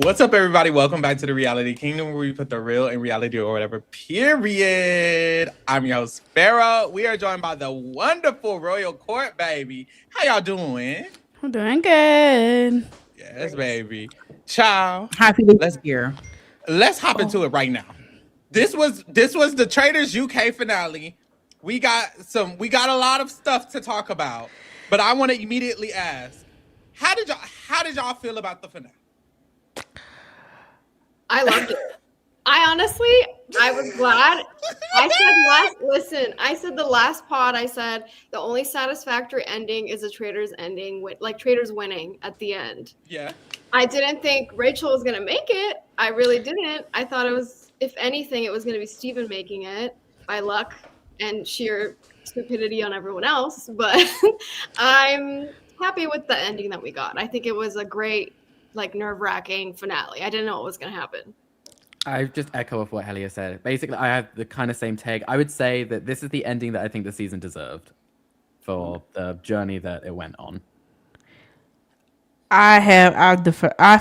What's up, everybody? Welcome back to the Reality Kingdom, where we put the real in reality or whatever, period. I'm your host, Pharaoh. We are joined by the wonderful Royal Court, baby. How y'all doing? I'm doing good. Yes, baby. Ciao. Happy to Let's be here. let's hop into it right now. This was the Traitors UK finale. We got a lot of stuff to talk about, but I want to immediately ask, how did y'all feel about the finale? I loved it. I was glad. I said the last pod, I said the only satisfactory ending is a Traitors ending, with like Traitors winning at the end. Yeah. I didn't think Rachel was going to make it. I really didn't. I thought it was, if anything, it was going to be Steven making it by luck and sheer stupidity on everyone else. But I'm happy with the ending that we got. I think it was a great, like, nerve-wracking finale. I didn't know what was going to happen. I just echo of what Helia said. Basically, I have the kind of same take. I would say that this is the ending that I think the season deserved for the journey that it went on. I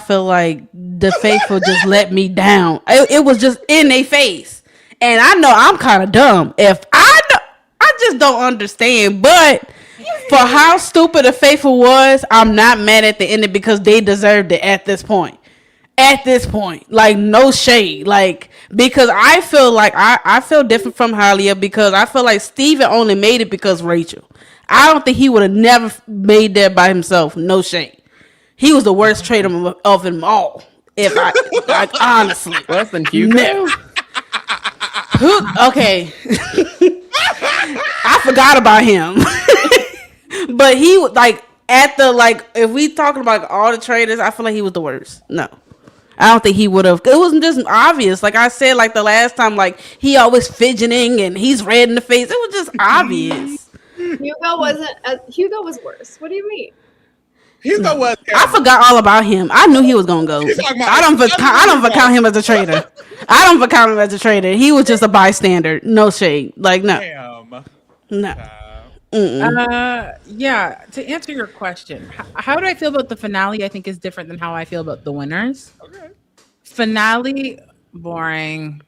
feel like the faithful just let me down. It was just in their face, and I know I'm kind of dumb. I just don't understand. But for how stupid the faithful was, I'm not mad at the ending because they deserved it at this point. Like, no shade, like, because I feel like I feel different from Halia, because I feel like Steven only made it because Rachel. I don't think he would have never made that by himself. No shade. He was the worst traitor of them all. If I like, honestly, Worse than Hugo. Okay, I forgot about him. But he was like if we talking about all the traitors, I feel like he was the worst. No. I don't think he would have. It wasn't just obvious. Like I said, like the last time, like he always fidgeting and he's red in the face. It was just obvious. Hugo was worse. What do you mean? Hugo was. I forgot all about him. I knew he was gonna go. I don't count him as a traitor. I don't count him as a traitor. He was just a bystander. No shade. Like no. Damn. No. Yeah, to answer your question, how do I feel about the finale? I think is different than how I feel about the winners. Okay. Finale, boring.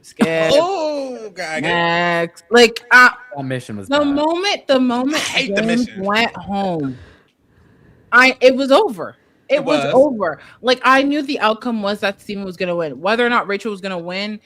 Skip. Oh, God. Next. Like That mission was the bad. moment I hate the James mission. went home, it was over. It was over. Like I knew the outcome was that Steven was gonna win. Whether or not Rachel was gonna win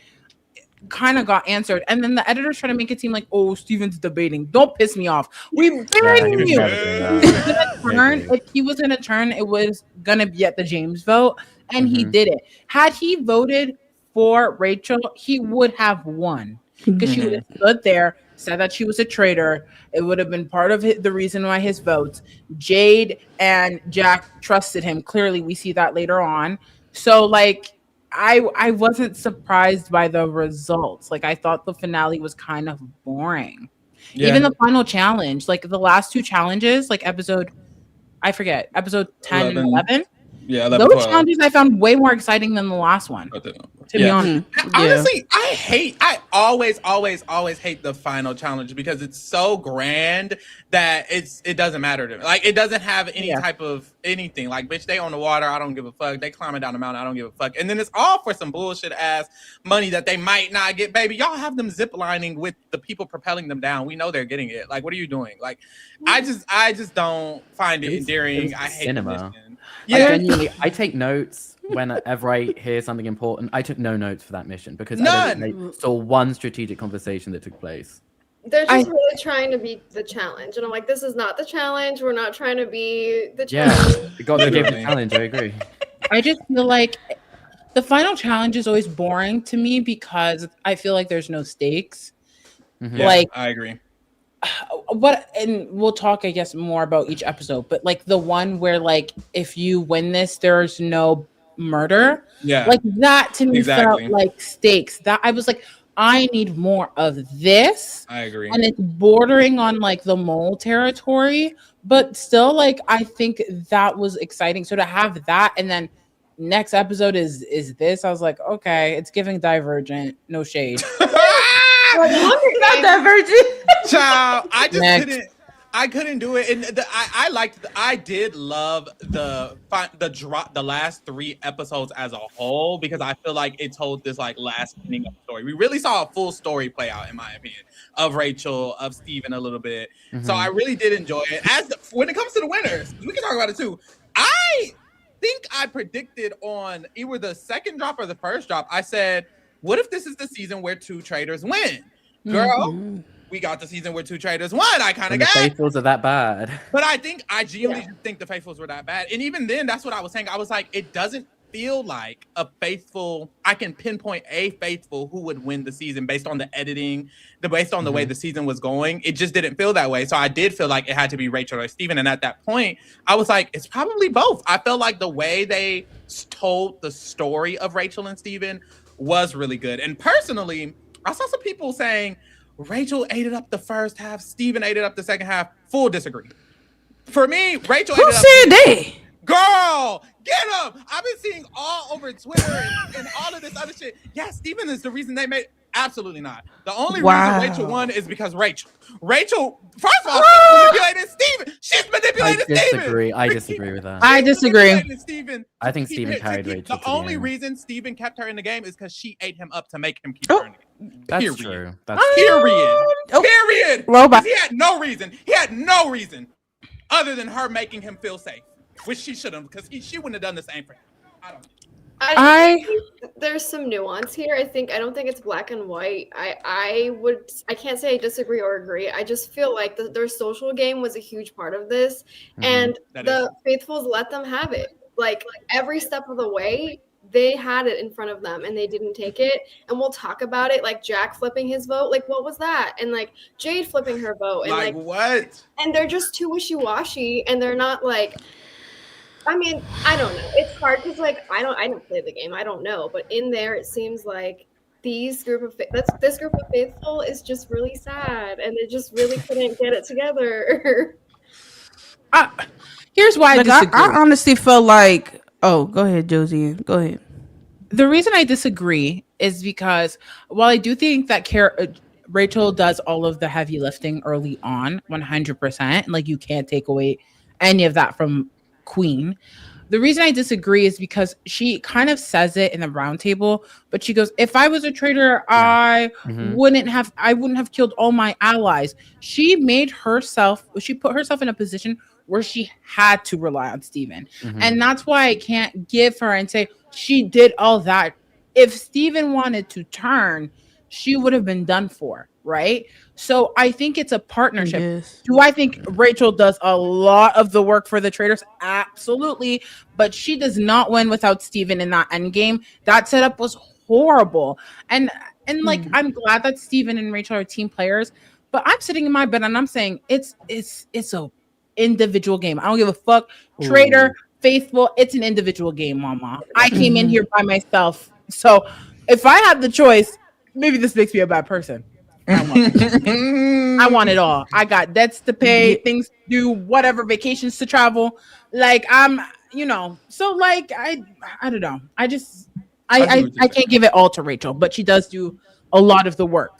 kind of got answered, and then the editors trying to make it seem like, oh, Steven's debating. Don't piss me off. We Yeah, banned he was you. never doing that. If he was gonna turn, it was gonna be at the James vote, and he did it. Had he voted for Rachel, he would have won because she would have stood there, said that she was a traitor. It would have been part of the reason why his votes. Jade and Jack trusted him. Clearly, we see that later on. So, like, I wasn't surprised by the results. Like, I thought the finale was kind of boring. Yeah. Even the final challenge, like the last two challenges, like episode 10 and 11. Yeah, 11, Those 12. challenges I found way more exciting than the last one. To be honest. Honestly, I always hate the final challenge because it's so grand that it doesn't matter to me. Like, it doesn't have any type of anything. Like, bitch, they on the water, I don't give a fuck. They climbing down the mountain, I don't give a fuck. And then it's all for some bullshit ass money that they might not get. Baby, y'all have them zip lining with the people propelling them down. We know they're getting it. Like, what are you doing? Like, I just don't find it endearing. I hate cinema. the mission. Like, Yeah. genuinely, I take notes whenever I hear something important. I took no notes for that mission because I don't saw one strategic conversation that took place. They're just really trying to be the challenge. And I'm like, this is not the challenge. We're not trying to be the challenge. Yeah, God gave the challenge. I agree. I just feel like the final challenge is always boring to me because I feel like there's no stakes. Yeah, Like, I agree. and we'll talk, I guess, more about each episode, but like the one where, like, if you win this, there's no murder. Yeah. Like that to me Exactly. felt like stakes. That I was like, I need more of this. I agree. And it's bordering on like the mole territory, but still, like, I think that was exciting. So to have that, and then next episode is this, I was like, okay, it's giving Divergent. No shade. Well, the Hunger Not Games- that virgin. Child, I just Next. didn't. I couldn't do it, and I did love the last 3 episodes as a whole because I feel like it told this like last ending of the story. We really saw a full story play out, in my opinion, of Rachel, of Steven a little bit. So I really did enjoy it. When it comes to the winners, we can talk about it too. I think I predicted on either the second drop or the first drop. I said, "What if this is the season where 2 traitors win?" Girl, we got the season where 2 traitors won. I kind of got the Faithfuls are that bad. But I genuinely think the Faithfuls were that bad. And even then, that's what I was saying. I was like, it doesn't feel like a faithful. I can pinpoint a faithful who would win the season based on the editing, based on the way the season was going. It just didn't feel that way. So I did feel like it had to be Rachel or Steven. And at that point, I was like, it's probably both. I felt like the way they told the story of Rachel and Steven was really good. And personally, I saw some people saying Rachel ate it up the first half, Steven ate it up the second half. Full disagree. For me, Rachel ate it up. Who said that? Girl, get him! I've been seeing all over Twitter and all of this other shit. Yeah, Steven is the reason they made. Absolutely not. The only reason Rachel won is because Rachel, first of all, she's manipulated Steven. She's manipulated Steven. I disagree with that. I disagree. Steven, I think Steven carried Rachel. The only reason Steven kept her in the game is because she ate him up to make him keep her in the game. That's true. Period. Robot. He had no reason. He had no reason other than her making him feel safe, which she shouldn't, because she wouldn't have done the same for him. I don't know. I think there's some nuance here. I don't think it's black and white. I can't say I disagree or agree. I just feel like their social game was a huge part of this, and the Faithfuls let them have it. Like every step of the way, they had it in front of them and they didn't take it. And we'll talk about it, like Jack flipping his vote. Like, what was that? And like Jade flipping her vote. And like what? And they're just too wishy-washy, and they're not like. I mean, I don't know. It's hard because, like, I don't play the game. I don't know. But in there, it seems like this group of faithful is just really sad, and they just really couldn't get it together. Here's why I disagree. I honestly felt like. Oh, go ahead, Josie. Go ahead. The reason I disagree is because while I do think that Rachel does all of the heavy lifting early on, 100%, like you can't take away any of that from Queen. The reason I disagree is because she kind of says it in the round table, but she goes, if I was a traitor, I wouldn't have killed all my allies. She put herself in a position where she had to rely on Steven. And that's why I can't give her and say she did all that. If Steven wanted to turn, she would have been done for, right? So I think it's a partnership. Yes. Do I think Rachel does a lot of the work for the Traitors? Absolutely. But she does not win without Steven in that end game. That setup was horrible. And like, I'm glad that Steven and Rachel are team players, but I'm sitting in my bed and I'm saying it's a individual game. I don't give a fuck. Traitor, faithful, it's an individual game, mama. I came in here by myself. So if I had the choice, maybe this makes me a bad person. I want it all. I got debts to pay, things to do, whatever, vacations to travel. Like I'm, so like I don't know. I can't give it all to Rachel, but she does do a lot of the work.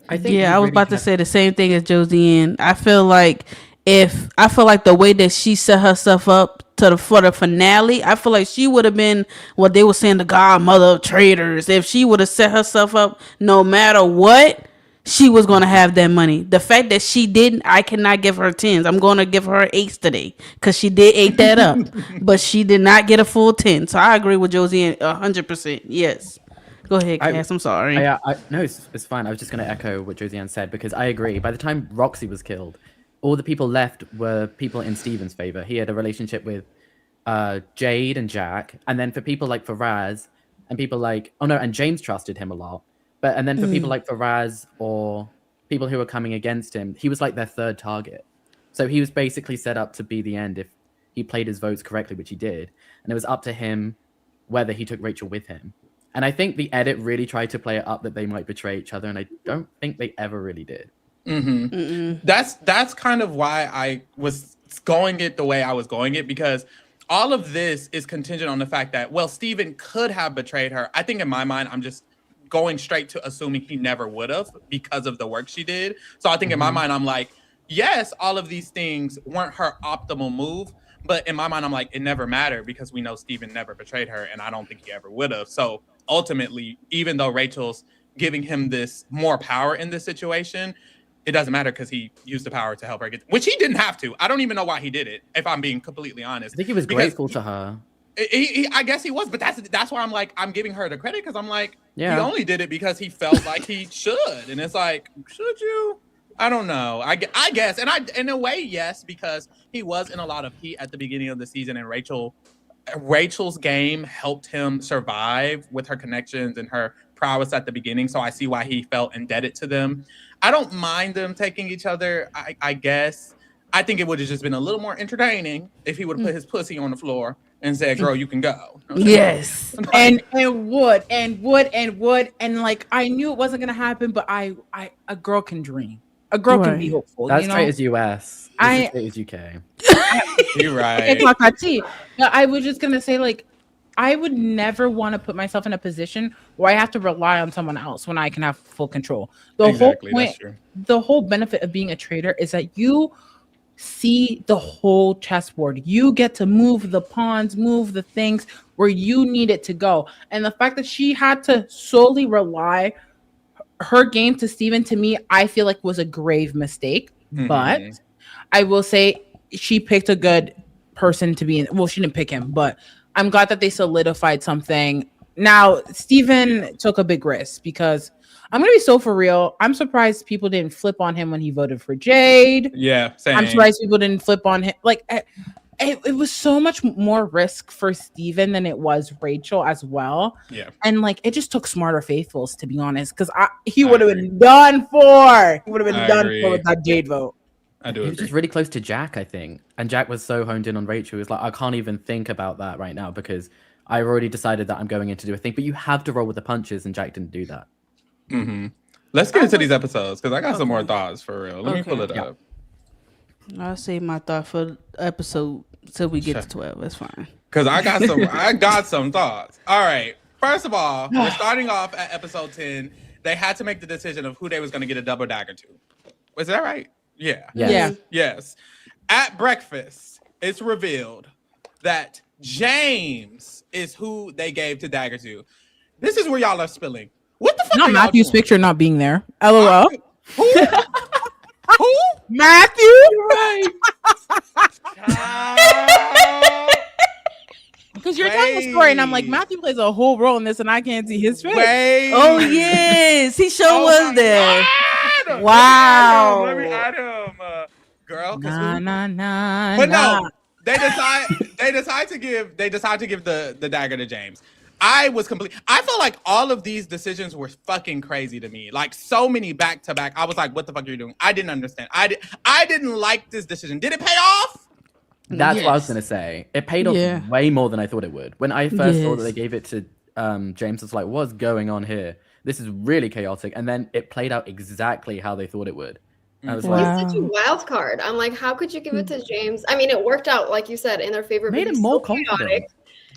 I think I was about to say the same thing as Josie. And I feel like the way that she set herself up for the finale, I feel like she would have been what they were saying, the godmother of traitors. If she would have set herself up, no matter what, she was going to have that money. The fact that she didn't, I cannot give her 10s. I'm going to give her 8s today because she did 8 that up, but she did not get a full 10. So I agree with Josie 100%. Yes. Go ahead, Cass. I'm sorry. No, it's fine. I was just going to echo what Josiane said because I agree. By the time Roxy was killed, all the people left were people in Steven's favor. He had a relationship with Jade and Jack. And then for people like Faraz and people like, and James trusted him a lot. And then for people like Faraz or people who were coming against him, he was like their third target. So he was basically set up to be the end if he played his votes correctly, which he did. And it was up to him whether he took Rachel with him. And I think the edit really tried to play it up that they might betray each other. And I don't think they ever really did. That's kind of why I was going it the way I was going it, because all of this is contingent on the fact that, well, Steven could have betrayed her. I think in my mind, I'm just going straight to assuming he never would have because of the work she did. So I think in my mind, I'm like, yes, all of these things weren't her optimal move, but in my mind, I'm like, it never mattered because we know Steven never betrayed her, and I don't think he ever would have. So ultimately, even though Rachel's giving him this more power in this situation, it doesn't matter because he used the power to help her get, which he didn't have to. I don't even know why he did it, if I'm being completely honest. I think he was grateful to her. I guess he was, but that's why I'm like, I'm giving her the credit because I'm like, Yeah. he only did it because he felt like he should, and it's like, should you? I don't know. I guess, and in a way, yes, because he was in a lot of heat at the beginning of the season, and Rachel's game helped him survive with her connections and her prowess at the beginning. So I see why he felt indebted to them. I don't mind them taking each other. I guess. I think it would have just been a little more entertaining if he would have put his pussy on the floor and said, "Girl, you can go." Yes. and would and like I knew it wasn't gonna happen, but I a girl can dream. A girl can be Right. hopeful. That's you know? Traitors US. This is Traitors UK. You're right. Okay, talk about tea. No, I was just gonna say, like, I would never want to put myself in a position where I have to rely on someone else when I can have full control. Exactly, that's true. The whole benefit of being a trader is that you see the whole chessboard. You get to move the pawns, move the things where you need it to go. And the fact that she had to solely rely her game to Steven, to me, I feel like was a grave mistake. Mhm. But I will say she picked a good person to be in. Well, she didn't pick him, but I'm glad that they solidified something. Now, Steven took a big risk because I'm going to be so for real. I'm surprised people didn't flip on him when he voted for Jade. Yeah, same. I'm surprised people didn't flip on him. Like, it was so much more risk for Steven than it was Rachel as well. Yeah. And like, it just took smarter faithfuls, to be honest, because he would have been done for. He would have been done for with that Jade vote. I do. He was just really close to Jack, I think. And Jack was so honed in on Rachel. He was like, I can't even think about that right now because I've already decided that I'm going in to do a thing. But you have to roll with the punches, and Jack didn't do that. Mm-hmm. Let's get into these episodes because I got some more thoughts for real. Let me pull it up. I'll save my thought for episode till we get to 12. That's fine. Because I got some thoughts. All right. First of all, we're starting off at episode 10. They had to make the decision of who they was going to get a double dagger to. Was that right? Yeah. Yes. Yeah. Yes. At breakfast, it's revealed that James is who they gave to dagger to. This is where y'all are spilling. What the fuck? Not are Matthew's y'all doing? picture not being there. LOL. Who? Who? Matthew. Right. Because you're telling the story, and I'm like, Matthew plays a whole role in this, and I can't see his face. Wait. Oh yes, he sure Oh was my there. God. Wow. Let me add him. Girl. Nah, nah, nah. But nah. no, they decide to give the dagger to James. I felt like all of these decisions were fucking crazy to me. Like so many back to back. I was like, what the fuck are you doing? I didn't understand. I didn't like this decision. Did it pay off? That's what I was Yes. going to say. It paid off Yeah. way more than I thought it would. When I first saw that they Yes. gave it to James, I was like, what's going on here? This is really chaotic. And then it played out exactly how they thought it would. I was Wow. He's such a wild card. I'm like, how could you give it to James? I mean, it worked out, like you said, in their favor. Made but him he's more so confident. chaotic.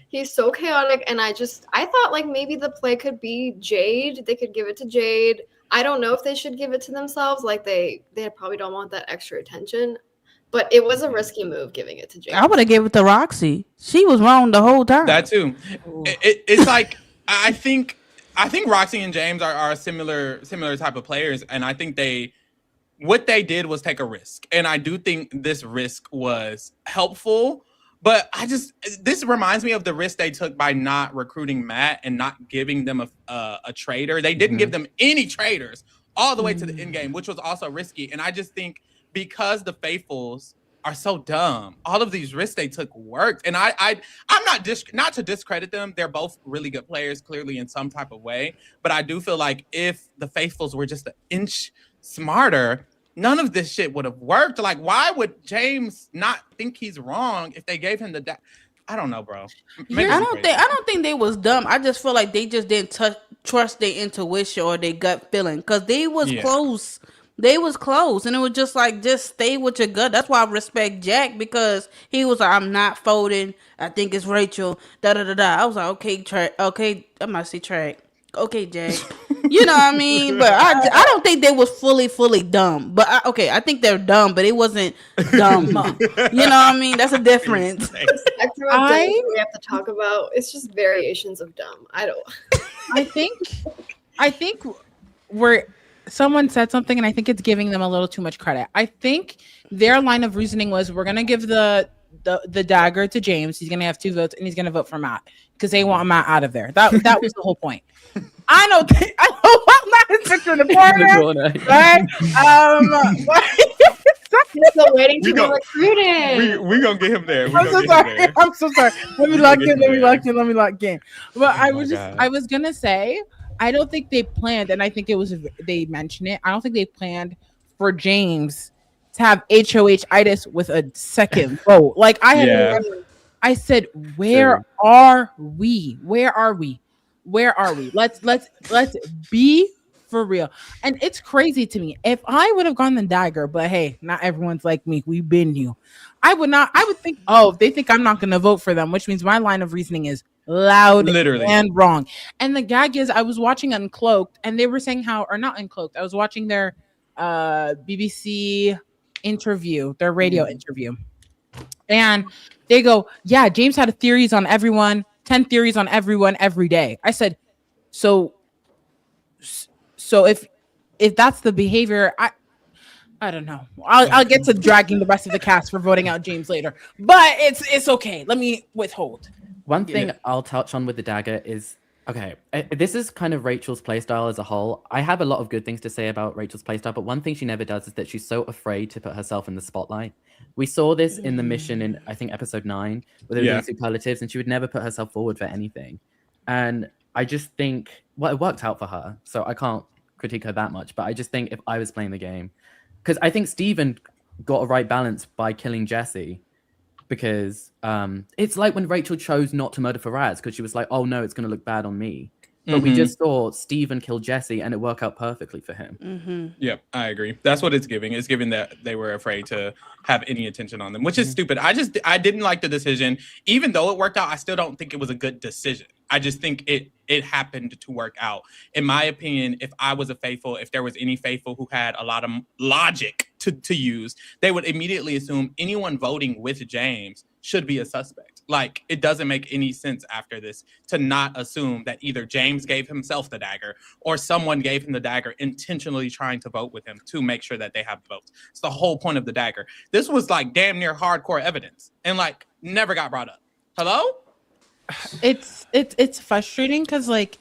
He's so chaotic, and I thought like maybe the play could be Jade. They could give it to Jade. I don't know if they should give it to themselves. Like they probably don't want that extra attention. But it was a risky move giving it to James. I would have given it to Roxy. She was wrong the whole time. That too. It's like I think Roxy and James are similar type of players, and I think what they did was take a risk, and I do think this risk was helpful. But this reminds me of the risk they took by not recruiting Matt and not giving them a traitor. They didn't give them any traitors all the way to the end game, which was also risky. And I just think because the faithfuls are so dumb, all of these risks they took worked. And I'm not to discredit them. They're both really good players, clearly in some type of way. But I do feel like if the faithfuls were just an inch smarter, none of this shit would have worked. Like, why would James not think he's wrong if they gave him I don't know, bro. Maybe I I'm don't crazy. think they was dumb. I just feel like they just didn't trust their intuition or their gut feeling because they was close. They was close, and it was just like, just stay with your gut. That's why I respect Jack, because he was like, I'm not folding. I think it's Rachel. Da da da da. I was like, okay, okay. I might say track. Okay, Jack. You know what I mean? But I don't think they was fully dumb. But I think they're dumb, but it wasn't dumb. You know what I mean? That's a difference. The spectrum of dumb that we have to talk about. It's just variations of dumb. I think we're someone said something, and I think it's giving them a little too much credit. I think their line of reasoning was, we're gonna give the dagger to James. He's gonna have 2 votes, and he's gonna vote for Matt because they want Matt out of there. That was the whole point. I know Matt is picture in the corner, right? I'm still waiting to be recruited. We gonna get him there. I'm so sorry. Let me lock in. But I was gonna say, I don't think they planned, and I think they mentioned it. I don't think they planned for James to have HOH-itis with a second vote. Like I said, where are we? Let's be for real. And it's crazy to me. If I would have gone the dagger, but hey, not everyone's like me. We've been you. I would think, if they think I'm not going to vote for them, which means my line of reasoning is loud and wrong. And the gag is, I was watching Uncloaked, and they were saying or not Uncloaked, I was watching their BBC interview, their radio interview. And they go, yeah, James had theories on everyone, 10 theories on everyone every day. I said, so if that's the behavior, I don't know. I'll get to dragging the rest of the cast for voting out James later, but it's okay. Let me withhold. One thing I'll touch on with the dagger is, okay, this is kind of Rachel's playstyle as a whole. I have a lot of good things to say about Rachel's playstyle, but one thing she never does is that she's so afraid to put herself in the spotlight. We saw this in the mission in, I think, episode 9, where they were doing superlatives, and she would never put herself forward for anything. And I just think, well, it worked out for her, so I can't critique her that much, but I just think if I was playing the game, because I think Steven got a right balance by killing Jesse, because it's like when Rachel chose not to murder Faraz, because she was like, oh no, it's going to look bad on me. But we just saw Steven kill Jesse, and it worked out perfectly for him. Yep, I agree. That's what it's giving. It's giving that they were afraid to have any attention on them, which is stupid. I didn't like the decision. Even though it worked out, I still don't think it was a good decision. I just think it happened to work out. In my opinion, if I was a faithful, if there was any faithful who had a lot of logic to use, they would immediately assume anyone voting with James should be a suspect. Like, it doesn't make any sense after this to not assume that either James gave himself the dagger or someone gave him the dagger intentionally trying to vote with him to make sure that they have votes. It's the whole point of the dagger. This was like damn near hardcore evidence and like never got brought up. Hello? It's frustrating because like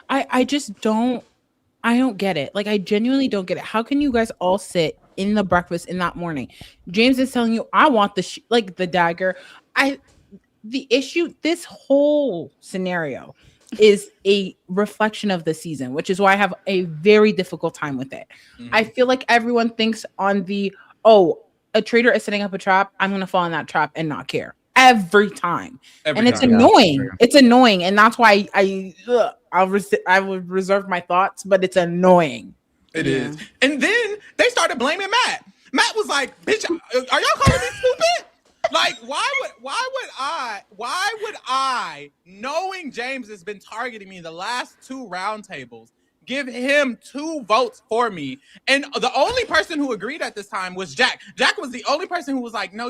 I just don't get it. Like, I genuinely don't get it. How can you guys all sit in the breakfast in that morning? James is telling you, I want the dagger. The issue, this whole scenario is a reflection of the season, which is why I have a very difficult time with it. I feel like everyone thinks on a traitor is setting up a trap, I'm going to fall in that trap and not care. Every time. It's annoying. Yeah. It's annoying. And that's why I would reserve my thoughts, but it's annoying. It is. And then they started blaming Matt. Matt was like, bitch, are y'all calling me stupid? Like, why would I, knowing James has been targeting me the last 2 roundtables, give him 2 votes for me? And the only person who agreed at this time was Jack. Jack was the only person who was like, no,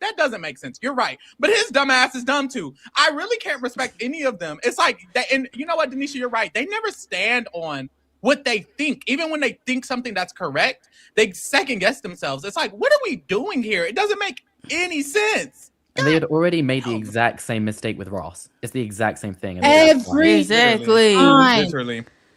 that doesn't make sense. You're right. But his dumb ass is dumb too. I really can't respect any of them. It's like, and you know what, Denisha, you're right. They never stand on what they think. Even when they think something that's correct, they second guess themselves. It's like, what are we doing here? It doesn't make any sense. And they had already made the exact same mistake with Ross. It's the exact same thing. Literally.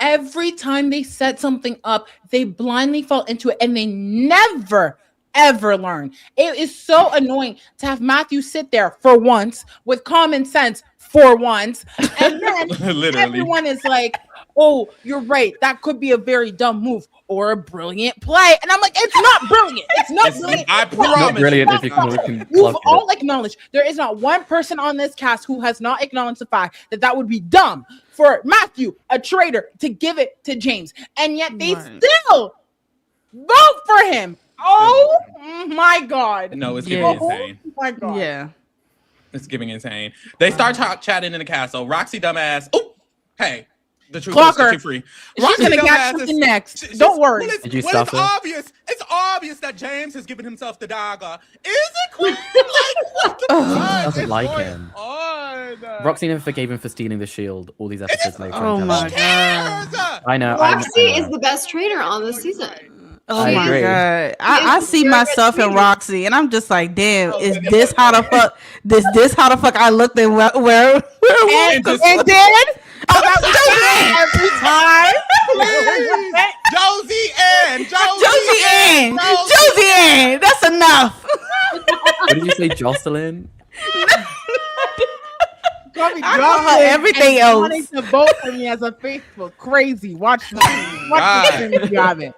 Every time they set something up, they blindly fall into it, and they never, ever learn. It is so annoying to have Matthew sit there for once with common sense for once, and then everyone is like, oh, you're right, that could be a very dumb move or a brilliant play. And I'm like, it's not brilliant. It's not brilliant. I promise. Brilliant. You've all acknowledged there is not one person on this cast who has not acknowledged the fact that would be dumb for Matthew, a traitor, to give it to James. And yet they still vote for him. Oh my God. No, it's giving insane. Oh my God. Yeah. It's giving insane. They start chatting in the castle. Roxy dumbass. Oh, hey. The truth Clock will set her. you free. She's Roxy gonna dumbass catch is- something next. she's- Don't worry. Well, Did you it's stop her? obvious. It's obvious that James has given himself the dagger. Is it, Queen? Like, what the fuck Doesn't is like going him. on? Roxy never forgave him for stealing the shield all these episodes later. Oh I'm my telling you. god. I know. Roxy I know. is the best traitor on this season. Oh I my agree. god. I see myself in Roxy and I'm just like, damn, Oh, is man, this how the fuck this how the fuck I looked at where And then, oh, that was every time. Josie Ann. Josie Ann, that's enough. What did you say, Jocelyn? I call her everything else. Wanting to vote for me as a faithful, crazy. Watch me. Watch God. me if you haven't.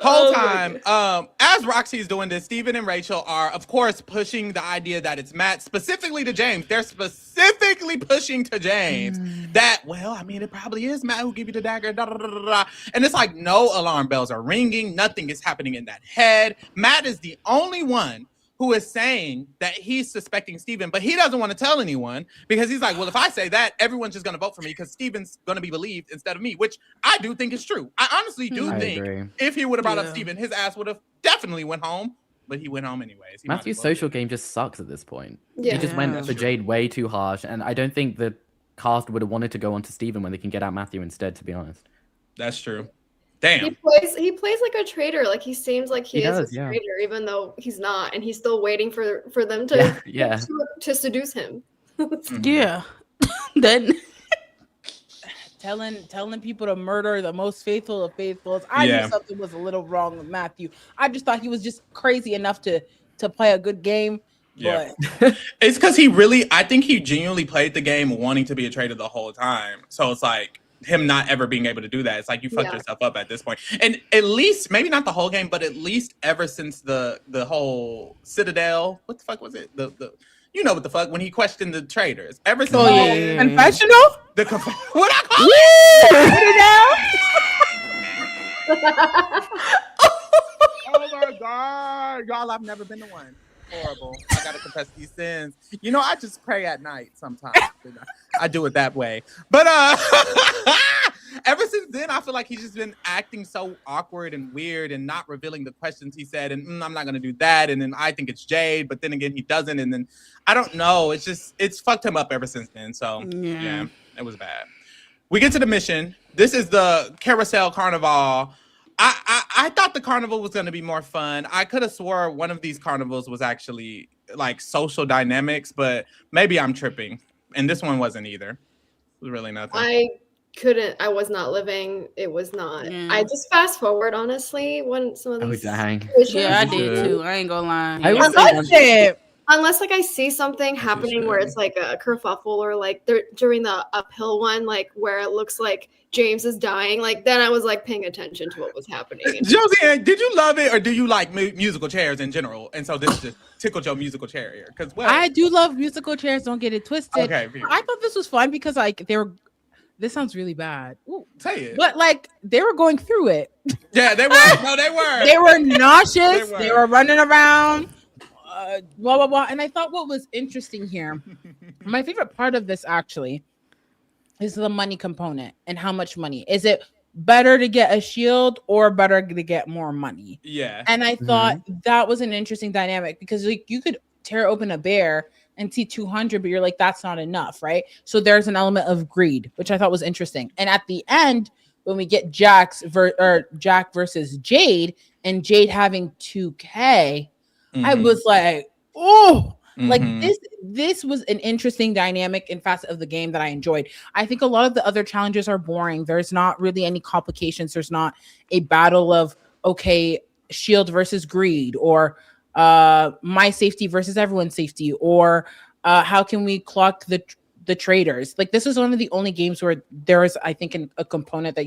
Whole time, as Roxy's doing this, Steven and Rachel are, of course, pushing the idea that it's Matt, specifically to James. They're specifically pushing to James that, well, I mean, it probably is Matt who gave you the dagger, da, da, da, da, da. And it's like no alarm bells are ringing. Nothing is happening in that head. Matt is the only one who is saying that he's suspecting Steven, but he doesn't want to tell anyone because he's like, well, if I say that, everyone's just going to vote for me because Steven's going to be believed instead of me, which I do think is true. I honestly do I think agree. if he would have brought up Yeah. Steven, his ass would have definitely went home, but he went home anyways. He might Matthew's as well. social game just sucks at this point. Yeah. He just Yeah. went That's for true. Jade way too harsh, and I don't think the cast would have wanted to go on to Steven when they can get out Matthew instead, to be honest. That's true. He Damn. plays like a traitor. Like he seems like he He is does, a yeah. traitor, even though he's not, and he's still waiting for them to Yeah. to seduce him. Yeah. Then telling people to murder the most faithful of faithfuls. I Yeah. knew something was a little wrong with Matthew. I just thought he was just crazy enough to play a good game. Yeah. But It's because I think he genuinely played the game wanting to be a traitor the whole time. So it's like him not ever being able to do that. It's like you fucked Yeah. yourself up at this point. And at least, maybe not the whole game, but at least ever since the whole Citadel, what the fuck was it? The you know what the fuck, when he questioned the traitors. Ever since Oh, yeah. confessional? the what I call it? Oh my god, y'all! I've never been the one. Horrible. I gotta confess these sins. You know, I just pray at night sometimes. I do it that way. But ever since then, I feel like he's just been acting so awkward and weird and not revealing the questions he said. And I'm not gonna do that. And then I think it's Jade, but then again, he doesn't. And then I don't know. It's fucked him up ever since then. So yeah, it was bad. We get to the mission. This is the Carousel Carnival. I thought the carnival was going to be more fun. I could have swore one of these carnivals was actually like social dynamics, but maybe I'm tripping. And this one wasn't either. It was really nothing. I was not living. It was not. Yeah. I just fast forward, honestly, when some of Oh, these dang. situations- yeah, I You did should. too. I ain't gonna lie. I I was loved it. Unless like I see something happening where it's like a kerfuffle or like during the uphill one, like where it looks like James is dying, like then I was like paying attention to what was happening. Josie, did you love it or do you like musical chairs in general? And so this just tickled your musical chair here. Because I do love musical chairs. Don't get it twisted. Okay, I thought this was fun because like they were. This sounds really bad. Ooh. say it. But like they were going through it. Yeah, they were. No, they were. They were nauseous. They They were. were running around. Blah blah blah. And I thought what was interesting here, my favorite part of this actually, is the money component and how much money. Is it better to get a shield or better to get more money? Yeah. And I thought that was an interesting dynamic because like you could tear open a bear and see 200, but you're like, that's not enough, right? So there's an element of greed, which I thought was interesting. And at the end, when we get Jack versus Jade, and Jade having 2K, I was like, oh, like this was an interesting dynamic and facet of the game that I enjoyed. I think a lot of the other challenges are boring. There's not really any complications. There's not a battle of, okay, shield versus greed, or my safety versus everyone's safety, or how can we clock the traitors. Like this is one of the only games where there is, I think, a component that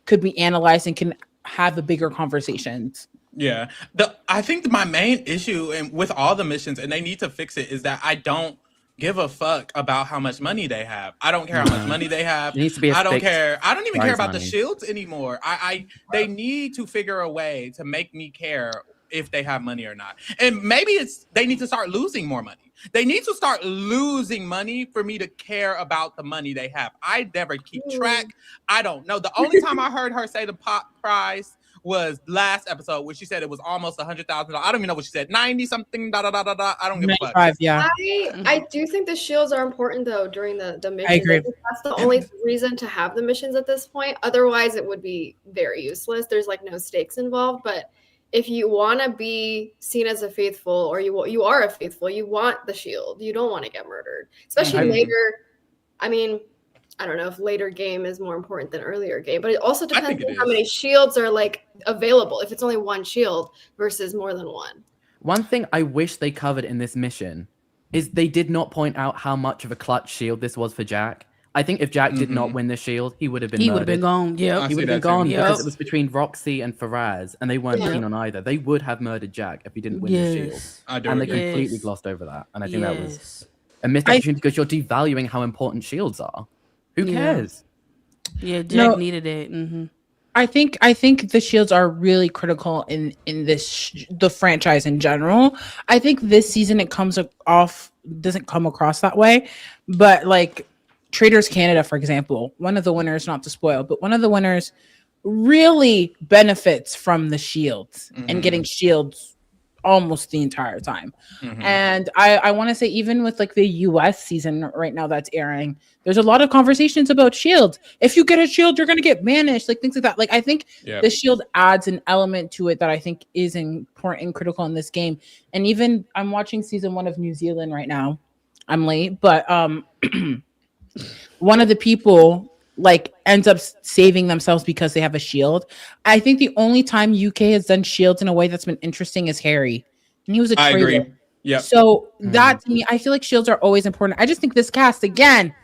could be analyzed and can have the bigger conversations. Yeah. I think my main issue and with all the missions, and they need to fix it, is that I don't give a fuck about how much money they have. I don't care how much money they have. It needs to be a I don't fixed care. I don't even care prize about the money. shields anymore. They need to figure a way to make me care if they have money or not. And maybe they need to start losing more money. They need to start losing money for me to care about the money they have. I never keep track. I don't know. The only time I heard her say the pop prize was last episode where she said it was almost $100,000. I don't even know what she said. 90 something. Da da da da da. I don't give a fuck. Yeah. I do think the shields are important though during the missions. I agree. think that's the only reason to have the missions at this point. Otherwise, it would be very useless. There's like no stakes involved. But if you want to be seen as a faithful, or you are a faithful, you want the shield. You don't want to get murdered, especially later. I mean, I don't know if later game is more important than earlier game, but it also depends on how many shields are like available. If it's only one shield versus more than one. One thing I wish they covered in this mission is they did not point out how much of a clutch shield this was for Jack. I think if Jack did not win the shield, he would have been murdered. He would have been gone. Yeah, he would have been gone because it was between Roxy and Faraz, and they weren't keen on either. They would have murdered Jack if he didn't win the shield. And they completely glossed over that. And I think that was a missed opportunity because you're devaluing how important shields are. Who cares? Yeah, Jack needed it. Mm-hmm. I think the shields are really critical in this the franchise in general. I think this season it doesn't come across that way, but like Traitors Canada, for example, one of the winners, not to spoil, but one of the winners really benefits from the shields and getting shields almost the entire time. And I want to say even with like the US season right now that's airing, there's a lot of conversations about shields. If you get a shield, you're going to get banished, like things like that. Like I think the shield adds an element to it that I think is important and critical in this game. And even I'm watching season 1 of New Zealand right now. I'm late, but one of the people like ends up saving themselves because they have a shield. I think the only time UK has done shields in a way that's been interesting is Harry, and he was a traitor. I agree. Yeah. So that to me, I feel like shields are always important. I just think this cast again,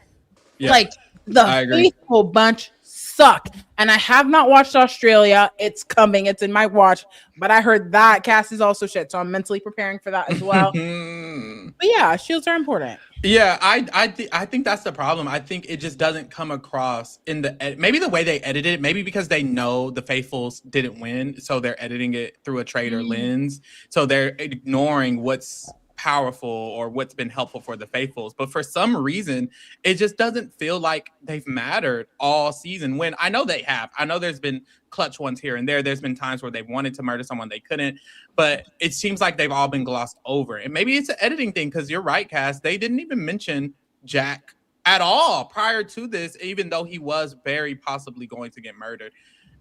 like the faithful bunch suck. And I have not watched Australia. It's coming. It's in my watch. But I heard that cast is also shit. So I'm mentally preparing for that as well. But yeah, shields are important. Yeah, I think that's the problem. I think it just doesn't come across in maybe the way they edited it, maybe because they know the faithfuls didn't win, so they're editing it through a traitor lens. So they're ignoring what's powerful or what's been helpful for the faithfuls. But for some reason, it just doesn't feel like they've mattered all season, when I know they have. I know there's been clutch ones here and there. There's been times where they wanted to murder someone, they couldn't. But it seems like they've all been glossed over. And maybe it's an editing thing, because you're right, Cass. They didn't even mention Jack at all prior to this, even though he was very possibly going to get murdered.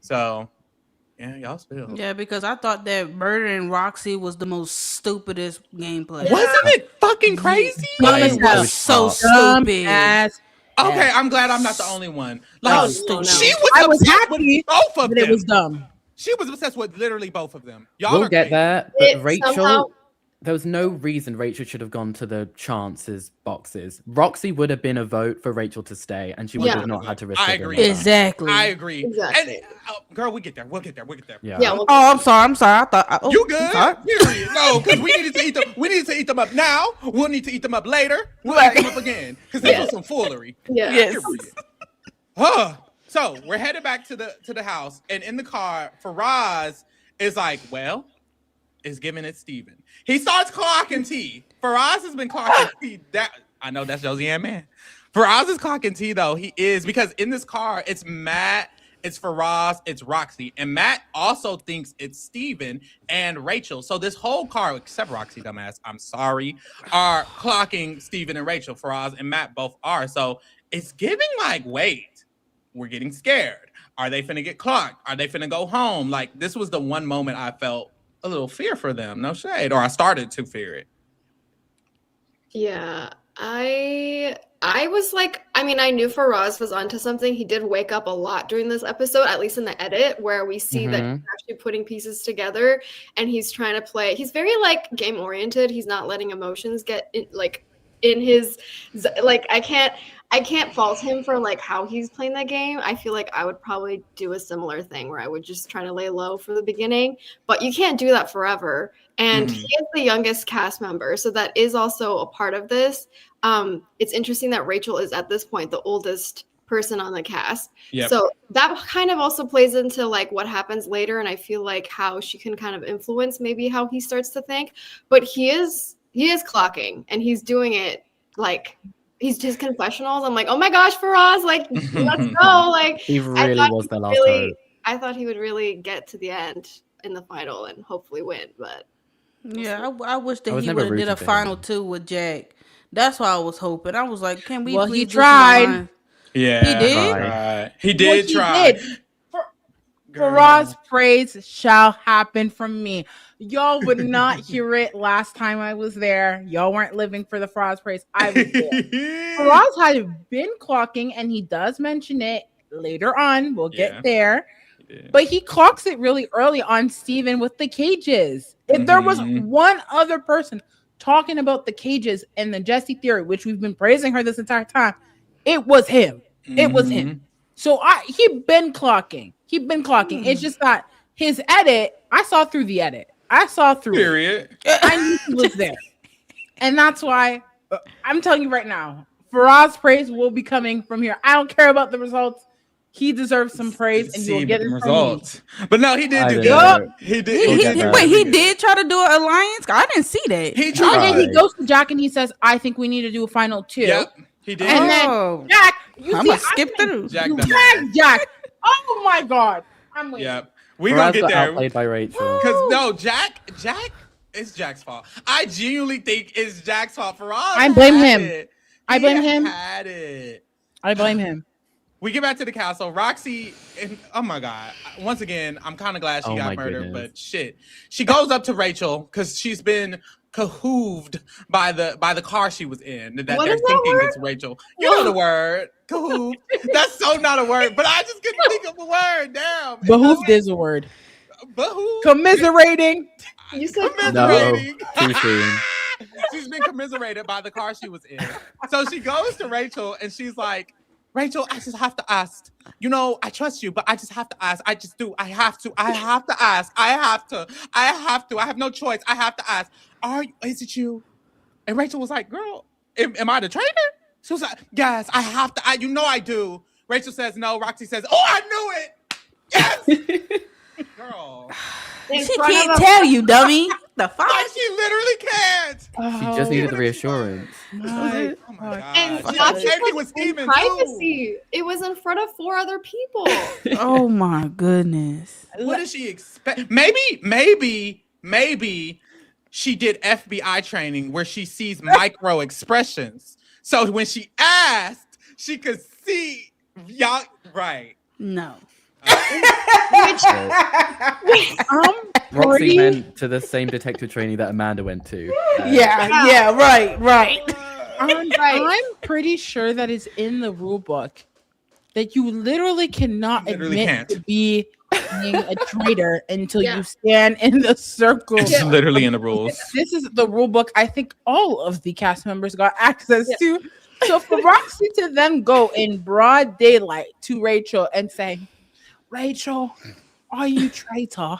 So yeah, y'all spill. Yeah, because I thought that murdering Roxy was the most stupidest gameplay. Wasn't it fucking crazy? It was so stupid. Okay, I'm glad I'm not the only one. Like, no. She was I was happy, both of but them. it was dumb. She was obsessed with literally both of them. Y'all We'll are get crazy. there, but Rachel, somehow- there was no reason Rachel should have gone to the chances boxes. Roxy would have been a vote for Rachel to stay, and she would have not had to risk it. I agree. Exactly. I agree. Exactly. And girl, we get there. We'll get there. Yeah. Well, I'm sorry. I thought You good? Period. No, because we needed to eat them. We needed to eat them up now. We'll need to eat them up later. We'll eat them up again, because this was some foolery. yeah. So we're headed back to the house, and in the car, Faraz is like, well, is giving it Steven. He starts clocking tea. Faraz has been clocking tea. I know that's Josiane, man. Faraz is clocking tea, though. He is, because in this car, it's Matt, it's Faraz, it's Roxy. And Matt also thinks it's Steven and Rachel. So this whole car, except Roxy, dumbass, I'm sorry, are clocking Steven and Rachel. Faraz and Matt both are. So it's giving like, wait, we're getting scared. Are they finna get clocked? Are they finna go home? Like, this was the one moment I felt a little fear for them. No shade. Or I started to fear it. Yeah, I was like, I mean, I knew Faraz was onto something. He did wake up a lot during this episode, at least in the edit, where we see that he's actually putting pieces together, and he's trying to play. He's very like game oriented. He's not letting emotions get in his, like, I can't fault him for like how he's playing that game. I feel like I would probably do a similar thing where I would just try to lay low for the beginning, but you can't do that forever. And he is the youngest cast member, so that is also a part of this. It's interesting that Rachel is at this point the oldest person on the cast. Yep. So that kind of also plays into like what happens later, and I feel like how she can kind of influence maybe how he starts to think. But he is clocking, and he's doing it like he's his confessionals. I'm like, oh my gosh, Faraz, like let's go. Like He really was the last hope. I thought he would really get to the end in the final and hopefully win, but yeah, I wish that was he never would have did a rooted for him. final 2 with Jack. That's what I was hoping. I was like, can we Well, please he do some tried. alliance? Yeah, He did? He did He try. did. Faraz praise shall happen from me. Y'all would not hear it last time I was there. Y'all weren't living for the Faraz praise. I was there. Faraz had been clocking, and he does mention it later on. We'll get there. But he clocks it really early on Steven with the cages. If there was one other person talking about the cages and the Jessie theory, which we've been praising her this entire time, it was him. It was him. So he'd been clocking. It's just that his edit, I saw through the edit. I saw through Period. it. I knew he was there. And that's why I'm telling you right now, Faraz praise will be coming from here. I don't care about the results. He deserves some praise, and you'll get it results. But no, he did do good. good. He did. Wait, he did try to do an alliance? I didn't see that. He tried. He goes to Jack and he says, I think we need to do a final 2. Yep, he did. And then Jack, I'm gonna skip through. Jack. Oh my God. I'm waiting. Yep. We gonna get there. Outplayed by Rachel. Because no, Jack, it's Jack's fault. I genuinely think it's Jack's fault. Faraz, I blame him. I blame him. We get back to the castle. Roxy, and oh my God. Once again, I'm kind of glad she got murdered, but shit. She goes up to Rachel because she's been cahooved by the car she was in. That what they're thinking it's Rachel. You know the word. Cahooved. That's so not a word, but I just couldn't think of a word. Damn. Behooved is a word. Behooved. Commiserating. You said commiserating. No, too soon. She's been commiserated by the car she was in. So she goes to Rachel and she's like, Rachel, I just have to ask. You know, I trust you, but I just have to ask. I just do. I have to ask. I have no choice. I have to ask. Is it you? And Rachel was like, girl, am I the traitor? She was like, yes, I have to. You know I do. Rachel says no. Roxy says, oh, I knew it. Yes. Girl. She can't tell you, dummy. The fuck? Like, she literally can't. She just needed the reassurance. Oh my God. And not same thing with Steven, privacy. It was in front of 4 other people. Oh my goodness. What does she expect? Maybe she did FBI training where she sees micro expressions. So when she asked, she could see y'all right. No. Roxy went to the same detective training that Amanda went to. Right. I'm pretty sure that is in the rule book that you literally cannot admit to being a traitor until you stand in the circle. It's literally in the rules. This is the rule book I think all of the cast members got access to. So for Roxy to then go in broad daylight to Rachel and say, Rachel, are you traitor?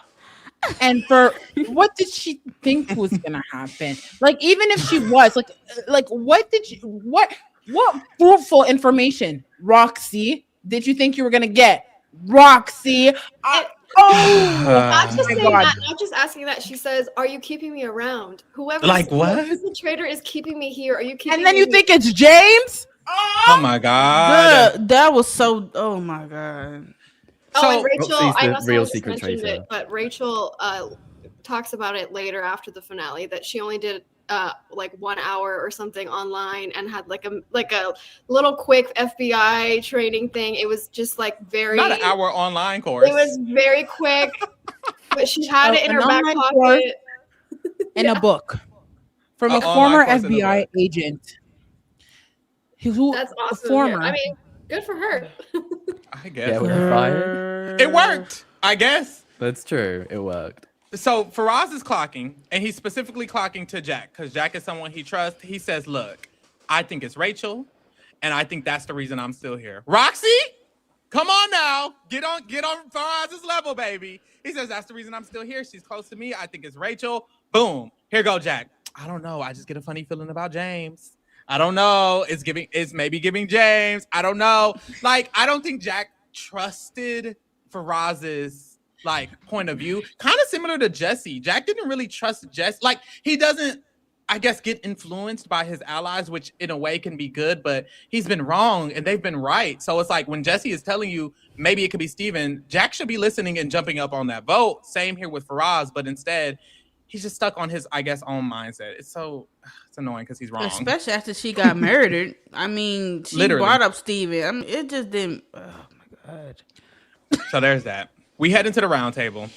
And for what did she think was gonna happen? Like, even if she was like what fruitful information, Roxy, did you think you were gonna get? Roxy, not just asking that. She says, "Are you keeping me around? Whoever the traitor is keeping me here. Are you keeping?" And then you think it's James? Oh my God, that was so. Oh my God. So, and Rachel, I know real someone just secret mentioned traitor. it, but Rachel talks about it later after the finale that she only did like 1 hour or something online and had like a little quick FBI training thing. It was just like very not an hour online course. It was very quick, but she had it in her back pocket. In a book from a former FBI agent. That's awesome. I mean, good for her. I guess. Yeah, we're fired. It worked. I guess. That's true. It worked. So Faraz is clocking, and he's specifically clocking to Jack because Jack is someone he trusts. He says, "Look, I think it's Rachel, and I think that's the reason I'm still here." Roxy, come on now, get on Faraz's level, baby. He says that's the reason I'm still here. She's close to me. I think it's Rachel. Boom. Here go Jack. I don't know. I just get a funny feeling about James. I don't know. It's maybe giving James. I don't know. Like, I don't think Jack trusted Faraz's like point of view. Kind of similar to Jesse. Jack didn't really trust Jesse. Like, he doesn't, I guess, get influenced by his allies, which in a way can be good, but he's been wrong and they've been right. So it's like when Jesse is telling you maybe it could be Steven, Jack should be listening and jumping up on that vote. Same here with Faraz, but instead he's just stuck on his, I guess, own mindset. It's annoying because he's wrong. Especially after she got murdered. I mean, she Literally brought up Steven. I mean, it just didn't. Oh my god. So there's that. We head into the round table.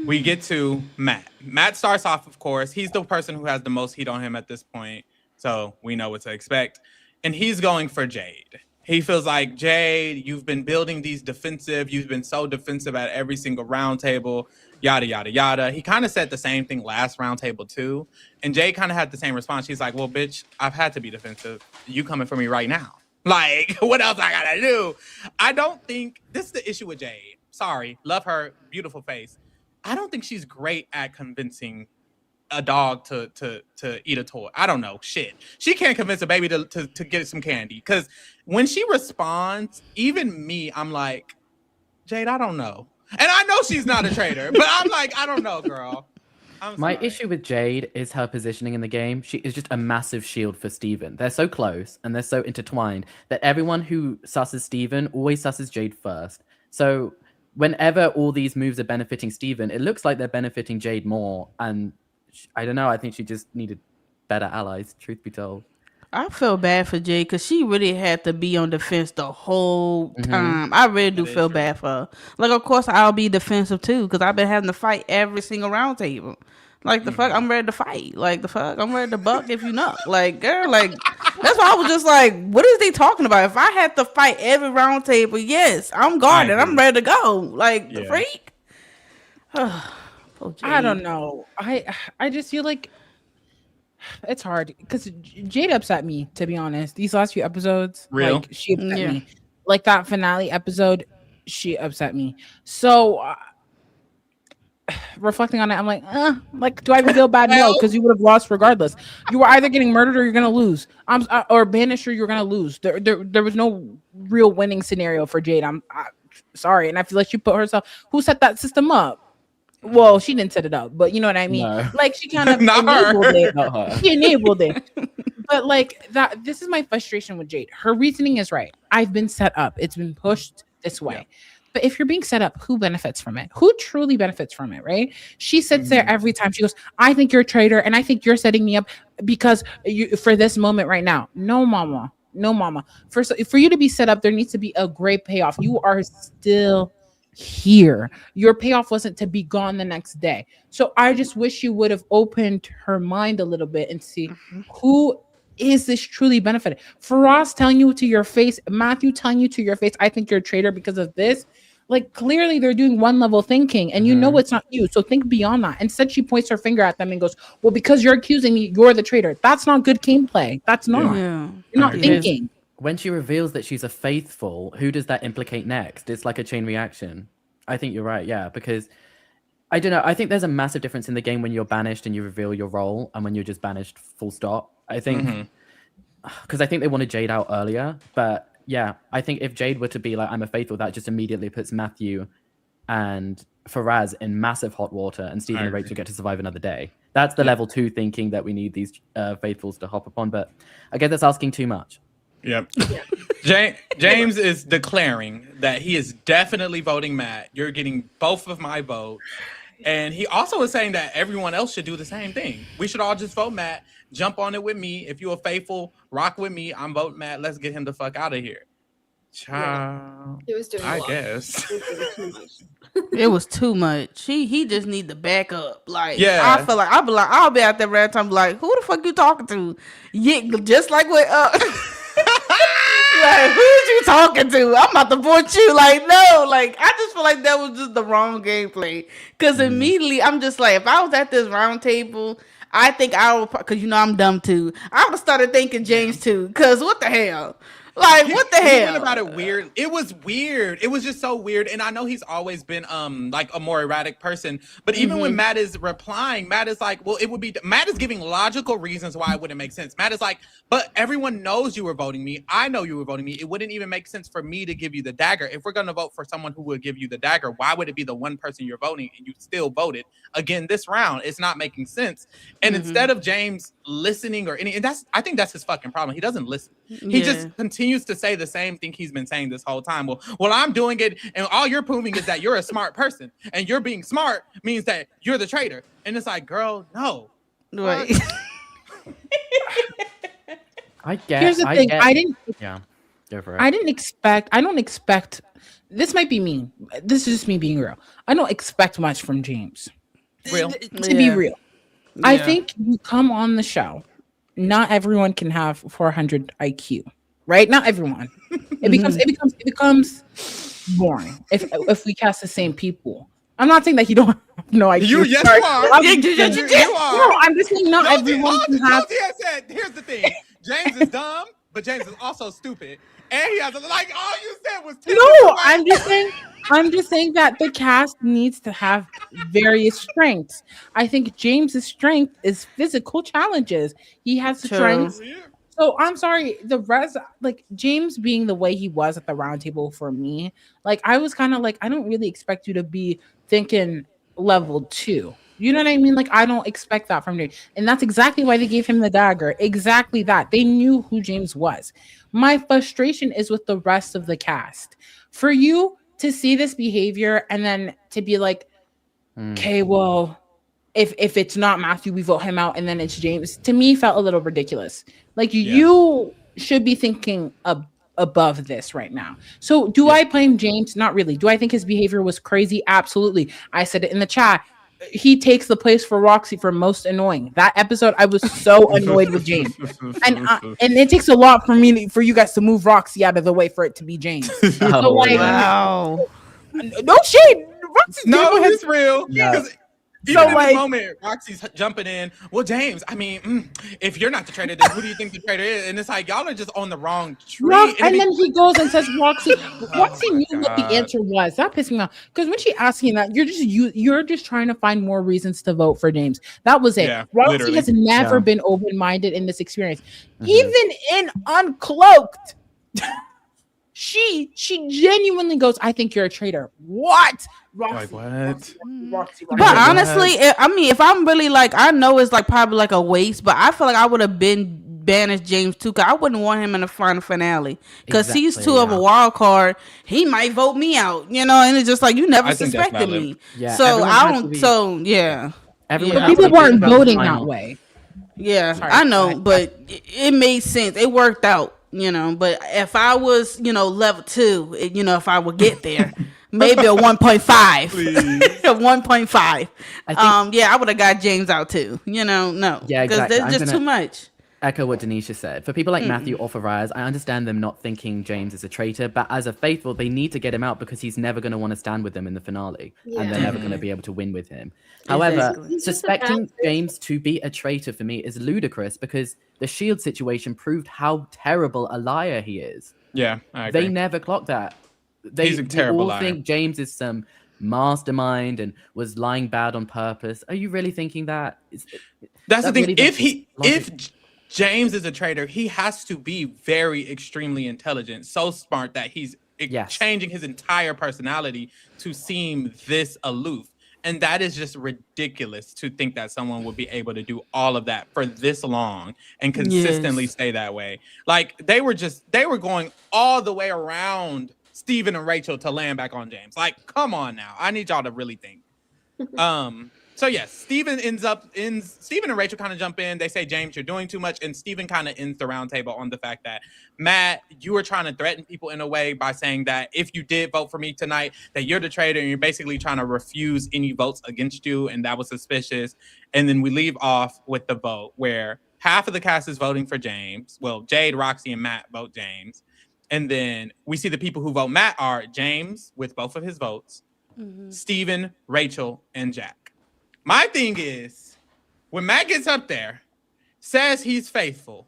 We get to Matt. Matt starts off, of course. He's the person who has the most heat on him at this point. So we know what to expect. And he's going for Jade. He feels like, Jade, you've been building these defensive. You've been so defensive at every single round table. Yada, yada, yada. He kind of said the same thing last round table, too. And Jade kind of had the same response. She's like, well, bitch, I've had to be defensive. You coming for me right now. Like, what else I gotta do? I don't think, this is the issue with Jade. Sorry. Love her. Beautiful face. I don't think she's great at convincing a dog to eat a toy. I don't know. Shit. She can't convince a baby to get some candy. Because when she responds, even me, I'm like, Jade, I don't know. And I know she's not a traitor, but I'm like, I don't know, girl. My issue with Jade is her positioning in the game. She is just a massive shield for Steven. They're so close and they're so intertwined that everyone who susses Steven always susses Jade first. So whenever all these moves are benefiting Steven, it looks like they're benefiting Jade more. And I don't know. I think she just needed better allies, truth be told. I feel bad for Jade because she really had to be on defense the whole time. I really do feel bad for her. Like, of course, I'll be defensive too because I've been having to fight every single round table. Like, the fuck, I'm ready to fight. Like, the fuck, I'm ready to buck if you know. Like, girl, like, that's why I was just like, what is they talking about? If I had to fight every round table, yes, I'm guarded. I'm ready to go. Like, the freak. I don't know. I just feel like it's hard because Jade upset me, to be honest. These last few episodes, like, she upset me. Like that finale episode, she upset me. So reflecting on it, I'm like, do I feel bad? No, because you would have lost regardless. You were either getting murdered or you're gonna lose. Or banished or you're gonna lose. There was no real winning scenario for Jade. I'm sorry, and I feel like she put herself. Who set that system up? Well, she didn't set it up, but you know what I mean. No. Like she kind of enabled it. She enabled it. But like that, this is my frustration with Jade. Her reasoning is right. I've been set up. It's been pushed this way. Yeah. But if you're being set up, who benefits from it? Who truly benefits from it, right? She sits there every time. She goes, I think you're a traitor, and I think you're setting me up because for this moment right now. No, mama. No, mama. For you to be set up, there needs to be a great payoff. You are still here. Your payoff wasn't to be gone the next day. So I just wish you would have opened her mind a little bit and see who is this truly benefiting. Faraz telling you to your face, Matthew telling you to your face, I think you're a traitor because of this. Like, clearly they're doing one level thinking and you know it's not you. So think beyond that. Instead, she points her finger at them and goes, well, because you're accusing me, you're the traitor. That's not good gameplay. That's not. Yeah. You're not thinking. When she reveals that she's a faithful, who does that implicate next? It's like a chain reaction. I think you're right, yeah, because I don't know. I think there's a massive difference in the game when you're banished and you reveal your role and when you're just banished full stop. I think, because I think they wanted Jade out earlier, but yeah, I think if Jade were to be like, I'm a faithful, that just immediately puts Matthew and Faraz in massive hot water and Steven and Rachel get to survive another day. That's the level 2 thinking that we need these faithfuls to hop upon, but I guess that's asking too much. Yep. James is declaring that he is definitely voting Matt. You're getting both of my votes. And he also is saying that everyone else should do the same thing. We should all just vote Matt. Jump on it with me. If you're faithful, rock with me. I'm voting Matt. Let's get him the fuck out of here. Child. He was doing I guess. It was too much. He just need to back up. Like, yeah. I feel like I'll be out there every time like, who the fuck you talking to? Yeah, just like what like, who's you talking to? I'm about to vote you. Like, no, like, I just feel like that was just the wrong gameplay. Because immediately, I'm just like, if I was at this round table, I think I would, because you know I'm dumb too. I would have started thinking James too. Because what the hell? Like, what the He hell? went about it weird. It was weird. It was just so weird. And I know he's always been like a more erratic person. But even when Matt is replying, Matt is like, well, it would be Matt is giving logical reasons why it wouldn't make sense. Matt is like, but everyone knows you were voting me. I know you were voting me. It wouldn't even make sense for me to give you the dagger. If we're gonna vote for someone who would give you the dagger, why would it be the one person you're voting and you still voted again this round? It's not making sense. And instead of James listening or any, and I think that's his fucking problem. He doesn't listen. He just continues to say the same thing he's been saying this whole time. Well, I'm doing it, and all you're proving is that you're a smart person, and you're being smart means that you're the traitor. And it's like, girl, no. Right. I get. Here's the thing. I didn't. Yeah, go for it. I don't expect. This might be mean. This is just me being real. I don't expect much from James. Real. To be real. I think you come on the show. Not everyone can have 400 IQ, right? Not everyone. It becomes boring if we cast the same people. I'm not saying that you don't have no IQ. You are. You are. No, I'm just saying not everyone can have. Said, here's the thing. James is dumb, but James is also stupid. And he has like all you said was no. I'm just saying that the cast needs to have various strengths. I think James's strength is physical challenges. He has strengths. So I'm sorry, the rest, like James being the way he was at the round table for me, like I was kind of like, I don't really expect you to be thinking level 2. You know what I mean? Like I don't expect that from James. And that's exactly why they gave him the dagger. Exactly that. They knew who James was. My frustration is with the rest of the cast. For you to see this behavior and then to be like, okay, well, if it's not Matthew, we vote him out, and then it's James. To me, felt a little ridiculous. Like you should be thinking above this right now. So do I blame James? Not really. Do I think his behavior was crazy? Absolutely. I said it in the chat. He takes the place for Roxy for most annoying. That episode, I was so annoyed with James, and it takes a lot for you guys to move Roxy out of the way for it to be James. So Wow. No shade. Roxy, no, it's real. Yeah. Even in the moment, Roxy's jumping in. Well, James, I mean, if you're not the traitor, then who do you think the traitor is? And it's like, y'all are just on the wrong tree. And then he goes and says, Roxy knew what the answer was. That pissed me off. Because when she asked him that, you're just trying to find more reasons to vote for James. That was it. Yeah, Roxy literally has never been open-minded in this experience. Even in Uncloaked, she genuinely goes, I think you're a traitor. What? Roxy, like what? Roxy. But honestly, I mean, if I'm really like, I know it's like probably like a waste, but I feel like I would have been banished James too, because I wouldn't want him in the final finale, because he's too of a wild card. He might vote me out, you know, and it's just like you never suspected me. Yeah, so I don't. So yeah, but people weren't voting that way. Yeah, sorry, I know, but it made sense. It worked out, you know. But if I was, you know, level 2, you know, if I would get there. Maybe a 1.5. A 1.5. I would have got James out too. You know, no. Yeah, exactly. Because there's just too much. Echo what Denisha said. For people like Matthew or Faraz, I understand them not thinking James is a traitor, but as a faithful, they need to get him out because he's never going to want to stand with them in the finale, and they're never going to be able to win with him. However, suspecting James to be a traitor for me is ludicrous because the Shield situation proved how terrible a liar he is. Yeah, I agree. They never clocked that. He's a terrible liar. Think James is some mastermind and was lying bad on purpose. Are you really thinking that? That's the thing. If James is a traitor, he has to be very extremely intelligent, so smart that he's changing his entire personality to seem this aloof. And that is just ridiculous to think that someone would be able to do all of that for this long and consistently stay that way. Like they were going all the way around Steven and Rachel to land back on James. Like, come on now. I need y'all to really think. So yes, Steven and Rachel kind of jump in. They say, James, you're doing too much. And Steven kind of ends the roundtable on the fact that, Matt, you were trying to threaten people in a way by saying that if you did vote for me tonight, that you're the traitor and you're basically trying to refuse any votes against you. And that was suspicious. And then we leave off with the vote where half of the cast is voting for James. Well, Jade, Roxy, and Matt vote James. And then we see the people who vote Matt are James with both of his votes, Steven, Rachel, and Jack. My thing is, when Matt gets up there, says he's faithful,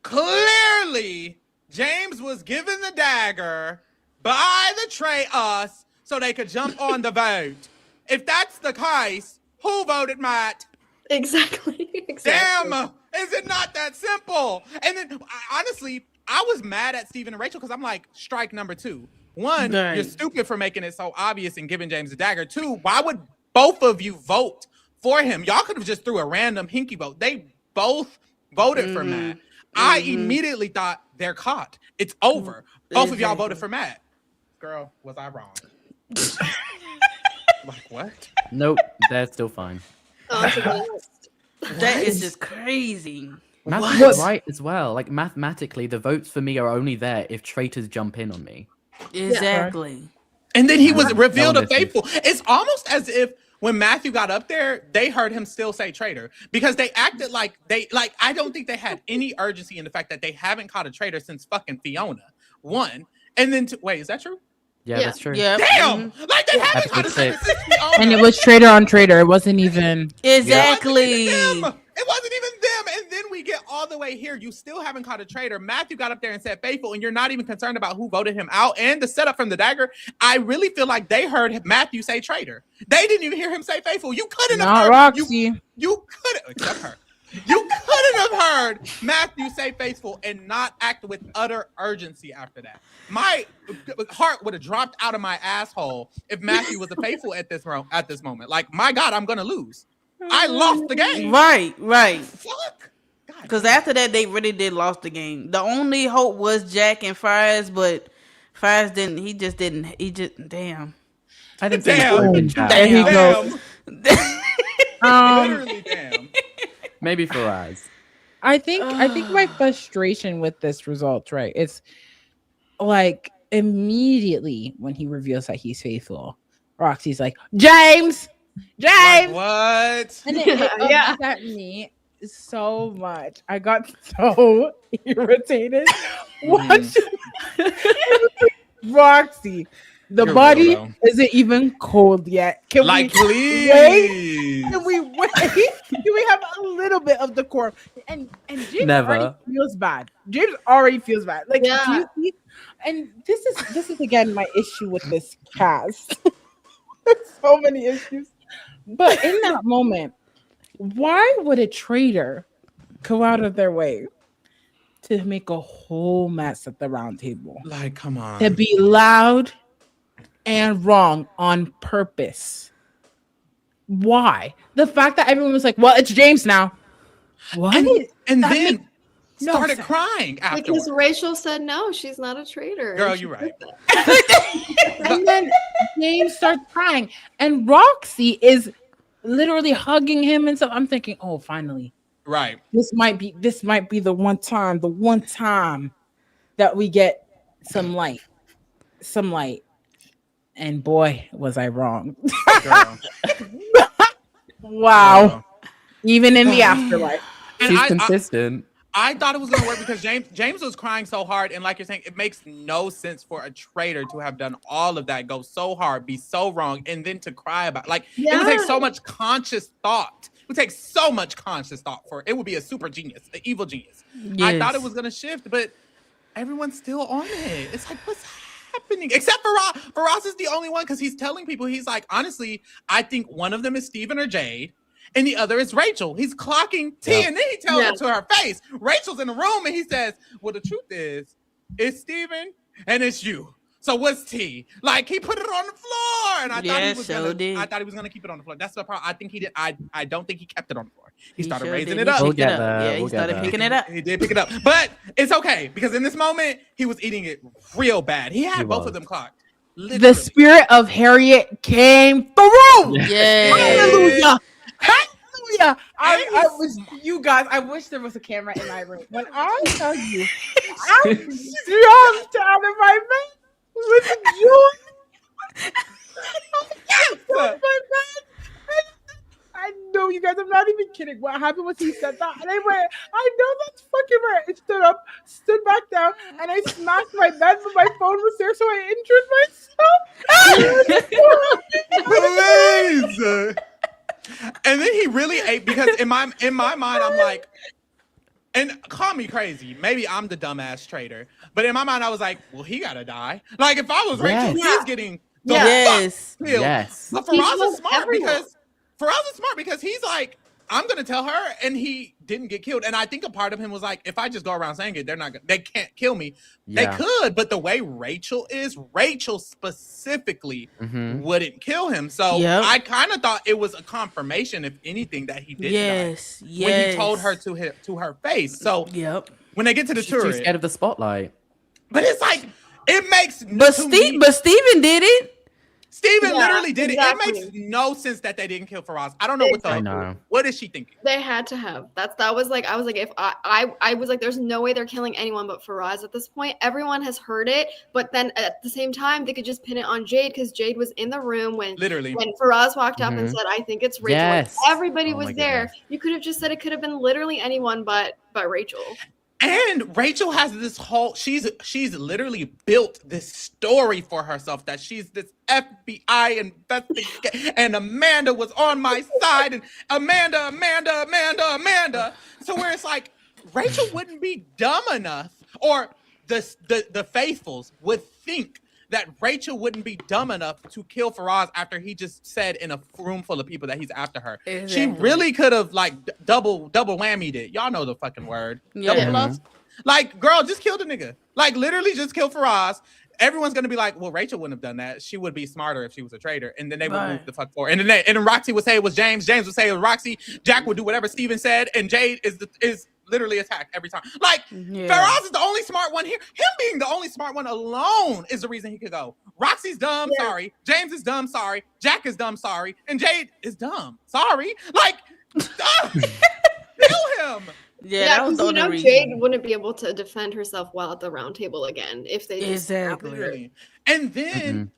clearly James was given the dagger by the Traitors so they could jump on the vote. If that's the case, who voted Matt? Exactly. Damn, is it not that simple? And then, honestly, I was mad at Steven and Rachel because I'm like, strike number 2. 1, Right. you're stupid for making it so obvious and giving James a dagger. 2, why would both of you vote for him? Y'all could have just threw a random hinky vote. They both voted for Matt. I immediately thought they're caught. It's over. Both of y'all voted for Matt. Girl, was I wrong? Like what? Nope, they're still fine. That is just crazy. Matthew's What? right as well. Like mathematically, the votes for me are only there if traitors jump in on me. Exactly. And then he was revealed No a one listens. faithful. It's almost as if when Matthew got up there, they heard him still say traitor because they acted like I don't think they had any urgency in the fact that they haven't caught a traitor since fucking Fiona. 1. And then wait, is that true? Yeah, Yeah. that's true. Yeah. Damn! Like they haven't caught a Episode traitor since Fiona. And it was traitor on traitor. It wasn't even. Exactly. It wasn't even them. And then we get all the way here. You still haven't caught a traitor. Matthew got up there and said faithful, and you're not even concerned about who voted him out. And the setup from the dagger, I really feel like they heard Matthew say traitor. They didn't even hear him say faithful. You couldn't have Not heard Roxy. You couldn't, except her. You couldn't have heard Matthew say faithful and not act with utter urgency after that. My heart would have dropped out of my asshole if Matthew was a faithful at this moment. Like, my God, I'm gonna lose. I lost the game. Right. Fuck. God. Because after that, they really did lost the game. The only hope was Jack and Fires, but Fires didn't. He just didn't. He just damn. I didn't Damn. say There he goes. Literally, damn. Maybe Faraz. I think my frustration with this result, right? It's like immediately when he reveals that he's faithful, Roxy's like, James. Like, what? And it upset me so much. I got so irritated watching Roxy. The You're body real, though. isn't even cold yet. Can Like, we please. wait? Can we wait? Can we have a little bit of decorum? And James Never. already feels bad. James already feels bad. Like, Yeah. do you see? And this is again my issue with this cast. There's so many issues. But in that moment, why would a traitor go out of their way to make a whole mess at the round table? Like, come on. To be loud and wrong on purpose. Why? The fact that everyone was like, well, it's James now. What? And That then makes no started sense. crying Because afterwards. Rachel said no, she's not a traitor. Girl, And she you're right. said that. And then James starts crying. And Roxy is literally hugging him and stuff. I'm thinking, oh, finally. Right. This might be the one time that we get some light. And boy, was I wrong. Girl. Wow. Girl. Even in the afterlife. And She's I consistent. thought it was gonna work because James was crying so hard, and like you're saying, it makes no sense for a traitor to have done all of that, go so hard, be so wrong, and then to cry about. Like, it would take so much conscious thought. It would take so much conscious thought for it. It would be a super genius, an evil genius. I thought it was gonna shift, but everyone's still on it. It's like, what's happening? Except for Ross. For Ross is the only one because he's telling people, he's like, honestly, I think one of them is Steven or Jade, and the other is Rachel. He's clocking T, and then he tells her to her face. Rachel's in the room, and he says, well, the truth is, it's Steven and it's you. So what's T? Like, he put it on the floor, and I thought he was gonna keep it on the floor. That's the problem. I think he did. I don't think he kept it on the floor. He started raising it up. We'll get there. Yeah, he We'll get started there. picking it up. He did pick it up, but it's okay because in this moment he was eating it real bad. He had both of them clocked. The Literally. spirit of Harriet came through. Yeah. Hallelujah. Hallelujah. I was, you guys, I wish there was a camera in my room. When I tell you, I jumped out of my bed with joy. Yes. I know, you guys, I'm not even kidding. What happened was he said that, and I went, I know that's fucking right. I stood up, stood back down, and I smacked my bed, but my phone was there, so I injured myself. Please. And then he really ate because in my mind I'm like, And call me crazy. Maybe I'm the dumbass traitor. But in my mind, I was like, well, he gotta die. Like, if I was Rachel, Yes. he's getting the Yes. fuck killed. Yes. But He Faraz told is smart everyone. because he's like, I'm gonna tell her, and he didn't get killed. And I think a part of him was like, if I just go around saying it, they can't kill me. Yeah. They could, but the way Rachel specifically wouldn't kill him. So I kind of thought it was a confirmation, if anything, that he did die when he told her to her face. So when they get to the turret, she's scared of the spotlight. but it's like it makes. But Steven did it. Steven literally did exactly. it. It makes no sense that they didn't kill Faraz. I don't know what is she thinking? They had to have. That was like, I was like, if I was like, there's no way they're killing anyone but Faraz at this point. Everyone has heard it, but then at the same time, they could just pin it on Jade because Jade was in the room when Faraz walked up and said, I think it's Rachel. Yes. Everybody was there. You could have just said it could have been literally anyone but Rachel. And Rachel has this whole she's literally built this story for herself that she's this FBI investigator and Amanda was on my side and Amanda. So where it's like Rachel wouldn't be dumb enough, or the faithfuls would think that Rachel wouldn't be dumb enough to kill Faraz after he just said in a room full of people that he's after her. Exactly. She really could have like double whammied it. Y'all know the fucking word. Double bluff. Like, girl, just kill the nigga. Like, literally just kill Faraz. Everyone's gonna be like, well, Rachel wouldn't have done that. She would be smarter if she was a traitor. And then they would move the fuck forward. And then Roxy would say it was James. James would say it was Roxy. Jack would do whatever Steven said. And Jade is literally attacked every time. Like, Faraz is the only smart one here. Him being the only smart one alone is the reason he could go. Roxy's dumb, sorry. James is dumb, sorry. Jack is dumb, sorry. And Jade is dumb, sorry. Like, kill him. Yeah, because Jade wouldn't be able to defend herself well at the round table again if they just exactly. And then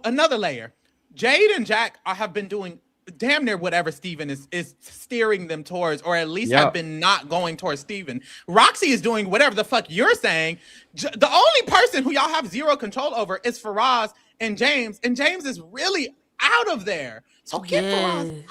another layer. Jade and Jack have been doing damn near whatever Steven is steering them towards, or at least have been not going towards Steven. Roxy is doing whatever the fuck you're saying. The only person who y'all have zero control over is Faraz and James is really out of there. So get Faraz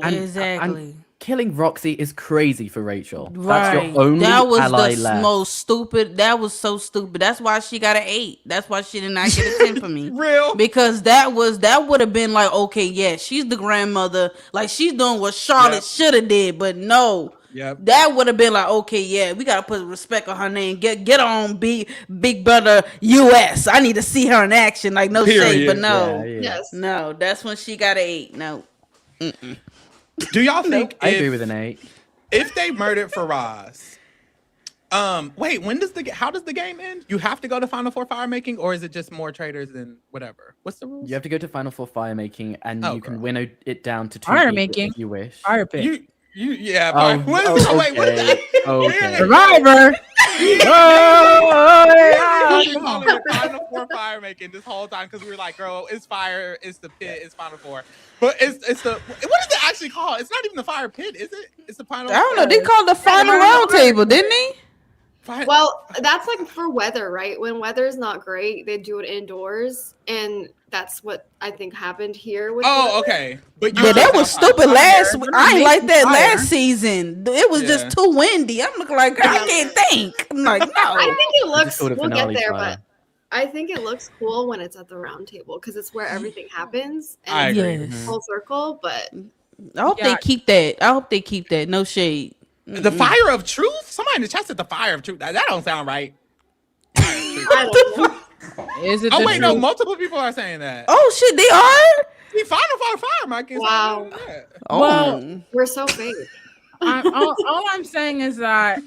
out. Exactly. Killing Roxy is crazy for Rachel. Right. That's your only that was ally the left. most stupid. That was so stupid. That's why she got an 8. That's why she did not get a 10 for me. Real? Because that would have been like, okay, yeah, she's the grandmother. Like, she's doing what Charlotte should have did, but no. Yep. That would have been like, okay, yeah, we gotta put respect on her name. Get on Big Brother US. I need to see her in action. Like, no shade, but no. Yes. No, that's when she got an 8. No. Do y'all think I agree with an 8. If they murdered Faraz, wait, how does the game end? You have to go to Final Four fire making, or is it just more traitors than whatever? What's the rules? You have to go to Final Four fire making, and you can winnow it down to 2 fire making if you wish. Fire pit. Wait, what is that? Okay. Survivor. Final Four fire making this whole time because we were like, girl, it's fire, it's the pit, it's Final Four. But it's the what is it actually called? It's not even the fire pit, is it? It's the final. I don't know. They called the final round table, didn't they? Well, that's like for weather, right? When weather's not great, they do it indoors, and that's what I think happened here. With okay. But that was stupid last. I ain't like that last season. It was just too windy. I'm looking like, girl, I can't think. I'm like, no. I think it looks. We'll get there, but I think it looks cool when it's at the round table because it's where everything happens. And I agree. it's full circle, but I hope they keep that. I hope they keep that. No shade. The fire of truth? Somebody in the chat said the fire of truth. That don't sound right. I don't know. Is it? Oh wait, no, multiple people are saying that. Oh shit, they are? See, Final Fire, Mike. Wow. Oh. Well, we're so fake. All I'm saying is that,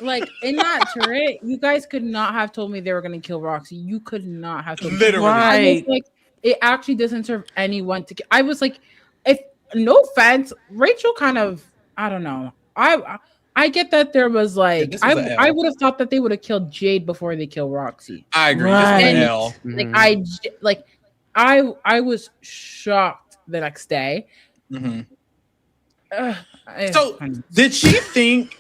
like, in that turret, you guys could not have told me they were going to kill Roxy. You could not have told me. Literally. Right. Like, it actually doesn't serve anyone to. I was like, if no offense, Rachel kind of, I don't know. I get that there was like, I would have thought that they would have killed Jade before they kill Roxy. I agree. Right. Like, I was shocked the next day. Mm-hmm. So did she think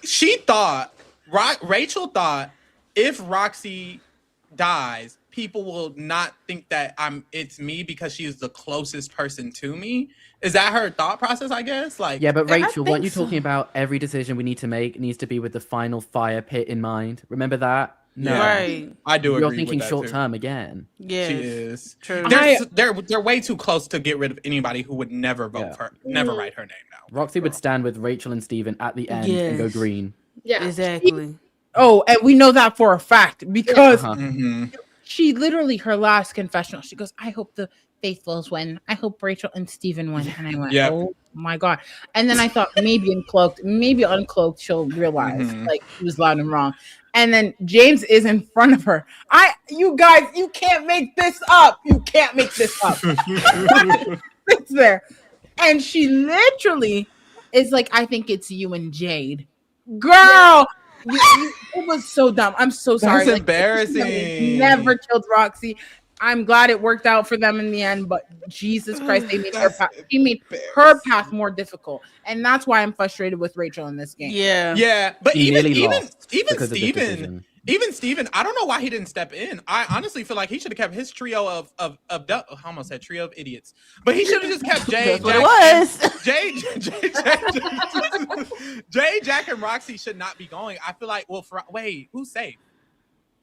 Rachel thought if Roxy dies people will not think that it's me because she is the closest person to me. Is that her thought process, I guess? Like, Yeah, but Rachel, weren't you so. talking about every decision we need to make needs to be with the final fire pit in mind? Remember that? No. yeah, Right. I do You're agree thinking with that short too. term again. Yes. She is. True. They're way too close to get rid of anybody who would never vote Yeah. for her, never write her name down. Roxy would stand with Rachel and Steven at the end and go Yes. green. Yeah. Exactly. Oh, and we know that for a fact because Uh-huh. Mhm. she literally, her last confessional, she goes, I hope the faithfuls win. I hope Rachel and Steven win. And I went, Yep. oh my God. And then I thought maybe uncloaked, she'll realize like she was loud and wrong. And then James is in front of her. You guys, you can't make this up. You can't make this up. It's there. And she literally is like, I think it's you and Jade. Girl, it was so dumb. I'm so sorry. That's embarrassing. Never killed Roxy. I'm glad it worked out for them in the end, but Jesus Christ, they made he made her path more difficult. And that's why I'm frustrated with Rachel in this game. Yeah. Yeah, but He even nearly lost even because of this decision. Steven, I don't know why he didn't step in. I honestly feel like he should have kept his trio of I almost said trio of idiots, but he should have just kept Jay. That's what it was. Jay, Jack, and Roxy should not be going. I feel like, wait, who's safe?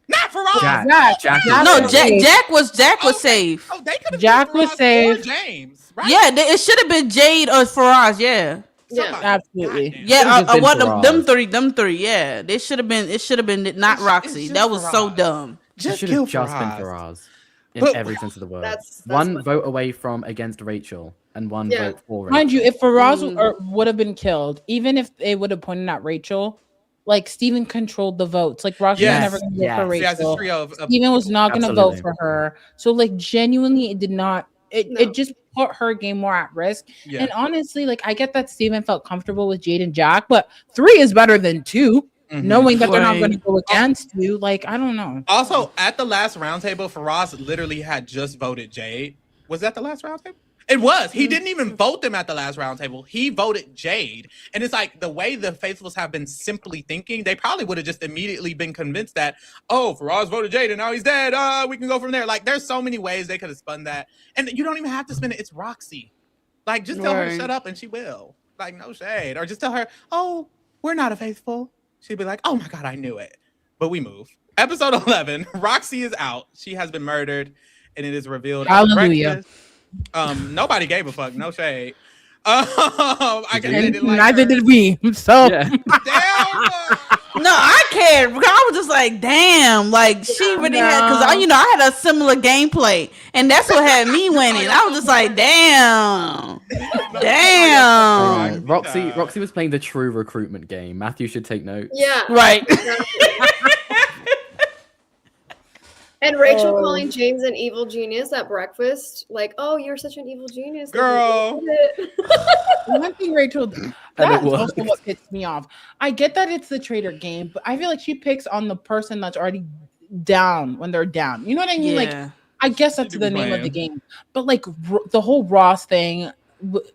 Not Faraz. Jack No, Jack was safe. Oh, they could have. Jack was safe. James, right? Yeah, it should have been Jade or Faraz. Yeah. Yeah. Absolutely. Goddamn. Yeah, been one of Faraz. them three. Yeah, it should have been not Roxy. just That was so Faraz. dumb. It Just should kill have just been Faraz. Faraz. In But- every sense of the word. That's one what- vote away from against Rachel and one Yeah. vote for Rachel. Mind you, if Faraz would have been killed, even if they would have pointed at Rachel, like Steven controlled the votes. Like Roxy was Yes. never going to vote for See, as a Rachel. trio of Steven was not going to vote Absolutely. for her. So like genuinely, it did not. No. It just put her game more at risk. Yeah. And honestly, like I get that Steven felt comfortable with Jade and Jack, but 3 is better than 2. Mhm. Knowing that they're not Right. going to go against you, like I don't know. Also, at the last roundtable, Faraz literally had just voted Jade. Was that the last roundtable? It was. He didn't even vote them at the last roundtable. He voted Jade. And it's like the way the faithfuls have been simply thinking, they probably would have just immediately been convinced that, oh, Faraz voted Jade and now he's dead. We can go from there. Like, there's so many ways they could have spun that. And you don't even have to spin it. It's Roxy. Like, just tell her to Right. shut up and she will. Like, no shade. Or just tell her, oh, we're not a faithful. She'd be like, oh my God, I knew it. But we move. Episode 11, Roxy is out. She has been murdered, and it is revealed. at Hallelujah. breakfast. Nobody gave a fuck. No shade. I guess they And didn't like neither her. did we. So Yeah. Damn. No, I cared because I was just like, damn, like she really had because I had a similar gameplay, and that's what had me winning. I was just like, damn, damn, Roxy was playing the true recruitment game. Matthew should take notes. Yeah. right. And Rachel calling James an evil genius at breakfast, like, "Oh, you're such an evil genius, Girl." one thing, Rachel, And that's it was. also what pissed me off. I get that it's the traitor game, but I feel like she picks on the person that's already down when they're down. You know what I mean? Like, Yeah. I guess that's do the be name of the playing. game. But like the whole Ross thing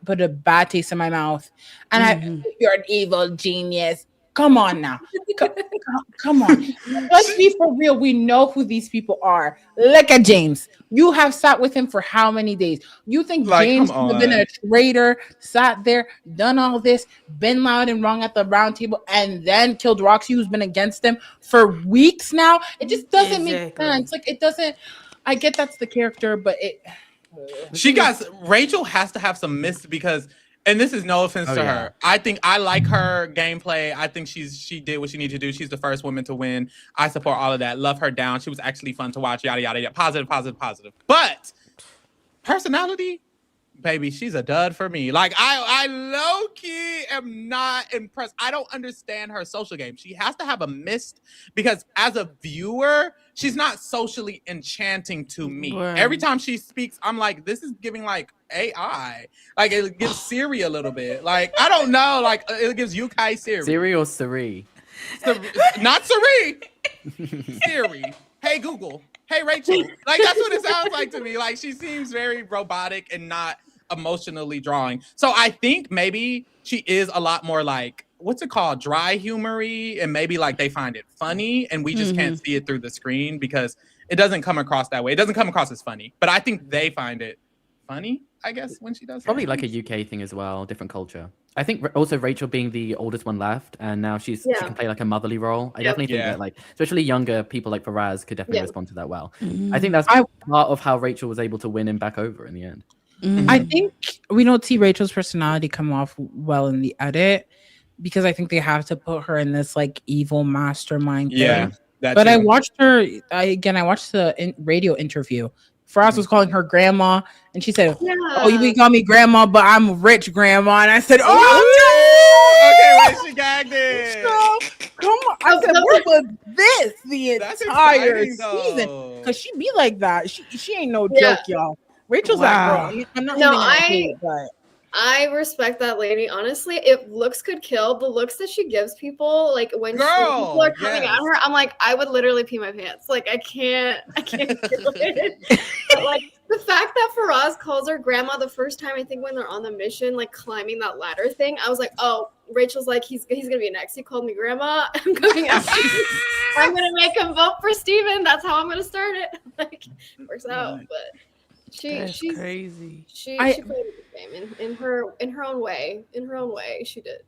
put a bad taste in my mouth. And you're an evil genius. Come on now. Come on. Let's be for real. We know who these people are. Look at James. You have sat with him for how many days? You think Like, James come would have been on. a traitor, sat there, done all this, been loud and wrong at the round table, and then killed Roxy, who's been against him for weeks now? It just doesn't make Exactly. sense. Like, it doesn't. I get that's the character, but it. Rachel has to have some miss because, and this is no offense to yeah. her. I think I like her gameplay. I think she did what she needed to do. She's the first woman to win. I support all of that. Love her down. She was actually fun to watch. Yada yada yada. Positive, positive, positive. But personality, baby, she's a dud for me. Like I low key am not impressed. I don't understand her social game. She has to have a mist because as a viewer, she's not socially enchanting to me. Right. Every time she speaks, I'm like, this is giving like AI. Like it gives Siri a little bit. Like I don't know. Like it gives Yukai Siri. Siri or Siri? Not Siri. Siri. Hey Google. Hey Rachel. Like that's what it sounds like to me. Like she seems very robotic and not emotionally drawing. So I think maybe she is a lot more like, what's it called? Dry humory, and maybe like they find it funny and we just can't see it through the screen because it doesn't come across that way. It doesn't come across as funny, but I think they find it funny, I guess, when she does Probably it. like a UK thing as well, different culture. I think also Rachel being the oldest one left, and now she Yeah. can play like a motherly role. I Yep. definitely think Yeah. that like especially younger people like Faraz could definitely Yeah. respond to that well. Mm-hmm. I think that's part of how Rachel was able to win him back over in the end. Mm-hmm. I think we don't see Rachel's personality come off well in the edit because I think they have to put her in this like evil mastermind Yeah. thing. That But I too. watched her I watched the radio interview. Faraz was calling her grandma, and she said, Yeah. "Oh, you can call me grandma, but I'm a rich grandma." And I said, "Oh, Okay, wait, she gagged it. no! Come on!" I said, "Where was this the That's entire exciting, season?" though. Because she be like that. She ain't no Yeah. joke, y'all. Rachel's Wow. that girl. I'm not No, even gonna say it, but I respect that lady. Honestly, if looks could kill, the looks that she gives people, like when Girl, people are coming yes. at her, I'm like, I would literally pee my pants. Like I can't do it. But like the fact that Faraz calls her grandma the first time, I think when they're on the mission, like climbing that ladder thing, I was like, oh, Rachel's like, he's gonna be next. He called me grandma. I'm going after you. I'm gonna make him vote for Steven. That's how I'm gonna start it. Like works out, but. That's She's crazy. she played the game in her own way. In her own way, she did.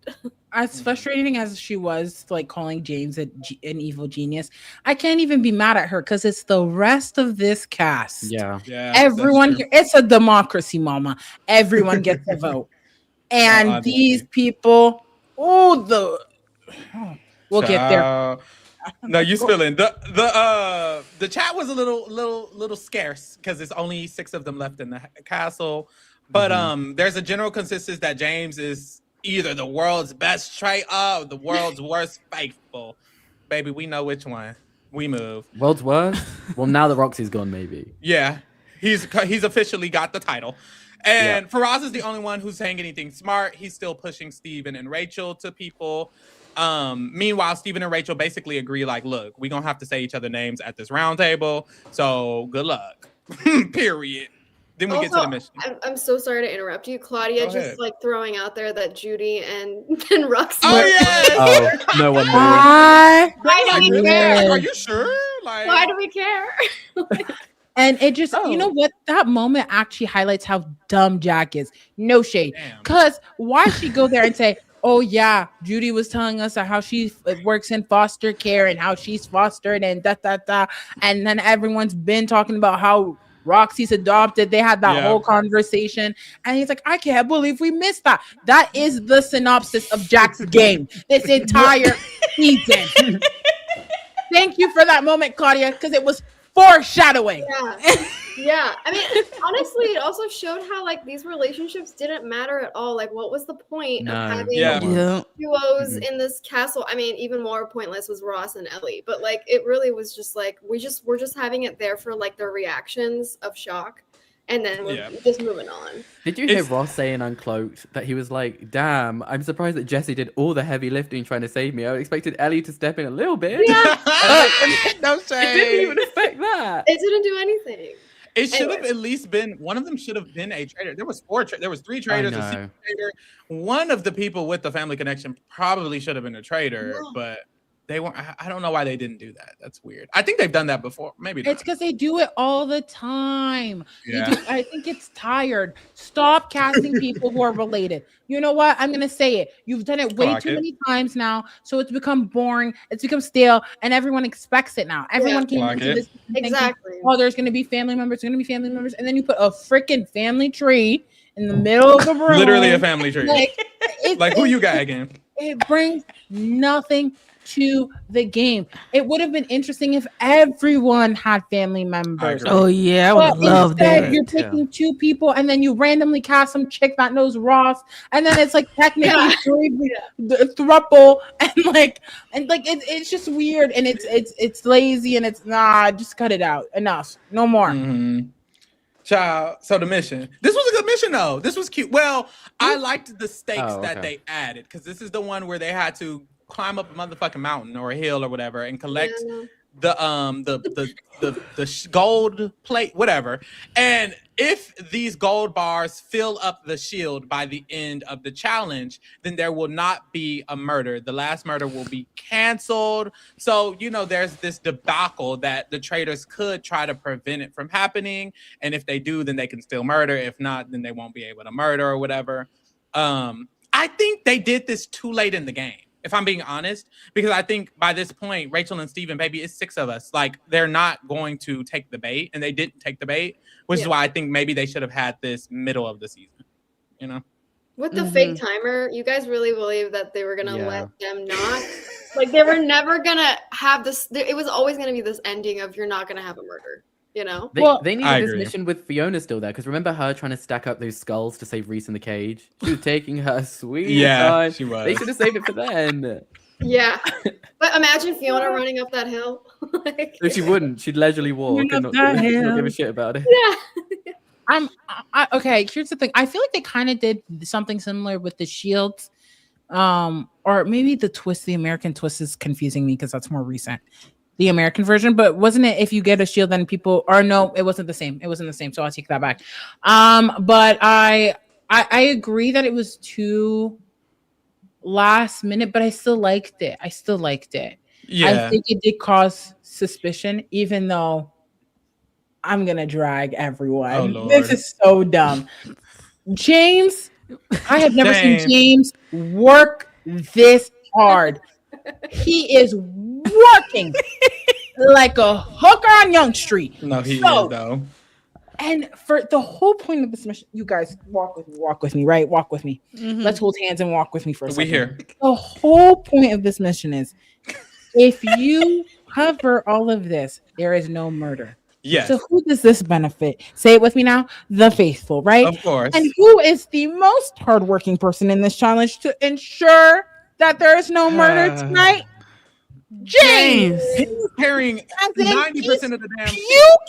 as frustrating as she was, like calling James an evil genius, I can't even be mad at her because it's the rest of this cast. Yeah. Yeah, Everyone that's here, it's a democracy, mama. Everyone gets a vote. And honestly. these people, we'll get there. No, you spilling. The chat was a little scarce because there's only 6 of them left in the castle. But there's a general consensus that James is either the world's best traitor or the world's worst faithful. Baby, we know which one. We move. World's worst? Well, now that Roxy's gone, maybe. Yeah, he's officially got the title. And Faraz is the only one who's saying anything smart. He's still pushing Steven and Rachel to people. Meanwhile, Steven and Rachel basically agree, like, look, we're gonna have to say each other names at this round table. So good luck. Period. Then we get to the mission. I'm so sorry to interrupt you, Claudia. Go ahead. Like throwing out there that Judy and Roxy. Oh yeah. Oh, no one knew. Why do we Really? care? Are you sure? Like, Why do we care? And it just, you know what? That moment actually highlights how dumb Jack is. No shade. Damn. Because why she go there and say, oh, yeah, Judy was telling us how she works in foster care and how she's fostered and da. And then everyone's been talking about how Roxy's adopted. They had that whole conversation. And he's like, I can't believe we missed that. That is the synopsis of Jack's game this entire season. Thank you for that moment, Claudia, because it was foreshadowing. Yeah. I mean, honestly, it also showed how like these relationships didn't matter at all. Like, what was the point of having duos in this castle? I mean, even more pointless was Ross and Ellie, but like it really was just like we're just having it there for like their reactions of shock, and then we're just moving on. Did you hear Ross saying Uncloaked that he was like, damn, I'm surprised that Jesse did all the heavy lifting trying to save me. I expected Ellie to step in a little bit. Yeah. No shade. I didn't even expect that. It didn't do anything. It should have at least been one of them. Should have been a traitor. There was 4. There was 3 traitors. A secret traitor. One of the people with the family connection probably should have been a traitor, but they weren't. I don't know why they didn't do that. That's weird. I think they've done that before. Maybe it's because they do it all the time. Yeah. I think it's tired. Stop casting people who are related. You know what? I'm gonna say it. You've done it way too many times now, so it's become boring. It's become stale, and everyone expects it now. Everyone came into this exactly. Thinking, oh, there's gonna be family members. There's gonna be family members, and then you put a freaking family tree in the middle of the room. Literally a family tree. Like who you got again? It brings nothing to the game. It would have been interesting if everyone had family members. Oh yeah, I would love that. You're picking 2 people and then you randomly cast some chick that knows Ross, and then it's like technically 3 thruple, and it's just weird, and it's lazy, and it's just cut it out. Enough. No more. Child. So the mission. This was a good mission though. This was cute. Well, I liked the stakes that they added because this is the one where they had to climb up a motherfucking mountain or a hill or whatever and collect gold plate, whatever. And if these gold bars fill up the shield by the end of the challenge, then there will not be a murder. The last murder will be canceled. So, there's this debacle that the traitors could try to prevent it from happening. And if they do, then they can still murder. If not, then they won't be able to murder or whatever. I think they did this too late in the game, if I'm being honest, because I think by this point, Rachel and Steven, baby, it's 6 of us. Like, they're not going to take the bait, and they didn't take the bait, which is why I think maybe they should have had this middle of the season, With the fake timer, you guys really believe that they were going to let them not? Like, they were never going to have this. It was always going to be this ending of you're not going to have a murder. They needed this mission with Fiona still there, because remember her trying to stack up those skulls to save Reese in the cage? She was taking her sweet time. She was. They should have saved it for then. Yeah. But imagine Fiona running up that hill. No, she wouldn't. She'd leisurely walk and not give a shit about it. Yeah. Okay, here's the thing. I feel like they kind of did something similar with the shields. Or maybe the American twist is confusing me because that's more recent. The American version, but wasn't it if you get a shield then people, or no, it wasn't the same. It wasn't the same, so I'll take that back. But I agree that it was too last minute, but I still liked it. Yeah. I think it did cause suspicion, even though I'm gonna drag everyone. Oh, Lord. This is so dumb. James, I have never seen James work this hard. He is working like a hooker on Young Street. No, he is though. And for the whole point of this mission, you guys walk with me, right? Walk with me. Mm-hmm. Let's hold hands and walk with me for a second. We here. The whole point of this mission is if you cover all of this, there is no murder. Yes. So who does this benefit? Say it with me now. The faithful, right? Of course. And who is the most hardworking person in this challenge to ensure that there is no murder tonight? James. He's carrying 90% of the damn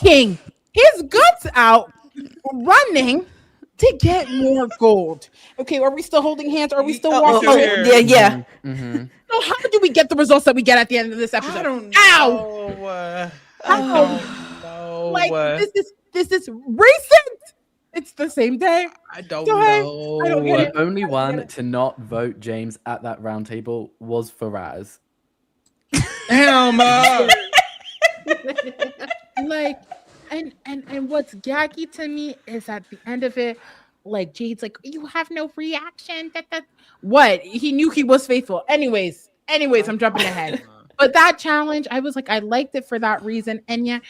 puking his guts out, running to get more gold. Okay, are we still holding hands? Are we still walking? Yeah. Mm-hmm. So how do we get the results that we get at the end of this episode? I don't know. I don't know. Like this is recent. It's the same day. I don't know. I don't get it. The only one to not vote James at that round table was Faraz. Damn. Like, and what's gaggy to me is at the end of it, like Jade's like, you have no reaction. What? He knew he was faithful. Anyways, I'm jumping ahead. But that challenge, I was like, I liked it for that reason. And yeah,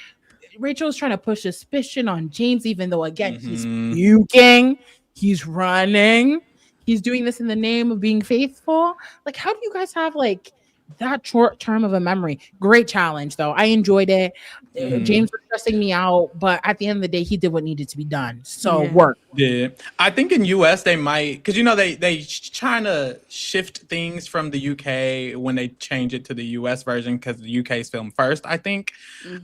Rachel's trying to push suspicion on James, even though again he's puking, he's running, he's doing this in the name of being faithful. Like, how do you guys have like that short term of a memory? Great challenge though. I enjoyed it. James was stressing me out, but at the end of the day, he did what needed to be done. So work. Yeah, I think in US they might, because they trying to shift things from the UK when they change it to the US version because the UK's filmed first. I think.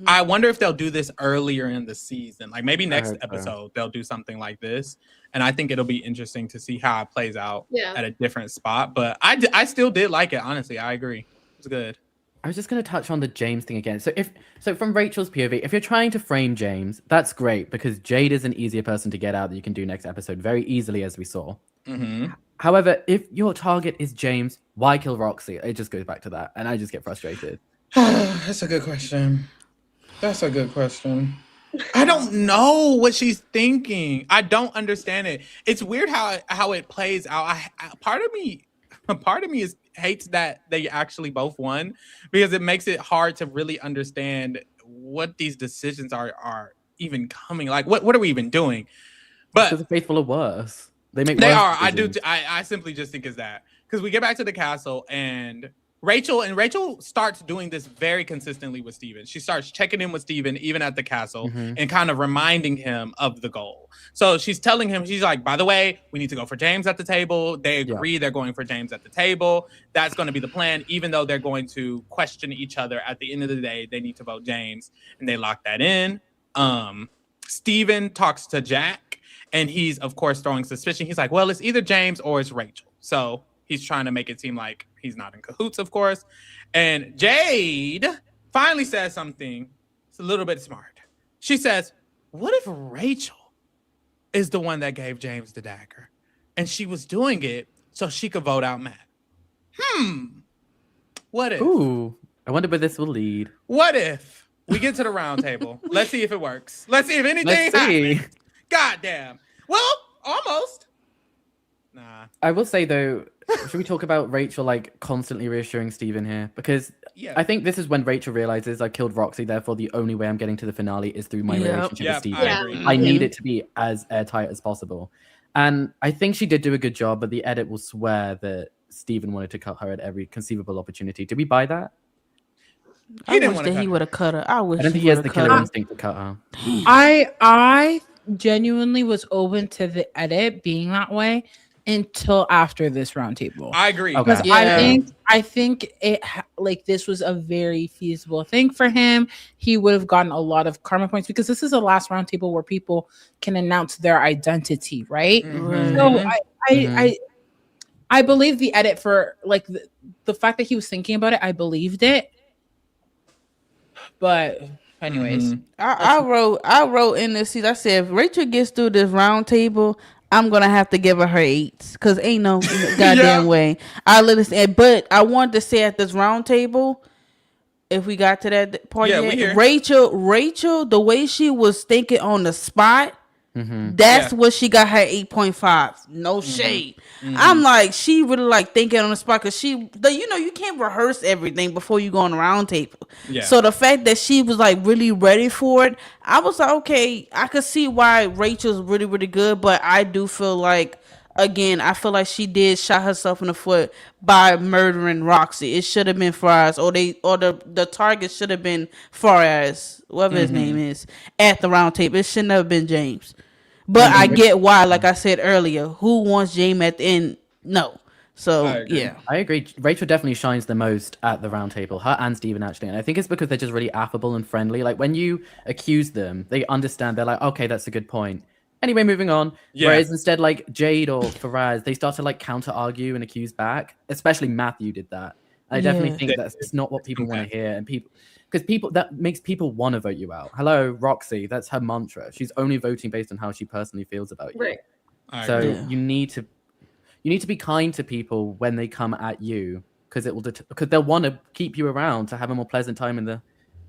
I wonder if they'll do this earlier in the season, like maybe next episode they'll do something like this, and I think it'll be interesting to see how it plays out at a different spot. But I still did like it, honestly. I agree. It's good. I was just going to touch on the James thing again. So from Rachel's POV, if you're trying to frame James, that's great because Jade is an easier person to get out that you can do next episode very easily, as we saw. However, if your target is James, why kill Roxy? It just goes back to that, and I just get frustrated. That's a good question. I don't know what she's thinking. I don't understand it. It's weird how it plays out. Part of me hates that they actually both won because it makes it hard to really understand what these decisions are even coming. Like, what are we even doing? But because the faithful are worse. They are. I simply just think is that because we get back to the castle and Rachel starts doing this very consistently with Steven. She starts checking in with Steven even at the castle and kind of reminding him of the goal. So she's telling him, she's like, by the way, we need to go for James at the table. They agree they're going for James at the table. That's going to be the plan, even though they're going to question each other. At the end of the day, they need to vote James, and they lock that in. Steven talks to Jack, and he's, of course, throwing suspicion. He's like, well, it's either James or it's Rachel. So he's trying to make it seem like he's not in cahoots, of course. And Jade finally says something. It's a little bit smart. She says, "What if Rachel is the one that gave James the dagger, and she was doing it so she could vote out Matt? What if? Ooh, I wonder where this will lead. What if we get to the round table? Let's see if it works. Let's see if anything Let's see. happens. God damn. Well, almost. Nah. I will say though, should we talk about Rachel like constantly reassuring Steven here? Because Yeah. I think this is when Rachel realizes I killed Roxy, therefore the only way I'm getting to the finale is through my relationship with Steven. I agree. I need it to be as airtight as possible. And I think she did do a good job, but the edit will swear that Steven wanted to cut her at every conceivable opportunity. Did we buy that? I wish that he would have cut her. I wish I don't think he has the killer instinct to cut her. I genuinely was open to the edit being that way until after this roundtable. I agree. Okay. Because Yeah. I think it like this was a very feasible thing for him. He would have gotten a lot of karma points because this is the last roundtable where people can announce their identity, right? Mhm. So I believe the edit for like the fact that he was thinking about it. I believed it. But anyways, I wrote in this season. I said if Rachel gets through this round table, I'm gonna have to give her 8s because ain't no goddamn way. I literally said, but I wanted to say at this round table, if we got to that part Yeah, we yet, here. Rachel, the way she was thinking on the spot. That's what she got her 8.5. No shade. I'm like, she really like thinking on the spot because you can't rehearse everything before you go on the round table. Yeah. So the fact that she was like really ready for it, I was like, okay, I could see why Rachel's really, really good, but I do feel like, again, I feel like she did shot herself in the foot by murdering Roxy. It should have been Faraz, or the target should have been Faraz, whatever his name is, at the round table. It shouldn't have been James. But I get why, like I said earlier, who wants James at the end? No. So yeah, I agree. Rachel definitely shines the most at the round table. Her and Steven actually, and I think it's because they're just really affable and friendly. Like when you accuse them, they understand. They're like, okay, that's a good point. Anyway, moving on. Yeah. Whereas instead, like Jade or Faraz, they start to like counter argue and accuse back. Especially Matthew did that. I definitely think that's not what people want to hear, and because that makes people want to vote you out. Hello, Roxy. That's her mantra. She's only voting based on how she personally feels about you. Right. So you need to be kind to people when they come at you, because because they'll want to keep you around to have a more pleasant time in the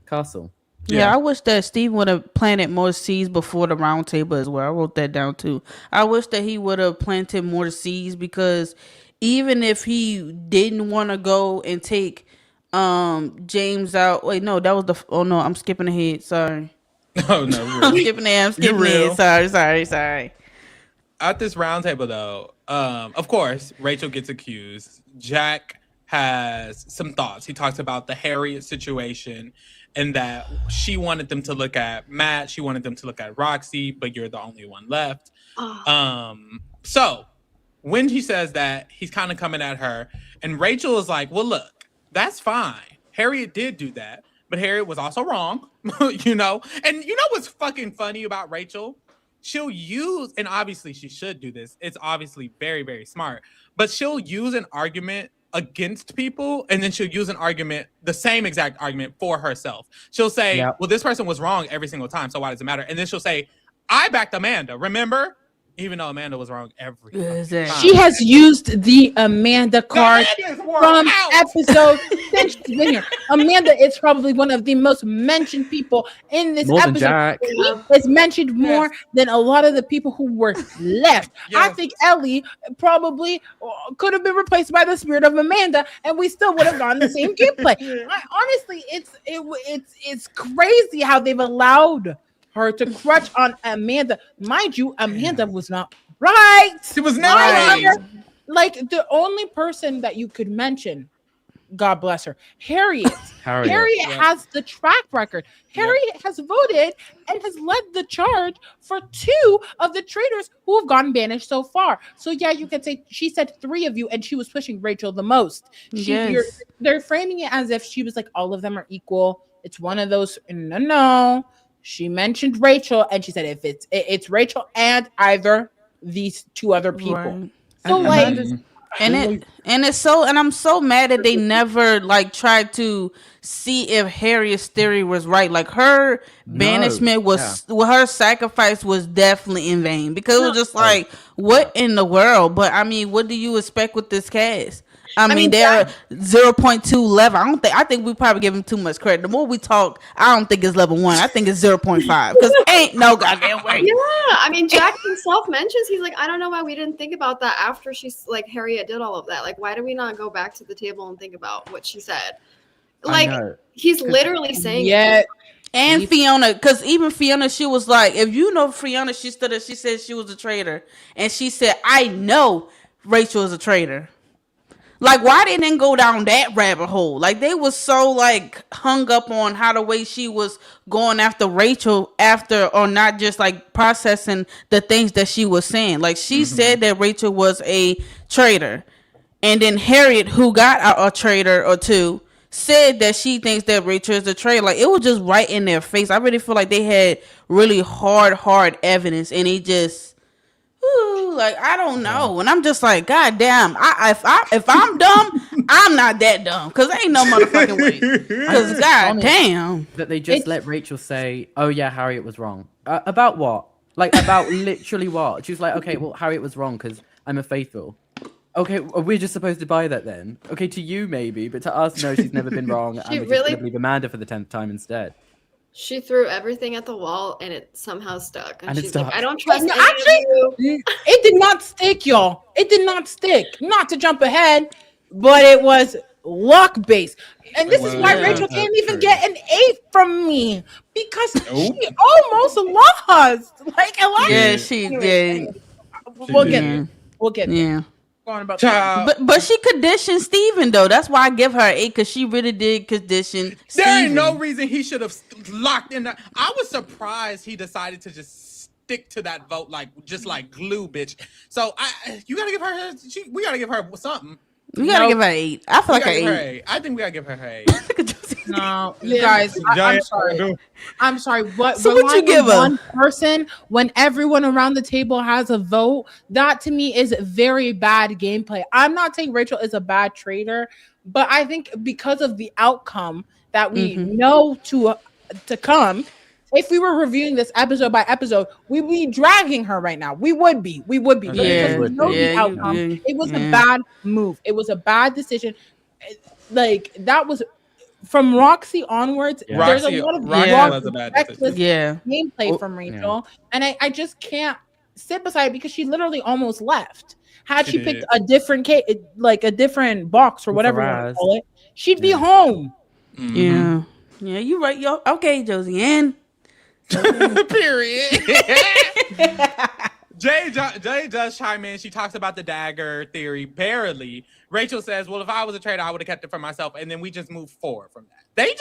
castle. Yeah, I wish that Steve would have planted more seeds before the round table as well. I wrote that down too. I wish that he would have planted more seeds because even if he didn't want to go and take James out. Wait, no, that was I'm skipping ahead. Sorry. Oh no, I'm really. skipping ahead. Sorry. At this round table though, of course, Rachel gets accused. Jack has some thoughts. He talks about the Harriet situation and that she wanted them to look at Matt, she wanted them to look at Roxy, but you're the only one left. So when he says that, he's kind of coming at her, and Rachel is like, well, look, that's fine. Harriet did do that, but Harriet was also wrong, you know? And you know what's fucking funny about Rachel? She'll use, and obviously she should do this, it's obviously very, very smart, but she'll use an argument against people, and then she'll use an argument, the same exact argument, for herself. She'll say, well, this person was wrong every single time, so why does it matter? And then she'll say, I backed Amanda, remember? Even though Amanda was wrong every time. She has used the Amanda card from episode since she's been here. Amanda is probably one of the most mentioned people in this more episode. Than Jack. It's mentioned more than a lot of the people who were left. I think Ellie probably could have been replaced by the spirit of Amanda, and we still would have gotten the same gameplay. Honestly, it's crazy how they've allowed her to crutch on Amanda. Mind you, Amanda was not right. She was not right. Like the only person that you could mention, God bless her, Harriet. Harriet has the track record. Harriet has voted and has led the charge for 2 of the traitors who have gotten banished so far. So yeah, you could say she said 3 of you, and she was pushing Rachel the most. They're framing it as if she was like all of them are equal. It's one of those. No. She mentioned Rachel, and she said if it's Rachel and either these 2 other people. Right. So And I'm so mad that they never like tried to see if Harriet's theory was right. Like her banishment was her sacrifice was definitely in vain because it was just like what in the world. But I mean, what do you expect with this cast? I mean, they're 0.2 level. I think we probably give them too much credit. The more we talk, I don't think it's level 1. I think it's 0.5 because ain't no goddamn way. Yeah, I mean, Jack himself mentions he's like, I don't know why we didn't think about that after she's like Harriet did all of that. Like, why do we not go back to the table and think about what she said? Like, he's literally saying it. And Fiona, because even Fiona, she was like, if you know Fiona, she stood up, she said she was a traitor, and she said, I know Rachel is a traitor. Like, why they didn't go down that rabbit hole? Like, they was so, like, hung up on how the way she was going after Rachel or not just, like, processing the things that she was saying. Like, she said that Rachel was a traitor. And then Harriet, who got a traitor or two, said that she thinks that Rachel is a traitor. Like, it was just right in their face. I really feel like they had really hard evidence, and they just... like I don't know, and I'm just like, God damn! If I'm dumb, I'm not that dumb because ain't no motherfucking way. Because God damn, that they just let Rachel say, "Oh yeah, Harriet was wrong." About what? Like about literally what? She was like, "Okay, well Harriet was wrong because I'm a faithful." Okay, we're just supposed to buy that then? Okay, to you maybe, but to us, no, she's never been wrong. And we're just gonna believe Amanda for the 10th time instead. She threw everything at the wall and it somehow stuck. And she's like, I don't trust any of you. It did not stick, y'all. It did not stick. Not to jump ahead, but it was luck based. And this is why Rachel can't even get an 8 from me because she almost lost. Like, she did. We'll get there. We'll get there. Yeah. But she conditioned Steven though. That's why I give her an 8 because she really did condition Steven. There ain't no reason he should have locked in that. I was surprised he decided to just stick to that vote like glue, bitch. So you gotta give her. We gotta give her something. We gotta give her 8. I feel like an 8. I think we gotta give her 8. No, you guys. I'm sorry. I'm sorry. What? So what you give her? One person when everyone around the table has a vote. That to me is very bad gameplay. I'm not saying Rachel is a bad traitor, but I think because of the outcome that we know to come. If we were reviewing this episode by episode, we'd be dragging her right now. We would be. Because we know the outcome. It was a bad move. It was a bad decision. Like that was from Roxy onwards. There's a lot of reckless gameplay from Rachel, and I just can't sit beside it because she literally almost left. Had she picked a different like a different box or whatever you want to call it, she'd be home. Yeah, you're right. Yo, okay, Josie Ann. Period. Jay does chime in. She talks about the dagger theory barely. Rachel says, well, if I was a traitor, I would have kept it for myself. And then we just moved forward from that. They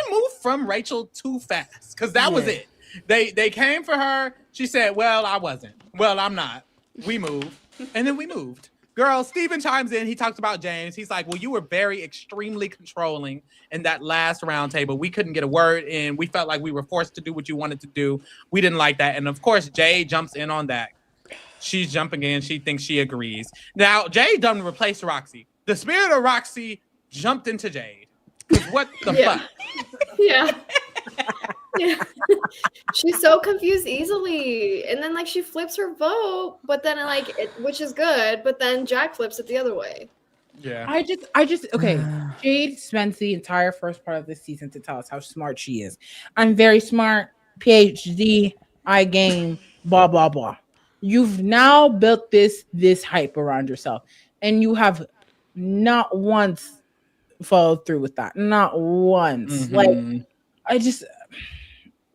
moved from Rachel too fast because that was it. They came for her. She said, well, I wasn't. Well, I'm not. We moved. And then we moved. Girl, Steven chimes in. He talks about James. He's like, well, you were extremely controlling in that last round table. We couldn't get a word in. We felt like we were forced to do what you wanted to do. We didn't like that. And of course, Jay jumps in on that. She's jumping in. She thinks she agrees. Now, Jade done replaced Roxy. The spirit of Roxy jumped into Jade. What the fuck? Yeah. Yeah. She's so confused easily. And then like she flips her vote, but then which is good, but then Jack flips it the other way. Yeah. I just okay. Jade spends the entire first part of this season to tell us how smart she is. I'm very smart, PhD, I game, blah blah blah. You've now built this hype around yourself, and you have not once followed through with that. Not once. Like I just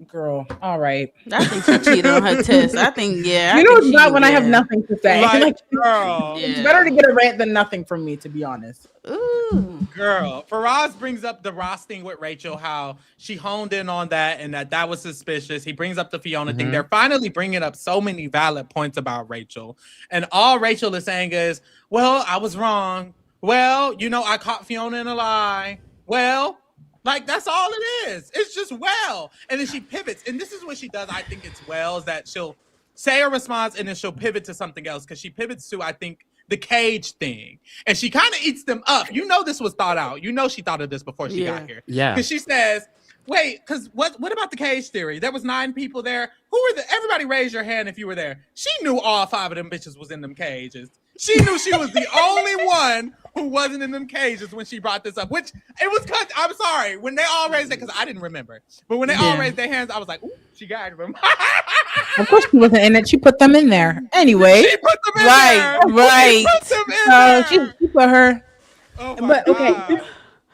girl, all right. I think she cheated on her test. I think, You know, it's not when I have nothing to say. Like, girl. It's better to get a rant than nothing from me, to be honest. Ooh. Girl. Faraz brings up the Ross thing with Rachel, how she honed in on that and that was suspicious. He brings up the Fiona thing. They're finally bringing up so many valid points about Rachel. And all Rachel is saying is, well, I was wrong. Well, I caught Fiona in a lie. Well, like, that's all it is. It's just well. And then she pivots. And this is what she does. I think it's well, is that she'll say a response and then she'll pivot to something else. Because she pivots to, I think, the cage thing, and she kind of eats them up. You know this was thought out. You know she thought of this before she got here. Yeah. Because she says, wait, because what about the cage theory? There was 9 people there. Who were everybody raise your hand if you were there. She knew all 5 of them bitches was in them cages. She knew she was the only one who wasn't in them cages when she brought this up, which it was, I'm sorry, when they all raised it, because I didn't remember, but when they all raised their hands, I was like, ooh, she got them. Of course she wasn't in it. She put them in there. Anyway. She put them in right, there. right. She put them in there. She put her. Oh my But okay, God.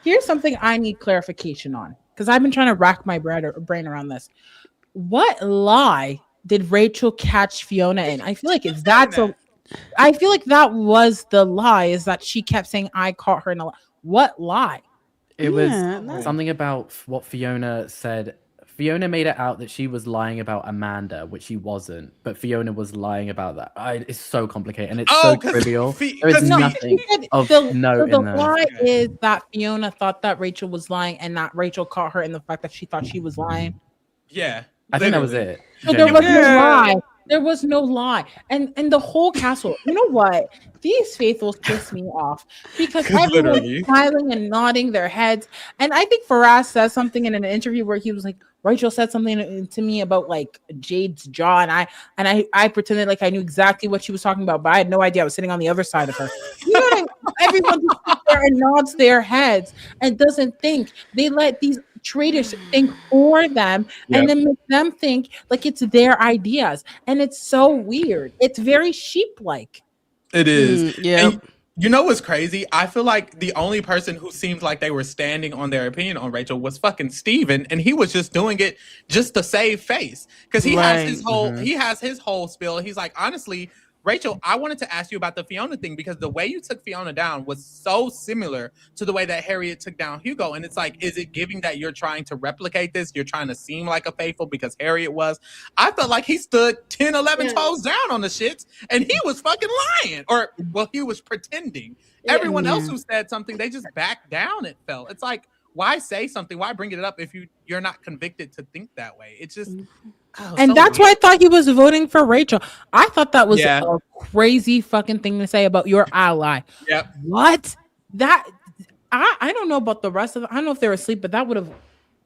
here's something I need clarification on, because I've been trying to rack my brain around this. What lie did Rachel catch Fiona in? I feel like I feel like that was the lie, is that she kept saying I caught her in a lie. What lie? It was something about what Fiona said. Fiona made it out that she was lying about Amanda, which she wasn't, but Fiona was lying about that. It's so complicated and it's so trivial. There is nothing of note in there. The lie is that Fiona thought that Rachel was lying, and that Rachel caught her in the fact that she thought she was lying. Yeah, I think that was it. So there was no lie. There was no lie. And the whole castle, you know what? These faithfuls piss me off because everyone's smiling and nodding their heads. And I think Faraz says something in an interview where he was like, Rachel said something to me about like Jade's jaw, and I pretended like I knew exactly what she was talking about, but I had no idea. I was sitting on the other side of her. You know what I mean? Everyone just sits there and nods their heads and doesn't think. They let these traitors think for them and then make them think like it's their ideas, and it's so weird. It's very sheep-like. It is. Yeah. You know what's crazy? I feel like the only person who seemed like they were standing on their opinion on Rachel was fucking Steven, and he was just doing it just to save face, because he has his whole spiel. He's like, honestly, Rachel, I wanted to ask you about the Fiona thing, because the way you took Fiona down was so similar to the way that Harriet took down Hugo. And it's like, is it giving that you're trying to replicate this? You're trying to seem like a faithful because Harriet was. I felt like he stood 10, 11 toes down on the shits, and he was fucking lying. Or, well, he was pretending. Everyone else who said something, they just backed down, it felt. It's like, why say something? Why bring it up if you're not convicted to think that way? It's just... and so that's why I thought he was voting for Rachel. I thought that was a crazy fucking thing to say about your ally. Yep. What? That I don't know about the rest of them. I don't know if they were asleep, but that would have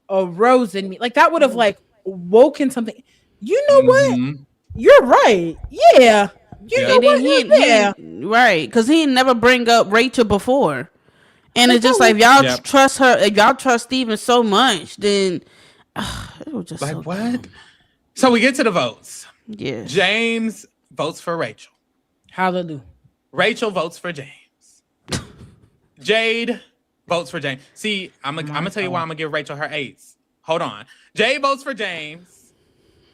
arose in me. Like that would have like woken something. You know what? You're right. Yeah. You know what? Right. Because he never bring up Rachel before. And it's just like, if y'all trust her, if y'all trust Steven so much, then it was just like, so what? dumb. So we get to the votes. Yeah. James votes for Rachel. Hallelujah. Rachel votes for James. Jade votes for James. See, I'm gonna tell you why I'm gonna give Rachel her 8s. Hold on. Jade votes for James.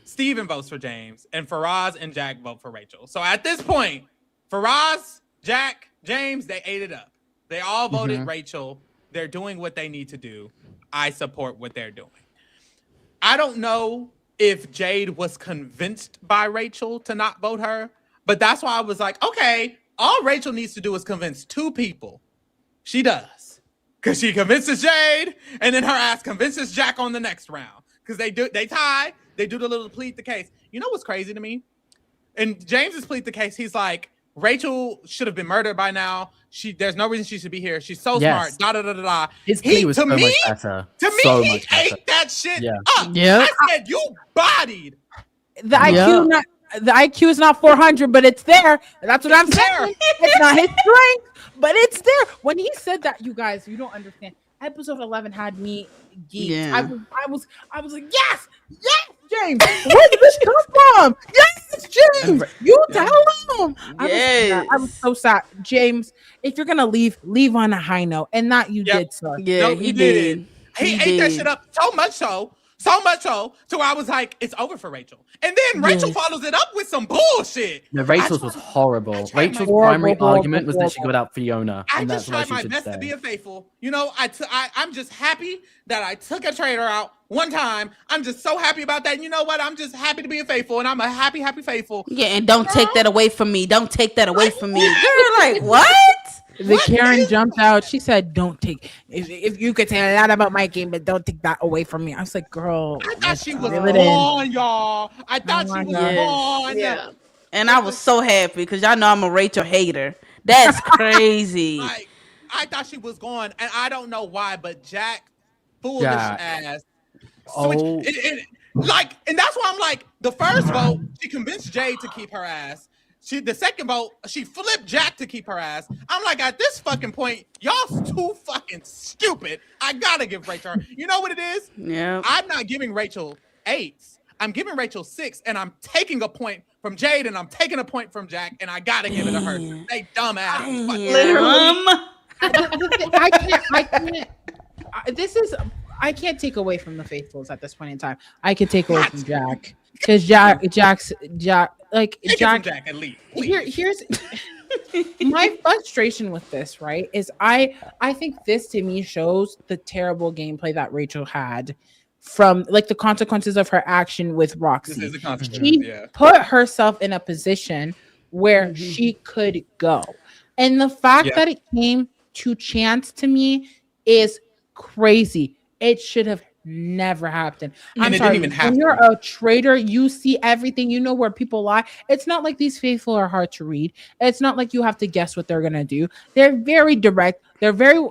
Steven votes for James. And Faraz and Jack vote for Rachel. So at this point, Faraz, Jack, James, they ate it up. They all voted Rachel. They're doing what they need to do. I support what they're doing. I don't know if Jade was convinced by Rachel to not vote her, but that's why I was like, okay, all Rachel needs to do is convince 2 people. She does. Because she convinces Jade, and then her ass convinces Jack on the next round. Because they tie, they do the little plead the case. You know what's crazy to me? In James's plead the case, he's like, Rachel should have been murdered by now. There's no reason she should be here. She's so smart. Da da da da da. His plea was so much better. To me, so he much better. ate that shit up. Yep. I said, you bodied. The IQ is not 400, but it's there. That's what I'm saying. It's not his strength, but it's there. When he said that, you guys, you don't understand. Episode 11 had me geeked. Yeah. I was like, yes, James. Where did this come from? Yes, James. You tell him. I was so sad, James. If you're gonna leave on a high note, and that you did, sir. Yeah, no, he did. He ate that shit up so much so to where I was like, it's over for Rachel. And then Rachel follows it up with some bullshit. No, Rachel's was horrible. Rachel's primary argument was that she got out Fiona. I and just that's tried my best to be a faithful. You know, I'm just happy that I took a traitor out one time. I'm just so happy about that. And you know what? I'm just happy to be a faithful, and I'm a happy faithful. Yeah, and don't take that away from me. Don't take that away from me. You're like, what? Karen jumped out. She said, "Don't take. If you could say a lot about my game, but don't take that away from me." I was like, "Girl, I thought she was gone, y'all. I thought she was gone." Yeah. And I was so happy because y'all know I'm a Rachel hater. That's crazy. Like, I thought she was gone, and I don't know why, but Jack, foolish Jack. ass, switch. Oh, And that's why I'm like, the first vote, she convinced Jade to keep her ass. The second vote, she flipped Jack to keep her ass. I'm like, at this fucking point, y'all too fucking stupid. I gotta give Rachel. You know what it is? Yeah. I'm not giving Rachel 8s. I'm giving Rachel 6, and I'm taking a point from Jade, and I'm taking a point from Jack, and I gotta give it to her. They dumbass. I can't take away from the faithfuls at this point in time. I can take away from Jack because Jack Jack at least. Here's my frustration with this, right? Is I think this to me shows the terrible gameplay that Rachel had from like the consequences of her action with Roxy. This is a consequence, She put herself in a position where she could go. And the fact that it came to chance to me is crazy. It should have never happened. I'm sorry. Didn't even happen. When you're a traitor, you see everything. You know where people lie. It's not like these faithful are hard to read. It's not like you have to guess what they're going to do. They're very direct. They're very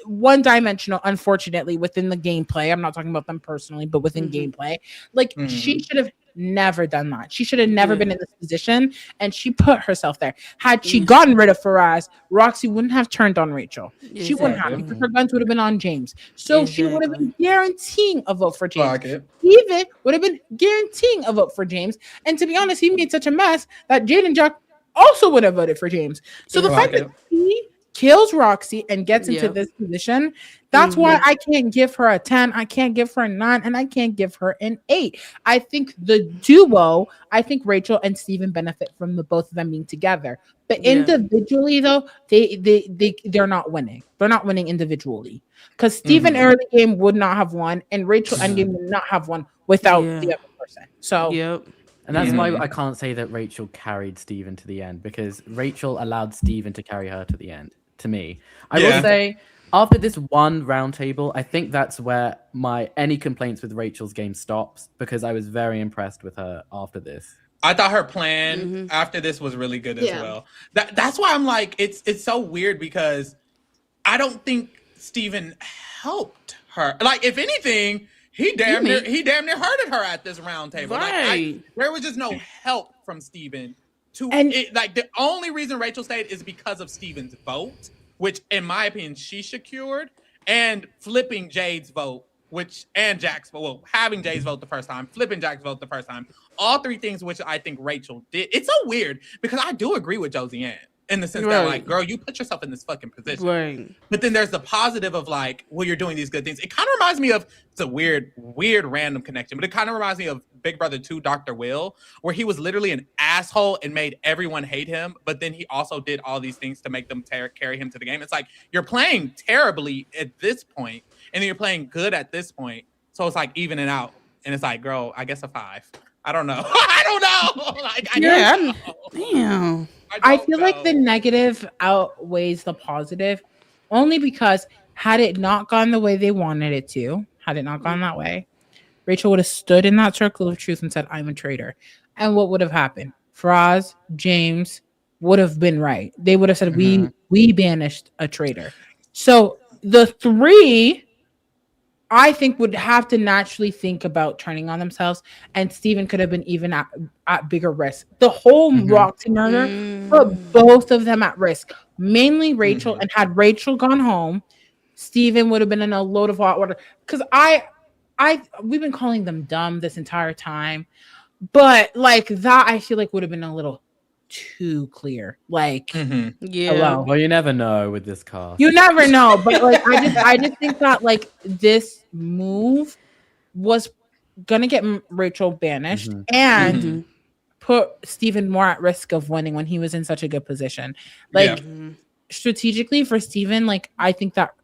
one-dimensional, unfortunately, within the gameplay. I'm not talking about them personally, but within gameplay. Like, she should have never done that. She should have never been in this position, and she put herself there. Had she gotten rid of Faraz, Roxy wouldn't have turned on Rachel. She wouldn't have, because her guns would have been on James. So she would have been guaranteeing a vote for James. Steven would have been guaranteeing a vote for James. And to be honest, he made such a mess that Jade and Jack also would have voted for James. So the fact that he kills Roxy and gets into this position, that's why I can't give her a 10, I can't give her a 9, and I can't give her an 8. I think the duo, I think Rachel and Steven benefit from the both of them being together. But individually, though, they're not winning. They're not winning individually. Because Steven early game would not have won, and Rachel endgame would not have won without the other person. So and that's why I can't say that Rachel carried Steven to the end, because Rachel allowed Steven to carry her to the end. To me, I will say, after this one round table, I think that's where my any complaints with Rachel's game stops, because I was very impressed with her after this. I thought her plan after this was really good as well. That's why I'm like, it's so weird, because I don't think Steven helped her. Like, if anything, he damn near hurted her at this round table. Right. Like, there was just no help from Steven. Like, the only reason Rachel stayed is because of Steven's vote, which in my opinion she secured, and flipping Jade's vote, and Jack's vote. Well, having Jade's vote the first time, flipping Jack's vote the first time. All three things which I think Rachel did. It's so weird, because I do agree with Josie Ann in the sense that, like, girl, you put yourself in this fucking position. Right. But then there's the positive of, like, well, you're doing these good things. It kind of reminds me of, it's a weird random connection, but it kind of reminds me of Big Brother 2, Dr. Will, where he was literally an asshole and made everyone hate him, but then he also did all these things to make them carry him to the game. It's like, you're playing terribly at this point, and then you're playing good at this point. So it's like evening out. And it's like, girl, I guess a 5. I don't know. I don't know. Like, Damn. I feel like the negative outweighs the positive, only because had it not gone the way they wanted it to, had it not gone that way, Rachel would have stood in that circle of truth and said, I'm a traitor. And what would have happened? Faraz, James would have been right. They would have said, we banished a traitor. So the 3, I think, would have to naturally think about turning on themselves, and Steven could have been even at bigger risk. The whole Roxy murder put both of them at risk, mainly Rachel. And had Rachel gone home, Steven would have been in a load of hot water. Because we've been calling them dumb this entire time, but like that, I feel like would have been a little too clear. Like, hello. Well, you never know with this cast. You never know, but like I just think that like this move was gonna get Rachel banished and put Steven more at risk of winning when he was in such a good position. Like strategically for Steven, like I think that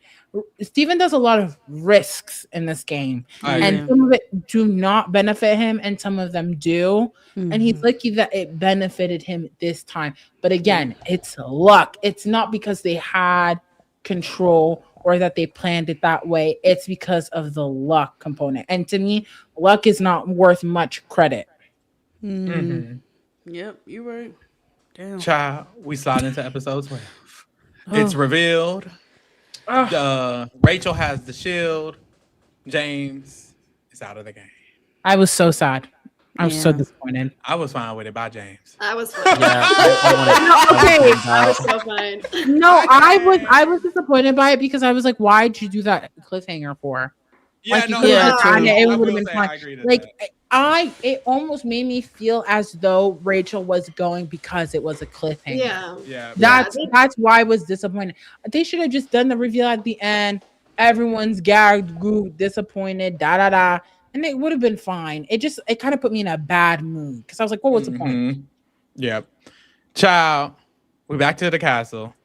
Steven does a lot of risks in this game, and some of it do not benefit him, and some of them do. And he's lucky that it benefited him this time. But again, it's luck. It's not because they had control or that they planned it that way. It's because of the luck component. And to me, luck is not worth much credit. Yep, you're right. Damn. Child, we slide into episode 12. It's revealed. Ugh. Rachel has the shield. James is out of the game. I was so sad. I was so Yeah. disappointed. I was fine with it. Bye, James. I was fine. Yeah, I want it. No, okay. I was so fine. No, I was disappointed by it because I was like, why'd you do that cliffhanger for? Yeah, Like, you no, could've yeah, just true. done it, I it would will have been say fine. I agree to Like that. it almost made me feel as though Rachel was going because it was a cliffhanger. Yeah. Yeah. That's why I was disappointed. They should have just done the reveal at the end. Everyone's gagged, goo, disappointed, da da da, and it would have been fine. It kind of put me in a bad mood because I was like, what was the point? Mhm. Yep. Child, we're back to the castle.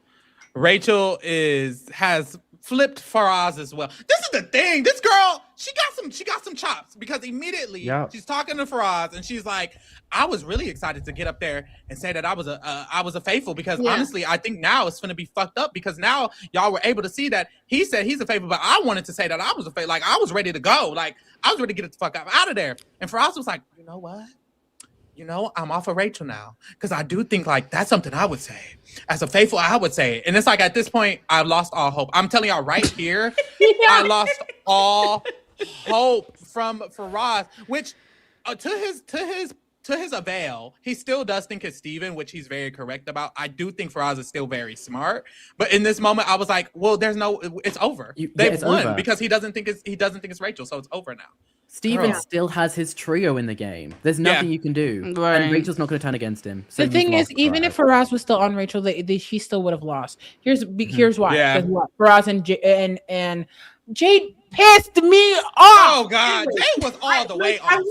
Rachel has flipped Faraz as well. This is the thing. This girl, she got some chops because immediately she's talking to Faraz and she's like, I was really excited to get up there and say that I was a faithful because honestly, I think now it's gonna be fucked up because now y'all were able to see that he said he's a faithful, but I wanted to say that I was a faithful. Like I was ready to go. Like I was ready to get the fuck out of there. And Faraz was like, you know what? I'm off of Rachel now because I do think like that's something I would say as a faithful. I would say, and it's like at this point I've lost all hope. I'm telling y'all right here, I lost all hope from Faraz, which to his avail, he still does think it's Steven, which he's very correct about. I do think Faraz is still very smart, but in this moment, I was like, well, it's over. They've won because he doesn't think it's Rachel, so it's over now. Steven still has his trio in the game. There's nothing you can do. Right. And Rachel's not going to turn against him. So The thing is, even if Faraz was still on Rachel, she still would have lost. Here's why. Yeah. Because what? Faraz and Jade pissed me off. Oh God, Jade was all the way off.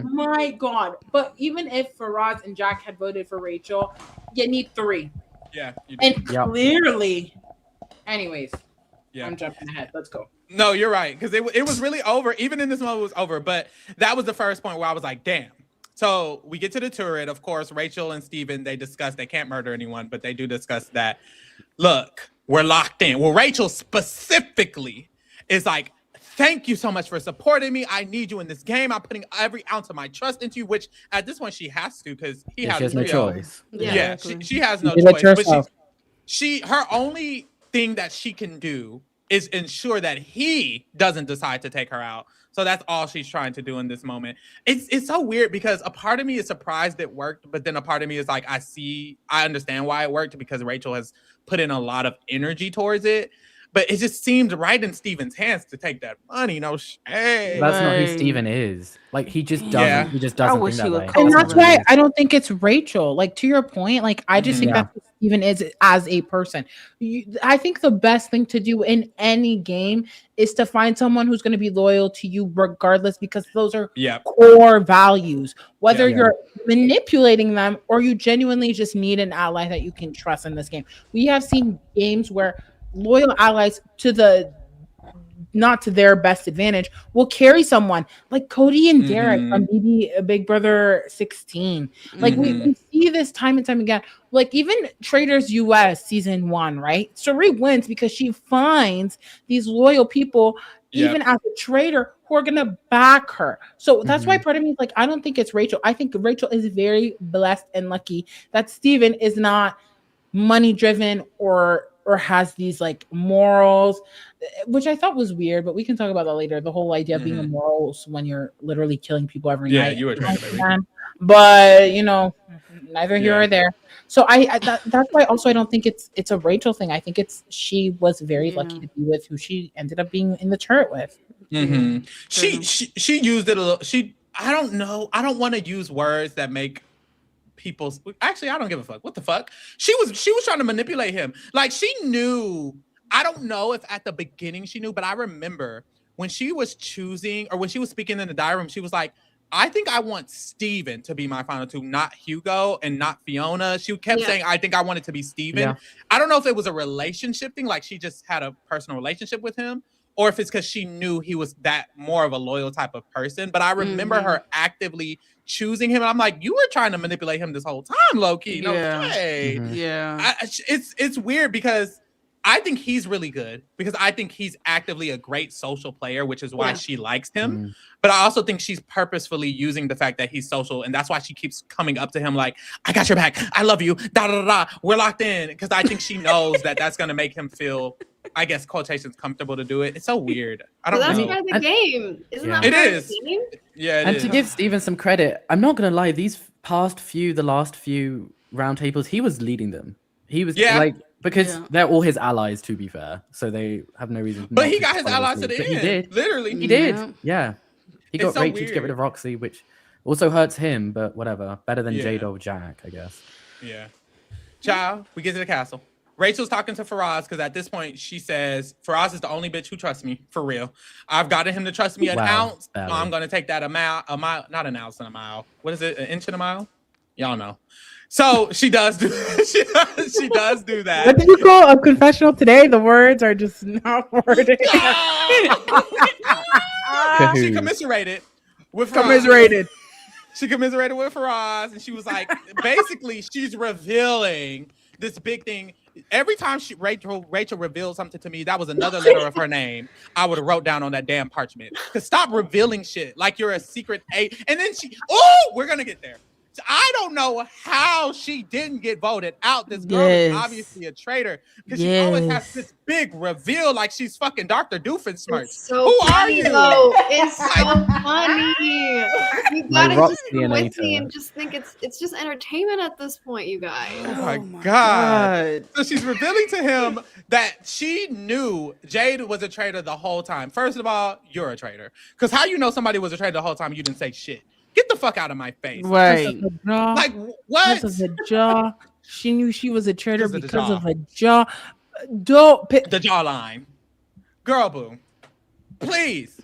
My God. But even if Faraz and Jack had voted for Rachel, you need 3. Yeah. You do. And clearly, anyways, yeah. I'm jumping ahead. Let's go. No, you're right. Because it was really over. Even in this moment, it was over. But that was the first point where I was like, damn. So we get to the turret. Of course, Rachel and Steven, they discuss they can't murder anyone, but they do discuss that, look, we're locked in. Well, Rachel specifically is like, thank you so much for supporting me. I need you in this game. I'm putting every ounce of my trust into you, which at this point she has to because he has no choice. Yeah, she has no choice. But her only thing that she can do is ensure that he doesn't decide to take her out. So that's all she's trying to do in this moment. It's so weird because a part of me is surprised it worked, but then a part of me is like, I understand why it worked because Rachel has put in a lot of energy towards it. But it just seemed right in Steven's hands to take that money. No shade. That's not who Steven is. Like he just doesn't. Yeah. He just doesn't I wish think he that would way. call And that's why I don't think it's Rachel. Like to your point, like I just think that's what Steven is as a person. I think the best thing to do in any game is to find someone who's going to be loyal to you regardless, because those are core values. Whether you're manipulating them or you genuinely just need an ally that you can trust in this game. We have seen games where loyal allies not to their best advantage will carry someone like Cody and Derek from Big Brother 16. Like we see this time and time again. Like even Traitors US season 1, right? Suri wins because she finds these loyal people, even as a traitor, who are gonna back her. So that's why part of me is like, I don't think it's Rachel. I think Rachel is very blessed and lucky that Steven is not money driven or has these like morals, which I thought was weird, but we can talk about that later. The whole idea of being a morals when you're literally killing people every night. Yeah, you were trying to, baby. But neither here or there. So that's why also I don't think it's a Rachel thing. I think she was very lucky to be with who she ended up being in the turret with. She used it a little. I don't know. I don't want to use words that make people's. Actually, I don't give a fuck. What the fuck? She was trying to manipulate him. Like she knew. I don't know if at the beginning she knew, but I remember when she was choosing or when she was speaking in the diary room, she was like, I think I want Steven to be my final 2, not Hugo and not Fiona. She kept saying, I think I want it to be Steven. Yeah. I don't know if it was a relationship thing, like she just had a personal relationship with him, or if it's because she knew he was that more of a loyal type of person. But I remember her actively choosing him. And I'm like, you were trying to manipulate him this whole time, low-key. No way. Yeah. It's weird because I think he's really good because I think he's actively a great social player, which is why she likes him. But I also think she's purposefully using the fact that he's social, and that's why she keeps coming up to him like, "I got your back. I love you. Da da da. We're locked in." Because I think she knows that that's gonna make him feel, I guess, quotations comfortable to do it. It's so weird. I don't know. That's part of the game. Isn't that it part is? Of the game? Yeah, it and is. to give Steven some credit, I'm not gonna lie. The last few round tables, he was leading them. He was like. Because they're all his allies, to be fair, so they have no reason. But he got his allies to the end. He did, literally. He did. Yeah, he got so Rachel weird. to get rid of Roxy, which also hurts him. But whatever, better than Jade or Jack, I guess. Yeah. Child, we get to the castle. Rachel's talking to Faraz because at this point she says Faraz is the only bitch who trusts me for real. I've gotten him to trust me an ounce. So I'm gonna take that a mile, not an ounce and a mile. What is it? An inch and a mile? Y'all know. So she does do she does do that. What did you call a confessional today? The words are just not worded. She commiserated with Commiserated. She commiserated with Faraz, and she was like, basically, she's revealing this big thing. Every time Rachel revealed something to me, that was another letter of her name, I would have wrote down on that damn parchment. Cause stop revealing shit like you're a secret agent. And then we're gonna get there. I don't know how she didn't get voted out. This girl is obviously a traitor because she always has this big reveal like she's fucking Dr. Doofenshmirtz. So who funny, are you? Though. It's so funny. You gotta just come with me and just think it's just entertainment at this point, you guys. Oh my God. So she's revealing to him that she knew Jade was a traitor the whole time. First of all, you're a traitor. Because how you know somebody was a traitor the whole time you didn't say shit? Get the fuck out of my face. Right. Like, what? Because of the jaw. She knew she was a traitor because of a jaw. Don't pick the jawline. Girl, boo. Please.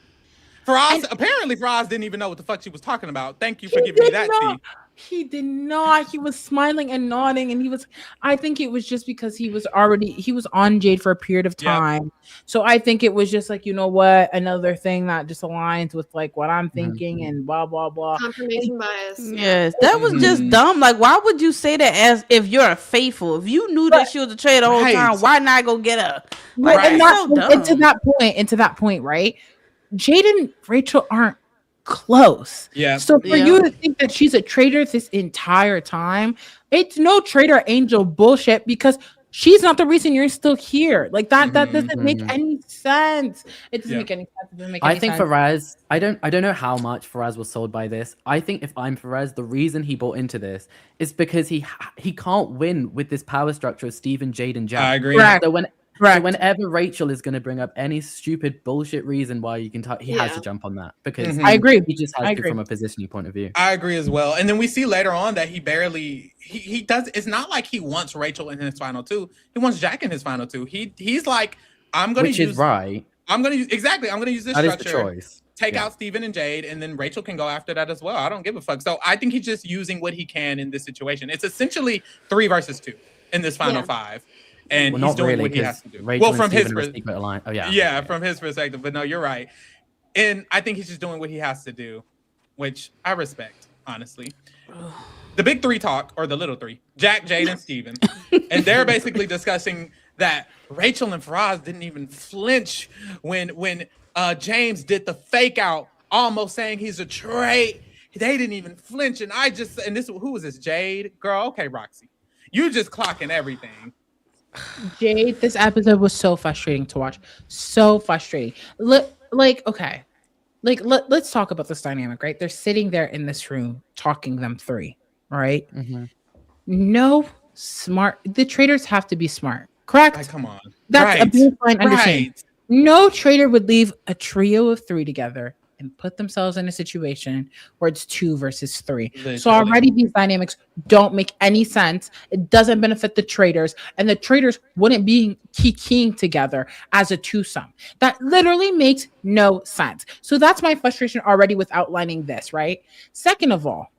Apparently Faraz didn't even know what the fuck she was talking about. Thank you for giving me that, Steve. He did not. He was smiling and nodding, and I think it was just because he was on Jade for a period of time. Yep. So I think it was just like, you know what, another thing that just aligns with like what I'm thinking and blah blah blah. Confirmation bias. Yes, that was just dumb. Like, why would you say that as if you're a faithful? If you knew that she was a traitor the whole time, why not go get her? Like, and to that point, right? Jade and Rachel aren't close. Yeah. So for you to think that she's a traitor this entire time, it's no traitor angel bullshit because she's not the reason you're still here. Like that doesn't make any sense. It doesn't make any sense. It doesn't make any sense. Faraz, I don't know how much Faraz was sold by this. I think if I'm Faraz, the reason he bought into this is because he can't win with this power structure of Steven, Jade, and Jack. I agree. So whenever Rachel is going to bring up any stupid bullshit reason why you can he has to jump on that because I agree. He just has to from a positioning point of view. I agree as well. And then we see later on that he does. It's not like he wants Rachel in his final two. He wants Jack in his final two. He's like, I'm going to use. Which is right. I'm going to use exactly. I'm going to use this that structure. Is the choice. Take out Steven and Jade, and then Rachel can go after that as well. I don't give a fuck. So I think he's just using what he can in this situation. It's essentially 3 versus 2 in this final 5. And he's doing what he has to do. Rachel from his perspective. From his perspective. But no, you're right. And I think he's just doing what he has to do, which I respect, honestly. The big 3 talk, or the little 3, Jack, Jade, and Steven. And they're basically discussing that Rachel and Faraz didn't even flinch when James did the fake out, almost saying he's a traitor. They didn't even flinch. And who was this? Jade? Girl, okay, Roxy. You just clocking everything. Jade, this episode was so frustrating to watch. So frustrating. Let's talk about this dynamic, right? They're sitting there in this room talking, them 3, right? Mm-hmm. The traitors have to be smart, correct? Like, come on. That's a baseline understanding. No traitor would leave a trio of 3 together and put themselves in a situation where it's 2 versus 3. Literally. So already these dynamics don't make any sense. It doesn't benefit the traitors, and the traitors wouldn't be keying together as a twosome. That literally makes no sense. So that's my frustration already with outlining this, right? Second of all,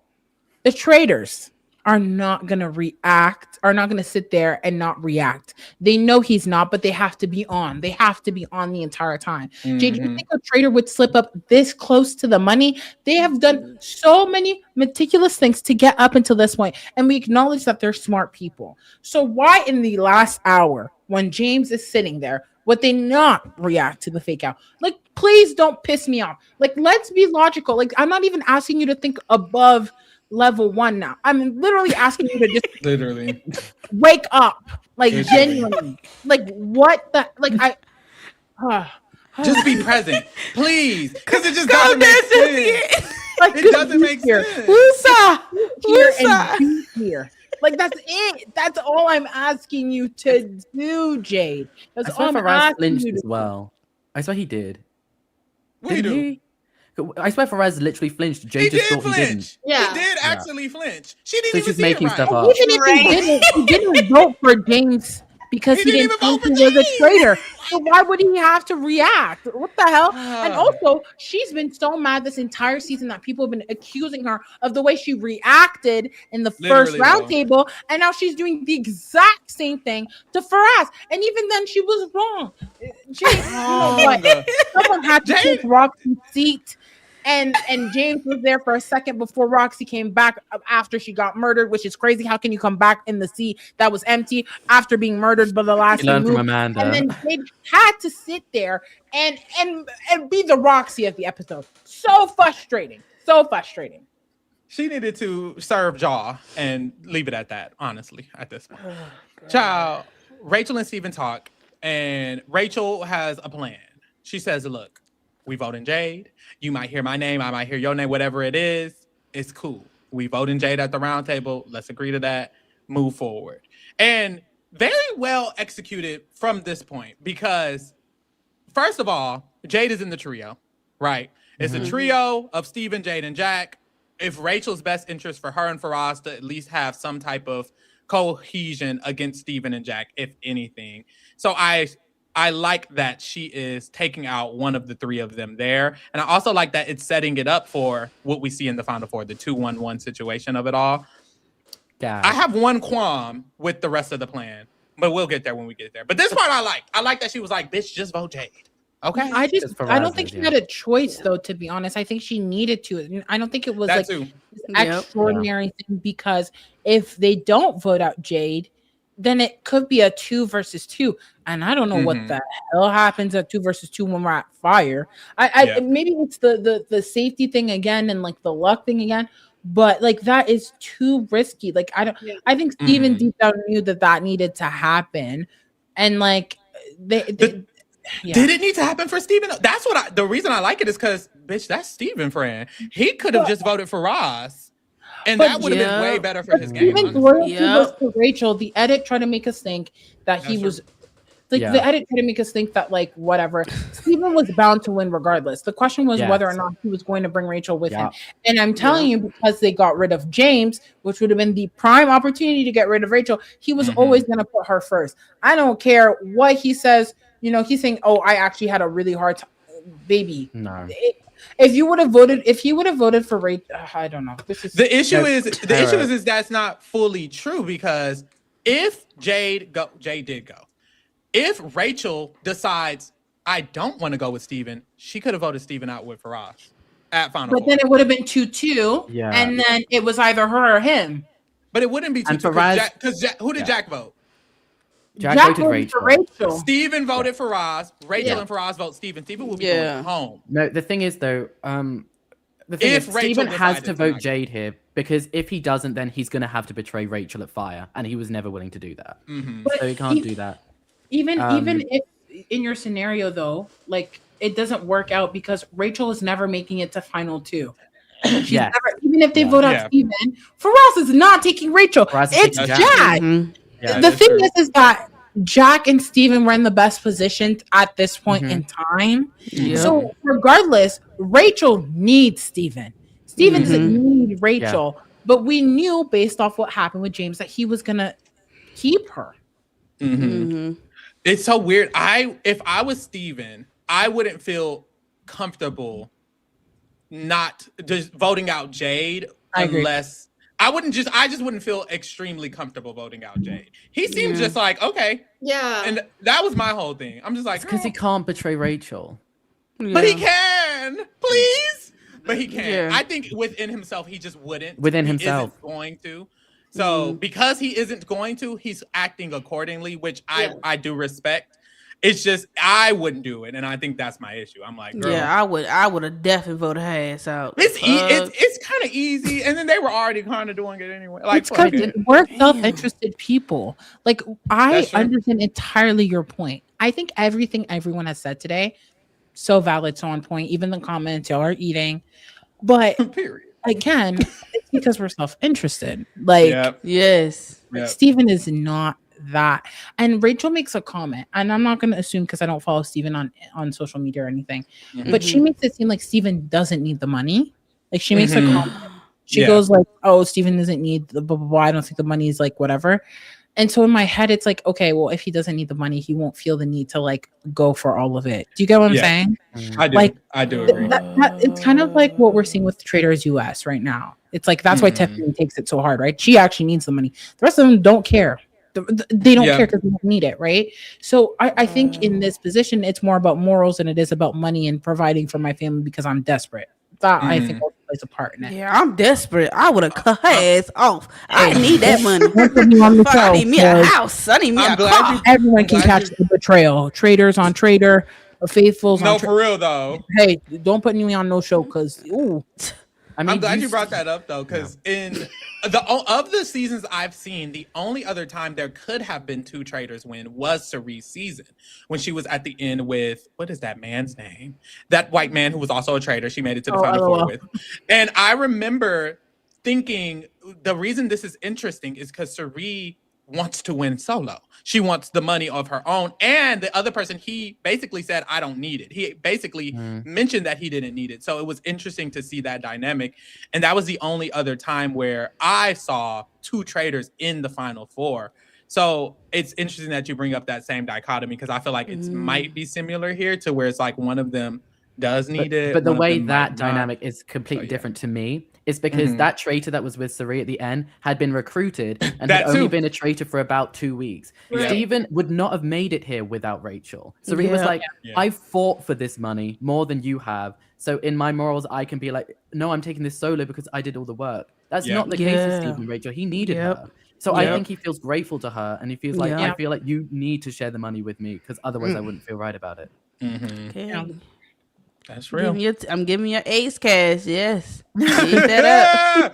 the traitors are not going to react, are not going to sit there and not react. They know he's not, but they have to be on. They have to be on the entire time. Jay, do you think a traitor would slip up this close to the money? They have done so many meticulous things to get up until this point, and we acknowledge that they're smart people. So why in the last hour, when James is sitting there, would they not react to the fake out? Like, please don't piss me off. Like, let's be logical. Like, I'm not even asking you to think above level 1 now. I'm literally asking you to just literally wake up. Like, genuinely. Like, what the, like, just be present, please, because it just doesn't make sense. Like, It doesn't make here. sense. Here and be here. Like, that's it. That's all I'm asking you to do, Jade. That's I swear all I'm Faraz asking flinched you to as well. I swear he did. What you Didn't do? he? I swear Faraz literally flinched. Jay He just did thought he didn't. flinch. Yeah. He did actually flinch. She So didn't even she's see making it right. stuff up. Even if he didn't vote for James because He he didn't didn't even think vote he for was a James. traitor. So why would he have to react? What the hell? And also, she's been so mad this entire season that people have been accusing her of the way she reacted in the first Literally, round though. table, and now she's doing the exact same thing to Faraz. And even then, she was wrong. James, you know what? Someone had to take Roxy's seat. And James was there for a second before Roxy came back after she got murdered, which is crazy. How can you come back in the seat that was empty after being murdered by the last You learned from move? Amanda. And then Jade had to sit there and be the Roxy of the episode. So frustrating. So frustrating. She needed to serve Jaw and leave it at that, honestly, at this point. Child, Rachel and Steven talk, and Rachel has a plan. She says, look, we vote in Jade. You might hear my name. I might hear your name, whatever it is. It's cool. We vote in Jade at the round table. Let's agree to that. Move forward. And very well executed from this point because, first of all, Jade is in the trio, right? It's a trio of Steven, Jade, and Jack. If Rachel's best interest for her and Faraz to at least have some type of cohesion against Steven and Jack, if anything. So I like that she is taking out one of the three of them there. And I also like that it's setting it up for what we see in the Final Four, the 2-1-1 situation of it all. Yeah. I have one qualm with the rest of the plan, but we'll get there when we get there. But this part I like. I like that she was like, bitch, just vote Jade. Okay? I Faraz don't think is, she had a choice, though, to be honest. I think she needed to. I don't think it was That like too. this extraordinary thing, because if they don't vote out Jade, then it could be a 2 versus 2. And I don't know what the hell happens at 2 versus 2 when we're at fire. Maybe it's the safety thing again and like the luck thing again. But like that is too risky. Like I think Steven deep down knew that needed to happen. And like Did it need to happen for Steven? That's what the reason I like it is because, bitch, that's Steven, friend. He could have just voted for Ross. And that would have been way better for his game. Steven's loyalty was to Rachel. The edit tried to make us think that he was like the edit tried to make us think that like whatever. Steven was bound to win regardless. The question was whether or not he was going to bring Rachel with him. And I'm telling you, because they got rid of James, which would have been the prime opportunity to get rid of Rachel, he was always going to put her first. I don't care what he says. You know, he's saying, "Oh, I actually had a really hard time, baby." No. If he would have voted for Rachel, I don't know. The issue is that's not fully true, because if Jade did go. If Rachel decides I don't want to go with Steven, she could have voted Steven out with Faraz at Final Four. But then it would have been 2-2, and then it was either her or him. But it wouldn't be 2-2 because who did Jack vote? Jack voted for Rachel. Steven voted for Faraz. Rachel and Faraz vote Steven. Steven will be going home. No, the thing is though, Steven has to vote Jade here, because if he doesn't, then he's going to have to betray Rachel at Fire, and he was never willing to do that. So he can't do that. Even if in your scenario though, like it doesn't work out because Rachel is never making it to Final 2. She's never, even if they vote out Steven, Faraz is not taking Rachel. It's Jack. The thing is that Jack and Steven were in the best positions at this point in time. So regardless, Rachel needs Steven. Steven doesn't need Rachel. But we knew based off what happened with James that he was gonna keep her. It's so weird. If I was Steven, I wouldn't feel comfortable not just voting out Jade unless I just wouldn't feel extremely comfortable voting out Jade. He seems just like, okay. Yeah. And that was my whole thing. I'm just like, because he can't betray Rachel. but he can, please. But he can't. Yeah. I think within himself, he just wouldn't. Within he himself. isn't going to. So because he isn't going to, he's acting accordingly, which I do respect. It's just I wouldn't do it, and I think that's my issue. I'm like, girl, Yeah, I would have definitely voted her ass out. it's kind of easy, and then they were already kind of doing it anyway. Like, It's because we're self-interested people. Like, I understand entirely your point. I think everything everyone has said today, so valid, so on point. Even the comments, y'all are eating. But again, it's because we're self-interested. Like, yes, Steven is not that. And Rachel makes a comment, and I'm not going to assume because I don't follow Steven on social media or anything, but she makes it seem like Steven doesn't need the money. Like, she makes a comment. She goes like, oh, Steven doesn't need the blah, blah, blah. I don't think the money is like whatever. And so in my head, it's like, okay, well, if he doesn't need the money, he won't feel the need to like go for all of it. Do you get what I'm saying? I do. Like, I do agree. It's kind of like what we're seeing with Traitors US right now. It's like, that's why Tiffany takes it so hard, right? She actually needs the money. The rest of them don't care. They don't care because they don't need it, right? So I think in this position, it's more about morals than it is about money and providing for my family because I'm desperate. That I think also plays a part in it. Yeah, I'm desperate. I would have cut her ass off. I need that money. I need me a house. I need me a car. Everyone can catch the betrayal. Traitors on Traitor, Faithfuls. No, for real though. Hey, don't put me on no show because ooh. I mean, I'm glad you brought that up though, because in the seasons I've seen, the only other time there could have been two traitors win was Cerie's season when she was at the end with what is that man's name? That white man who was also a traitor. She made it to the final four with, and I remember thinking the reason this is interesting is because Cerie wants to win solo. She wants the money of her own. And the other person, he basically said, I don't need it. He basically mentioned that he didn't need it. So it was interesting to see that dynamic. And that was the only other time where I saw two traitors in the final four. So it's interesting that you bring up that same dichotomy because I feel like it might be similar here to where it's like one of them does need it. But the way that dynamic is completely different to me is because that traitor that was with Cerie at the end had been recruited and had only been a traitor for about 2 weeks. Right. Steven would not have made it here without Rachel. Cerie was like, I fought for this money more than you have. So in my morals, I can be like, no, I'm taking this solo because I did all the work. That's not the case with Steven and Rachel. He needed her. So I think he feels grateful to her and he feels like, I feel like you need to share the money with me because otherwise I wouldn't feel right about it. Okay. That's real. I'm giving you ace cash. Yes. Eat that up.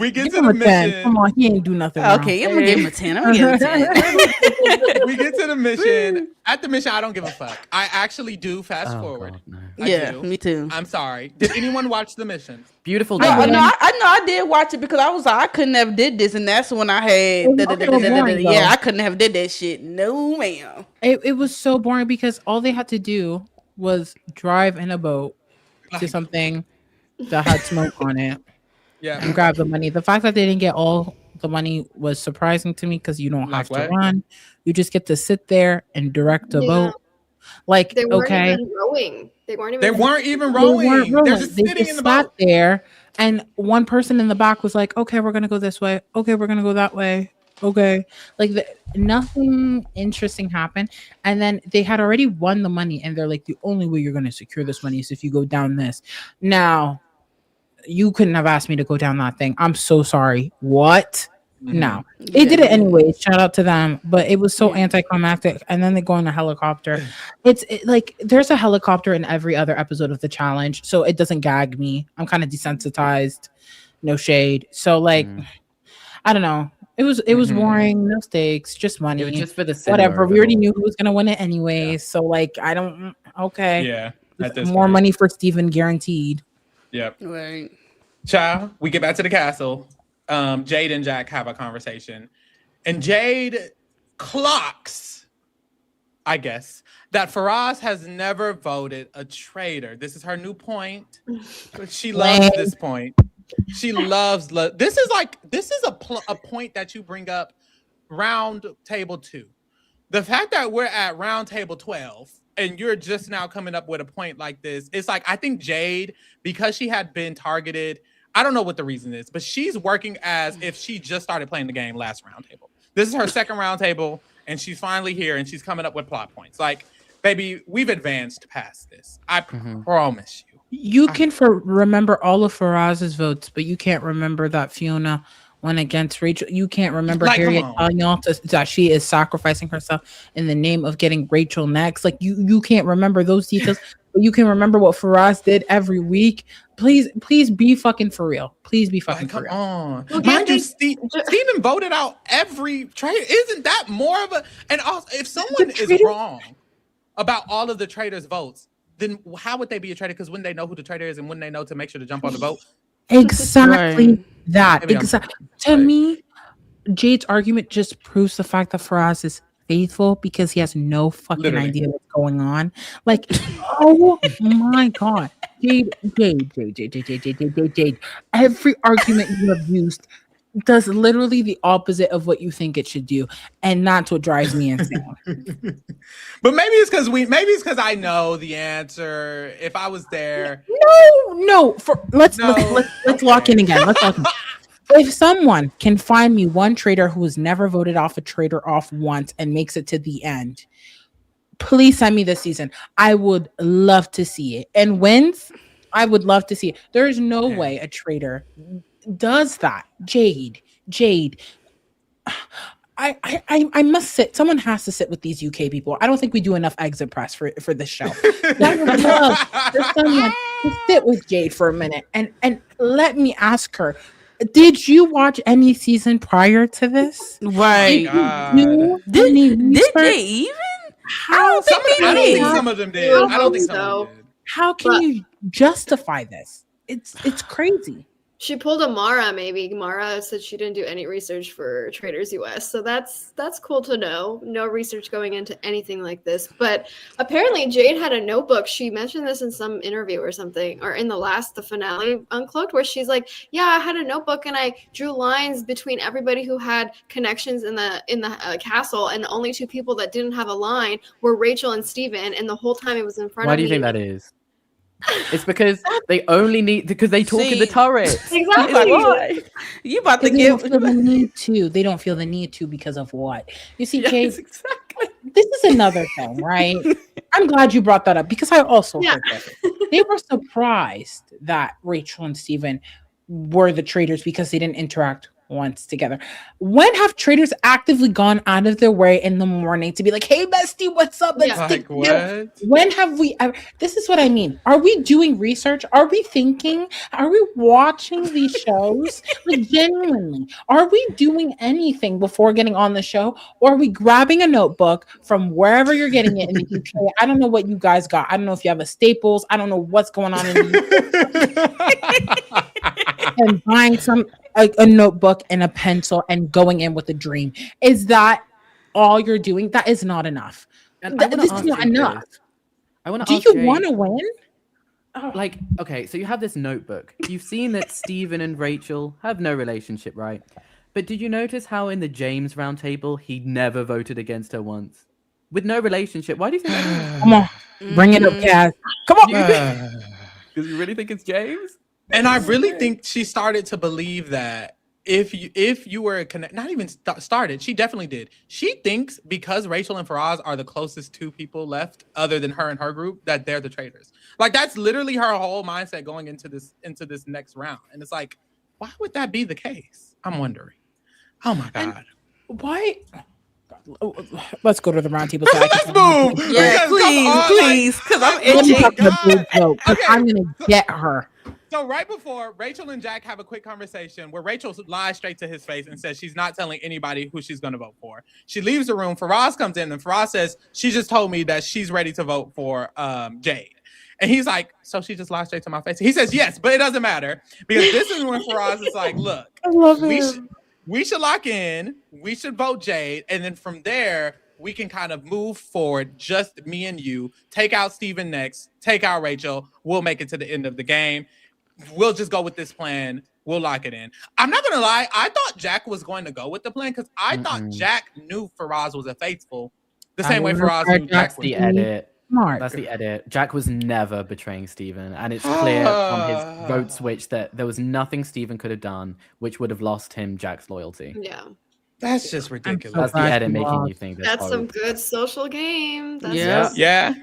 We get to the mission. Come on, he ain't do nothing. Okay, I'm gonna give him a 10. I'm gonna give him a 10. We get to the mission. At the mission, I don't give a fuck. I actually do fast forward. God, no. Yeah, me too. I'm sorry. Did anyone watch the mission? Beautiful. No, I did watch it because I was like, I couldn't have did this, and that's when I had. Yeah, I couldn't have did that shit. No, ma'am. It was so boring because all they had to do was drive in a boat to something that had smoke on it and grab the money. The fact that they didn't get all the money was surprising to me because you don't have to run. You just get to sit there and direct a boat. Like, they weren't even rowing. They weren't even rowing. They're just sitting in the boat there. And one person in the back was like, okay, we're going to go this way. Okay, we're going to go that way. Okay, like nothing interesting happened, and then they had already won the money, and they're like, the only way you're going to secure this money is if you go down this. Now, you couldn't have asked me to go down that thing. I'm so sorry. What? No, they did it anyway. Shout out to them, but it was so anticlimactic. And then they go on a helicopter. It's like there's a helicopter in every other episode of the challenge, so it doesn't gag me. I'm kind of desensitized. No shade. So like, I don't know. It was boring, no stakes, just money. It was just for the whatever. We already knew who was gonna win it anyway. So like, I don't. Okay. Yeah. More money for Steven guaranteed. Yep. Right. Child, we get back to the castle. Jade and Jack have a conversation, and Jade clocks, I guess, that Faraz has never voted a traitor. This is her new point. She loves this point. She loves this is a point that you bring up round table 2. The fact that we're at round table 12 and you're just now coming up with a point like this, it's like I think Jade, because she had been targeted I don't know what the reason is, but she's working as if she just started playing the game last roundtable. This is her second roundtable, and she's finally here, and she's coming up with plot points. Like, baby, we've advanced past this. I promise you. You can remember all of Faraz's votes, but you can't remember that Fiona went against Rachel. You can't remember Like, come Harriet on. telling y'all that she is sacrificing herself in the name of getting Rachel next. Like you can't remember those details, but you can remember what Faraz did every week. Please be fucking for real. Please be fucking for Come real. on. Well, Mind you, they- Steven voted out every traitor. Isn't that more of a... And also, if someone is traitor- wrong about all of the traitors' votes, then how would they be a traitor? Because when they know who the traitor is and when they know to make sure to jump on the vote. Exactly Right. that. Maybe I'm- Exactly. To me, Jade's argument just proves the fact that Faraz is faithful because he has no fucking Literally. idea what's going on. Like, oh my god, Jade. Every argument you have used does literally the opposite of what you think it should do, and that's what drives me insane. But maybe it's because I know the answer. If I was there, No. Let's lock in again. Let's lock in. If someone can find me one traitor who has never voted off a traitor off once and makes it to the end, please send me this season. I would love to see it. And wins, I would love to see it. There is no way a traitor does that. Jade. I must sit. Someone has to sit with these UK people. I don't think we do enough exit press for this show. I would love for someone to sit with Jade for a minute and let me ask her. Did you watch any season prior to this? Right. Did Did they even? I don't think they I don't did. think some of them did. You would I don't think hope some of so. them did. How can you justify this? It's crazy. She pulled a Mara, maybe. Mara said she didn't do any research for Traitors US. So that's cool to know. No research going into anything like this. But apparently Jade had a notebook. She mentioned this in some interview or something, or in the finale Uncloaked, where she's like, yeah, I had a notebook and I drew lines between everybody who had connections in the castle, and the only two people that didn't have a line were Rachel and Steven, and the whole time it was in front Why of do me. you think that is? It's because they only need because they talk in the See, turret. Exactly. Why? You about to They give? don't feel the need to. They don't feel the need to because of what? You see, Jade, Yes, exactly. this is another thing, right? I'm glad you brought that up because I also Yeah. heard this. They were surprised that Rachel and Steven were the traitors because they didn't interact once together. When have traitors actively gone out of their way in the morning to be like, hey, bestie, what's up? Let's Yeah. stick Like, together." what? When have we ever? This is what I mean. Are we doing research? Are we thinking? Are we watching these shows? Like, genuinely, are we doing anything before getting on the show? Or are we grabbing a notebook from wherever you're getting it in the UK? I don't know what you guys got. I don't know if you have a Staples. I don't know what's going on in the UK. And buying a notebook and a pencil and going in with a dream. Is that all you're doing? That is not enough. And I wanna This is ask not Jade enough. this. I want to Do ask you Jade, want to win? like, okay, so you have this notebook. You've seen that Steven and Rachel have no relationship, right? But did you notice how in the James roundtable he never voted against her once? With no relationship. Why do you think that is? Come on, bring it up, Kaz. Come on. Because you really think it's James? And I really think she started to believe that if you were not even started, she definitely did. She thinks because Rachel and Faraz are the closest two people left, other than her and her group, that they're the traitors. Like, that's literally her whole mindset going into this next round. And it's like, why would that be the case? I'm wondering. Oh my god. Why? Let's go to the round table. Let's move. Yeah, Because, please, because I'm Let me itching. talk about Jade's vote, 'cause Okay. I'm gonna get her. So right before, Rachel and Jack have a quick conversation where Rachel lies straight to his face and says she's not telling anybody who she's going to vote for. She leaves the room. Faraz comes in and Faraz says she just told me that she's ready to vote for Jade. And he's like, so she just lied straight to my face. He says yes, but it doesn't matter because this is when Faraz is like, look, I love we should lock in. We should vote Jade, and then from there we can kind of move forward. Just me and you. Take out Steven next. Take out Rachel. We'll make it to the end of the game. We'll just go with this plan. We'll lock it in. I'm not gonna lie. I thought Jack was going to go with the plan because I thought Jack knew Faraz was a faithful, the same way Faraz knew Jack That's was. the edit. smart. That's the edit. Jack was never betraying Steven, and it's clear from his vote switch that there was nothing Steven could have done which would have lost him Jack's loyalty. Yeah. That's just ridiculous. That's the glad edit you making lost. you think there's That's some hope. good social game. That's Yeah. just Yeah,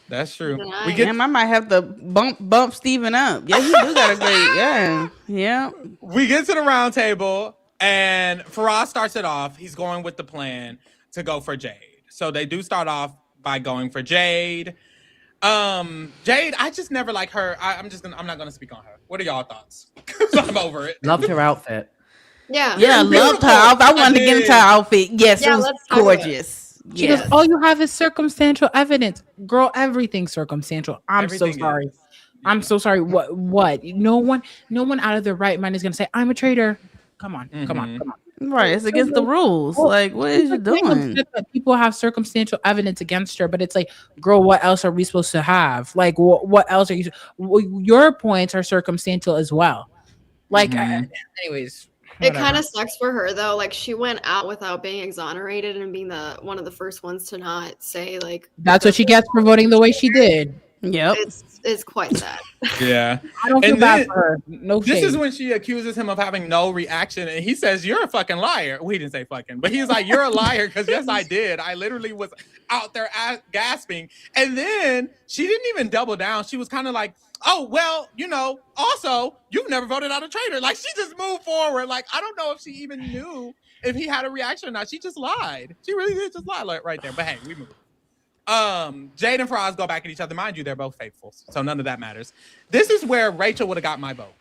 that's true. nice. We get Damn, I might have to bump Steven up. Yeah, he do got a great. Yeah. we get to the round table, and Faraz starts it off. He's going with the plan to go for Jade. So they do start off by going for Jade. Jade, I just never like her. I'm not gonna speak on her. What are y'all thoughts? I'm over it. Loved her outfit. Yeah. Yeah, loved her. I wanted to get into her outfit. Yes, Yeah, it was let's talk about it. gorgeous. She Yes. goes, all you have is circumstantial evidence. Girl, everything's circumstantial. I'm Everything so sorry. is. I'm so sorry. What? No one out of their right mind is gonna say, I'm a traitor. Come on. Right, it's against the rules. Like, what is you People are getting doing? upset that people have circumstantial evidence against her, but it's like, girl, what else are we supposed to have? Like, what else are you? Your points are circumstantial as well. Like, anyways. It kind of sucks for her though. Like she went out without being exonerated and being one of the first ones to not say like That's what she gets for voting the way she did. Yep. it's quite sad. Yeah. I don't feel And bad then- for her. No This shade. is when she accuses him of having no reaction, and he says, "You're a fucking liar." Well, he didn't say fucking, but he's like, "You're a liar," because yes, I did. I literally was out there gasping, and then she didn't even double down. She was kind of like, "Oh well, also you've never voted out a traitor." Like she just moved forward. Like I don't know if she even knew if he had a reaction or not. She just lied. She really did just lie right there. But hey, we moved. Jade and Faraz go back at each other. Mind you, they're both faithful, so none of that matters. This is where Rachel would have got my vote.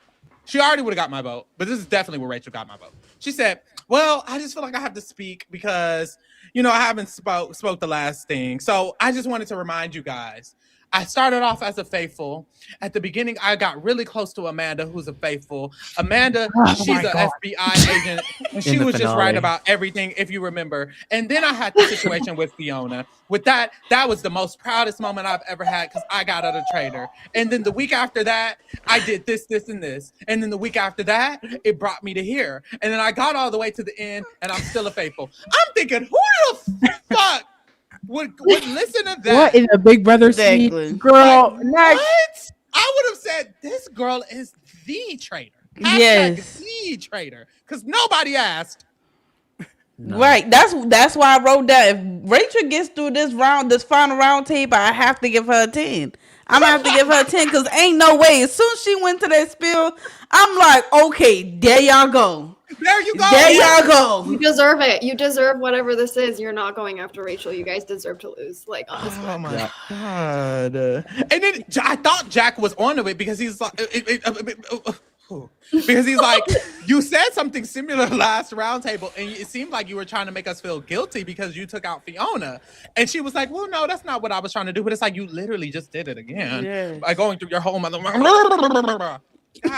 She already would have got my vote, but this is definitely where Rachel got my vote. She said, well, I just feel like I have to speak because, I haven't spoke the last thing. So I just wanted to remind you guys, I started off as a faithful. At the beginning, I got really close to Amanda, who's a faithful. Amanda, she's an FBI agent. And she was just right about everything, if you remember. And then I had the situation with Fiona. With that was the most proudest moment I've ever had because I got out a traitor. And then the week after that, I did this, and this. And then the week after that, it brought me to here. And then I got all the way to the end, and I'm still a faithful. I'm thinking, who the fuck would listen to that? What in the Big Brother scene? Exactly. Girl, Like, next. what? I would have said this girl is the traitor. Yes. The traitor. Because nobody asked. No. Right. That's why I wrote down. If Rachel gets through this final round table, I have to give her a 10. I'm gonna have to give her a 10 because ain't no way. As soon as she went to that spill, I'm like, okay, there y'all go. There you go. There y'all go. You deserve it. You deserve whatever this is. You're not going after Rachel. You guys deserve to lose. Like honestly. Oh my god! And then I thought Jack was on to it because he's like, because he's like, you said something similar last round table, and it seemed like you were trying to make us feel guilty because you took out Fiona, and she was like, well, no, that's not what I was trying to do. But it's like you literally just did it again by going through your whole mother.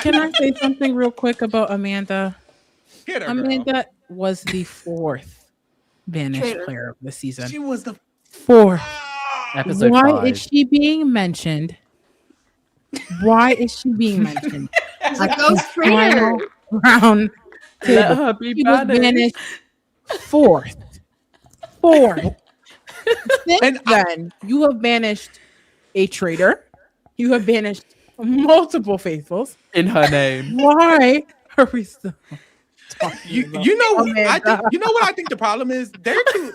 Can I say something real quick about Amanda? Get her, Amanda girl. was the 4th banished Traitor. player of the season. She was the 4th. Episode Why 5. is she being mentioned? Why is she being mentioned? She's a ghost traitor. Round Let table. her be She was banished. banished 4th. 4th. Since And then, you have banished a traitor. You have banished multiple faithfuls. In her name. Why are we still talking You about know Amanda? you know what I think the problem is? They're too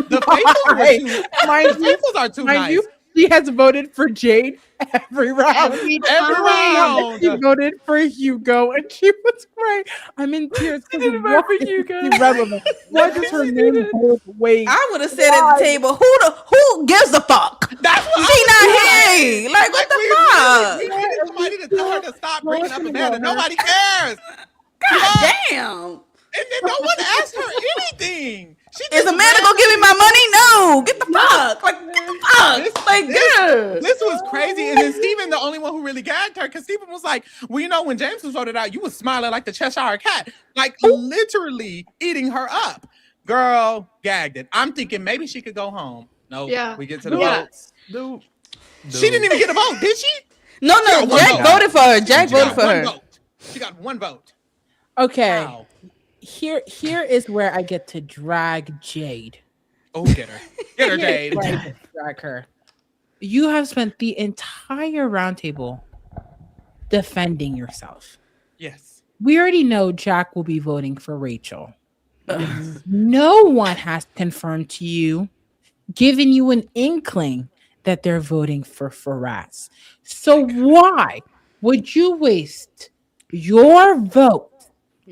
the faithfuls are too Mind nice. you, she has voted for Jade every round. Every Every time. round. She voted for Hugo, and she was great. I'm in tears because didn't vote for Hugo. irrelevant. Why does her name hold weight? I would have said at the table, who gives a fuck? That's what She I was not doing. here. Like, what the we fuck? needed somebody to tell her to stop bringing up Amanda. Nobody cares. God damn. And then no one asked her anything. She Is just Amanda gonna give me my money? No. Get the fuck. Like, get the fuck. Like, good. This was crazy. And then Steven, the only one who really gagged her, because Steven was like, well, when James was voted out, you was smiling like the Cheshire Cat. Like, literally eating her up. Girl, gagged it. I'm thinking maybe she could go home. No, Yeah. we get to the Yeah. votes. She didn't even get a vote, did she? No, got one Jack vote. voted for her. Jack She voted got for one her. vote. She got one vote. Okay, Wow. here is where I get to drag Jade. Oh, get her. Get her, Here's Jade. where I get to drag her. you have spent the entire roundtable defending yourself. Yes. We already know Jack will be voting for Rachel. Yes. No one has confirmed to you, given you an inkling that they're voting for Faraz. So why would you waste your vote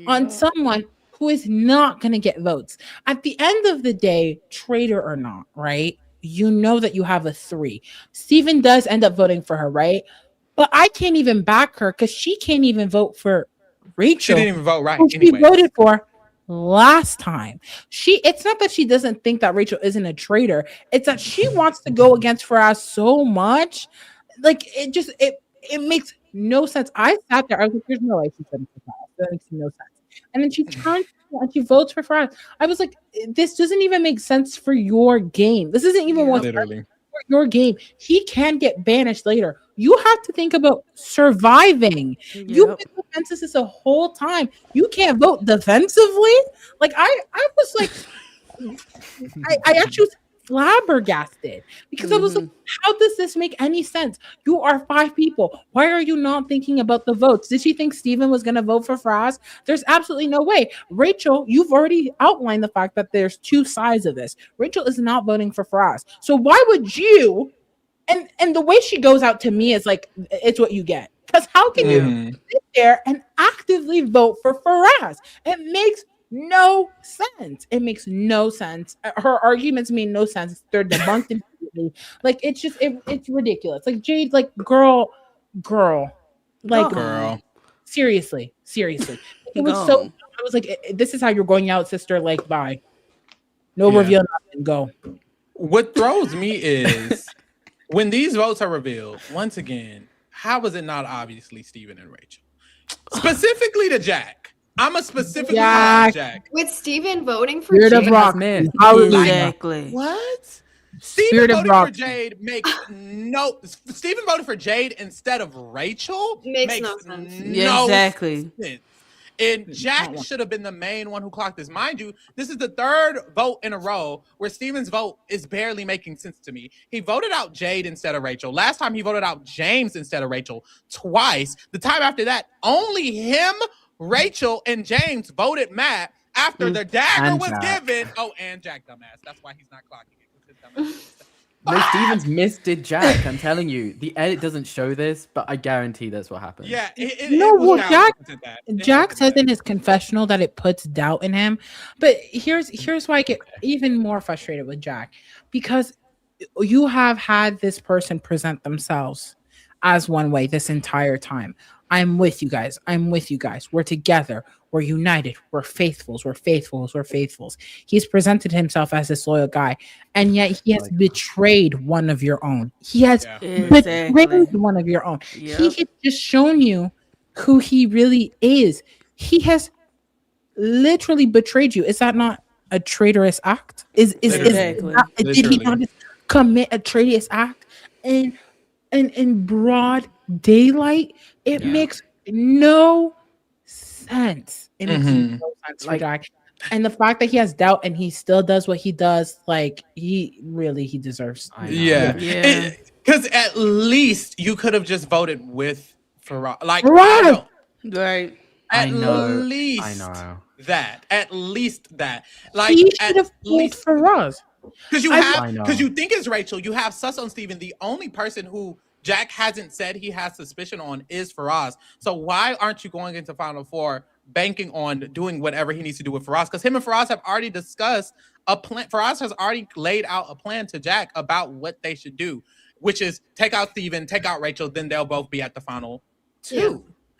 on someone who is not going to get votes? At the end of the day, traitor or not, right? You know that you have a 3. Steven does end up voting for her, right? But I can't even back her because she can't even vote for She Rachel, didn't even vote right who she anyway. voted for last time. It's not that she doesn't think that Rachel isn't a traitor. It's that she wants to go against Faraz so much. Like it makes no sense. I sat there, I was like, there's no way she's voting for Faraz. That makes no sense. And then she turns and she votes for Faraz. I was like, this doesn't even make sense for your game. This isn't even what's Literally. for your game. He can get banished later. You have to think about surviving. You've been defensive this the whole time. You can't vote defensively. Like I was like, I actually was flabbergasted because I was like, how does this make any sense? You are 5 people. Why are you not thinking about the votes? Did she think Steven was going to vote for Faraz? There's absolutely no way. Rachel, you've already outlined the fact that there's 2 sides of this. Rachel is not voting for Faraz. So why would you? And the way she goes out to me is like, it's what you get. Because how can you sit there and actively vote for Faraz? It makes no sense. It makes no sense. Her arguments make no sense. They're debunked immediately. Like it's just it's ridiculous. Like Jade, like girl, like Girl. seriously. It was so. I was like, this is how you're going out, sister. Like, bye. No reveal, nothing. Go. What throws me is when these votes are revealed, once again, how is it not obviously Steven and Rachel? Specifically to Jack. I'm a specifically call out Jack. With Steven voting for Spirit of Jade. Rock. Exactly. What? Spirit Steven of voting Rock. for Jade makes no. Steven voting for Jade instead of Rachel Makes no sense. Yeah, exactly. sense. And Jack should have been the main one who clocked this. Mind you, this is the 3rd vote in a row where Steven's vote is barely making sense to me. He voted out Jade instead of Rachel. Last time he voted out James instead of Rachel twice. The time after that, only him, Rachel, and James voted Matt after the dagger And was Jack. given. Oh, and Jack, dumbass. That's why he's not clocking it. 'Cause his dumbass- No, Stevens misdid Jack. I'm telling you, the edit doesn't show this, but I guarantee that's what happened. Yeah, Jack says in his confessional that it puts doubt in him. But here's why I get even more frustrated with Jack, because you have had this person present themselves as one way this entire time. I'm with you guys. We're together. We're united. We're faithfuls. He's presented himself as this loyal guy, and yet he has betrayed one of your own. He has betrayed one of your own. Yep. He has just shown you who he really is. He has literally betrayed you. Is that not a traitorous act? Did he not just commit a traitorous act in broad daylight? It makes no sense. It makes no sense for Jack. And the fact that he has doubt and he still does what he does, like he deserves. Yeah. Because at least you could have just voted with Faraz. Like, Faraz! Right. At I know. least that. Like, He should have voted for us. Because I know. you think it's Rachel, you have sus on Steven. The only person who Jack hasn't said he has suspicion on is Faraz. So why aren't you going into Final Four banking on doing whatever he needs to do with Faraz? Because him and Faraz have already discussed a plan. Faraz has already laid out a plan to Jack about what they should do, which is take out Steven, take out Rachel, then they'll both be at the final 2. Yeah.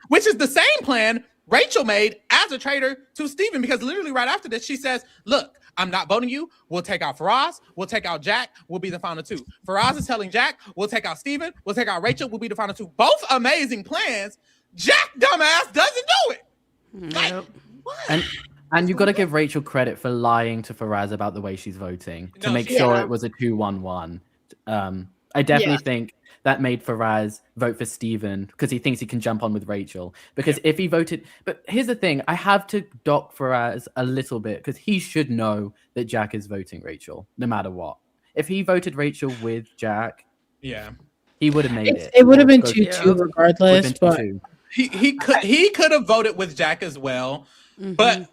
Which is the same plan Rachel made as a traitor to Steven, because literally right after this, she says, look, I'm not voting you. We'll take out Faraz. We'll take out Jack. We'll be the final 2. Faraz is telling Jack, we'll take out Steven. We'll take out Rachel. We'll be the final 2. Both amazing plans. Jack, dumbass, doesn't do it. Like, what? And you've got to give Rachel credit for lying to Faraz about the way she's voting to make sure it was a 2-1-1. I definitely think that made Faraz vote for Steven because he thinks he can jump on with Rachel. Because if he voted... But here's the thing. I have to dock Faraz a little bit because he should know that Jack is voting Rachel, no matter what. If he voted Rachel with Jack, Yeah. He would have made it. It would have been Or 2-2 both. regardless, Would've been but 2-2. He could have voted with Jack as well, but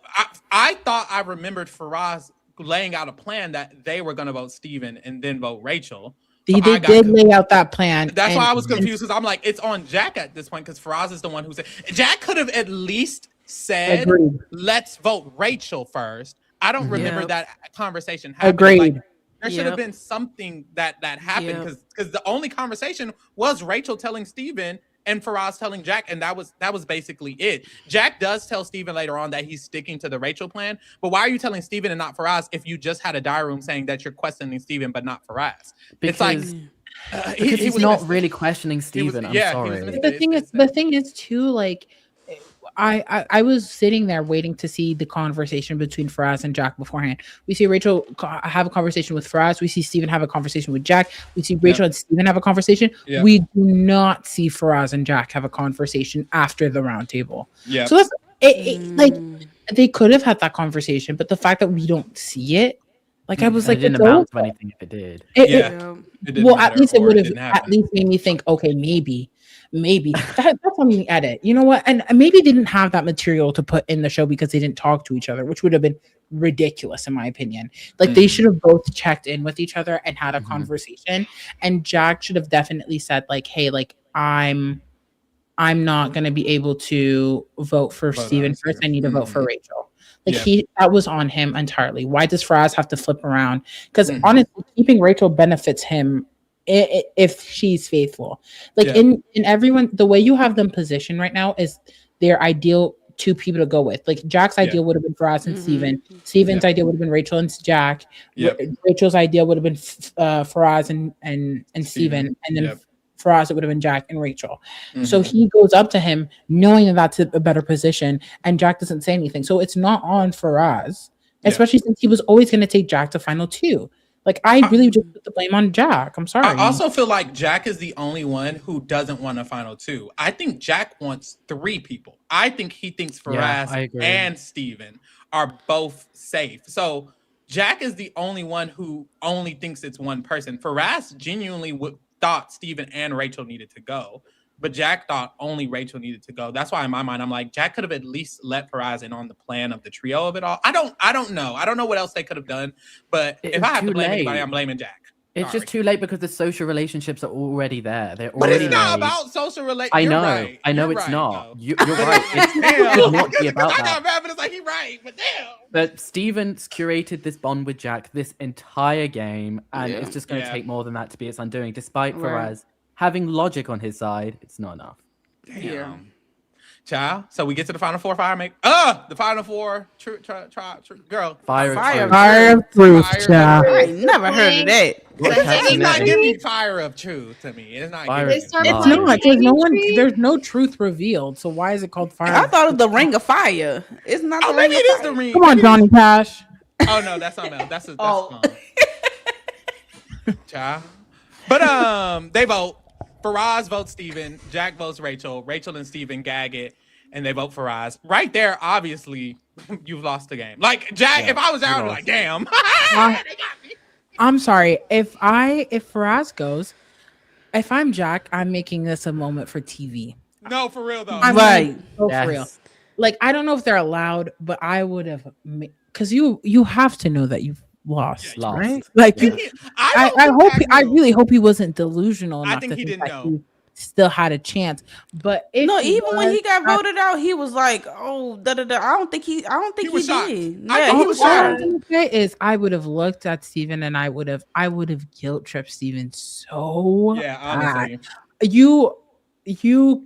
I thought I remembered Faraz laying out a plan that they were going to vote Steven and then vote Rachel. So they did lay out that plan. That's why I was confused, because I'm like, it's on Jack at this point, because Faraz is the one who said. Jack could have at least said, Agreed. let's vote Rachel first. I don't remember that conversation happening. Agreed. Like, there should have been something that happened, because the only conversation was Rachel telling Steven and Faraz telling Jack, and that was basically it. Jack does tell Steven later on that he's sticking to the Rachel plan, but why are you telling Steven and not Faraz if you just had a diary room saying that you're questioning Steven but not Faraz? It's like because he's not really questioning Steven. I'm sorry. The thing is too, like, I was sitting there waiting to see the conversation between Faraz and Jack beforehand. We see Rachel have a conversation with Faraz. We see Steven have a conversation with Jack. We see Rachel and Steven have a conversation. We do not see Faraz and Jack have a conversation after the round table. So that's like they could have had that conversation, but the fact that we don't see it, like I was like, it didn't amount to anything if it did. Well, at least it would have at least made me think, okay, maybe that's something to edit. You know what? And maybe they didn't have that material to put in the show because they didn't talk to each other, which would have been ridiculous in my opinion. Like they should have both checked in with each other and had a conversation. And Jack should have definitely said, like, hey, like I'm not gonna be able to vote for Steven first. I need to vote for Rachel. Like that was on him entirely. Why does Faraz have to flip around? Because honestly, keeping Rachel benefits him if she's faithful. Like in everyone, the way you have them positioned right now is their ideal two people to go with. Like Jack's ideal would have been Faraz and Steven. Steven's ideal would have been Rachel and Jack. Rachel's ideal would have been Faraz and Steven, and then Faraz, it would have been Jack and Rachel. So he goes up to him knowing that that's a better position, and Jack doesn't say anything. So it's not on Faraz, especially since he was always going to take Jack to final 2. Like, I really just put the blame on Jack. I'm sorry. I also feel like Jack is the only one who doesn't want a final 2. I think Jack wants 3 people. I think he thinks Faraz and Steven are both safe. So Jack is the only one who only thinks it's one person. Faraz genuinely thought Steven and Rachel needed to go, but Jack thought only Rachel needed to go. That's why in my mind, I'm like, Jack could have at least let Faraz in on the plan of the trio of it all. I don't know. I don't know what else they could have done, but if I have to blame anybody, I'm blaming Jack. It's just too late because the social relationships are already there. They're but already it's not made. About social relationships. I know. Right. I know You're it's right, not. though. You're right. It should not be about I that. got mad, but it's like, he's right, but damn. But Steven's curated this bond with Jack this entire game, and it's just going to take more than that to be its undoing. Despite Faraz having logic on his side, it's not enough. Damn. Child. So we get to the final 4 the final 4 true girl. Fire of truth, child. I ain't never heard of that. It's not giving fire of truth to me. It's not giving It's not because there's no truth revealed. So why is it called fire? I thought it was the Ring of Fire. It's not the Ring maybe of it is Fire. the ring. Come on, Johnny Cash. Oh no, that's something else. That's child. But they vote. Faraz votes Steven, Jack votes Rachel and Steven gag it, and they vote Faraz. Right there, obviously, you've lost the game. Like, Jack, if I was out, I'd be like, damn. They got me. I'm sorry. If Faraz goes, if I'm Jack, I'm making this a moment for TV. No, for real, though. Right. For real. Like, I don't know if they're allowed, but I would have, because you have to know that you've lost. Right? Like, I really hope he wasn't delusional enough. I think he didn't know. He still had a chance, but even when he got voted out, he was like, "Oh, da da da." I don't think he did. Yeah, he was shocked. Is I would have looked at Steven and I would have guilt tripped Steven so honestly. You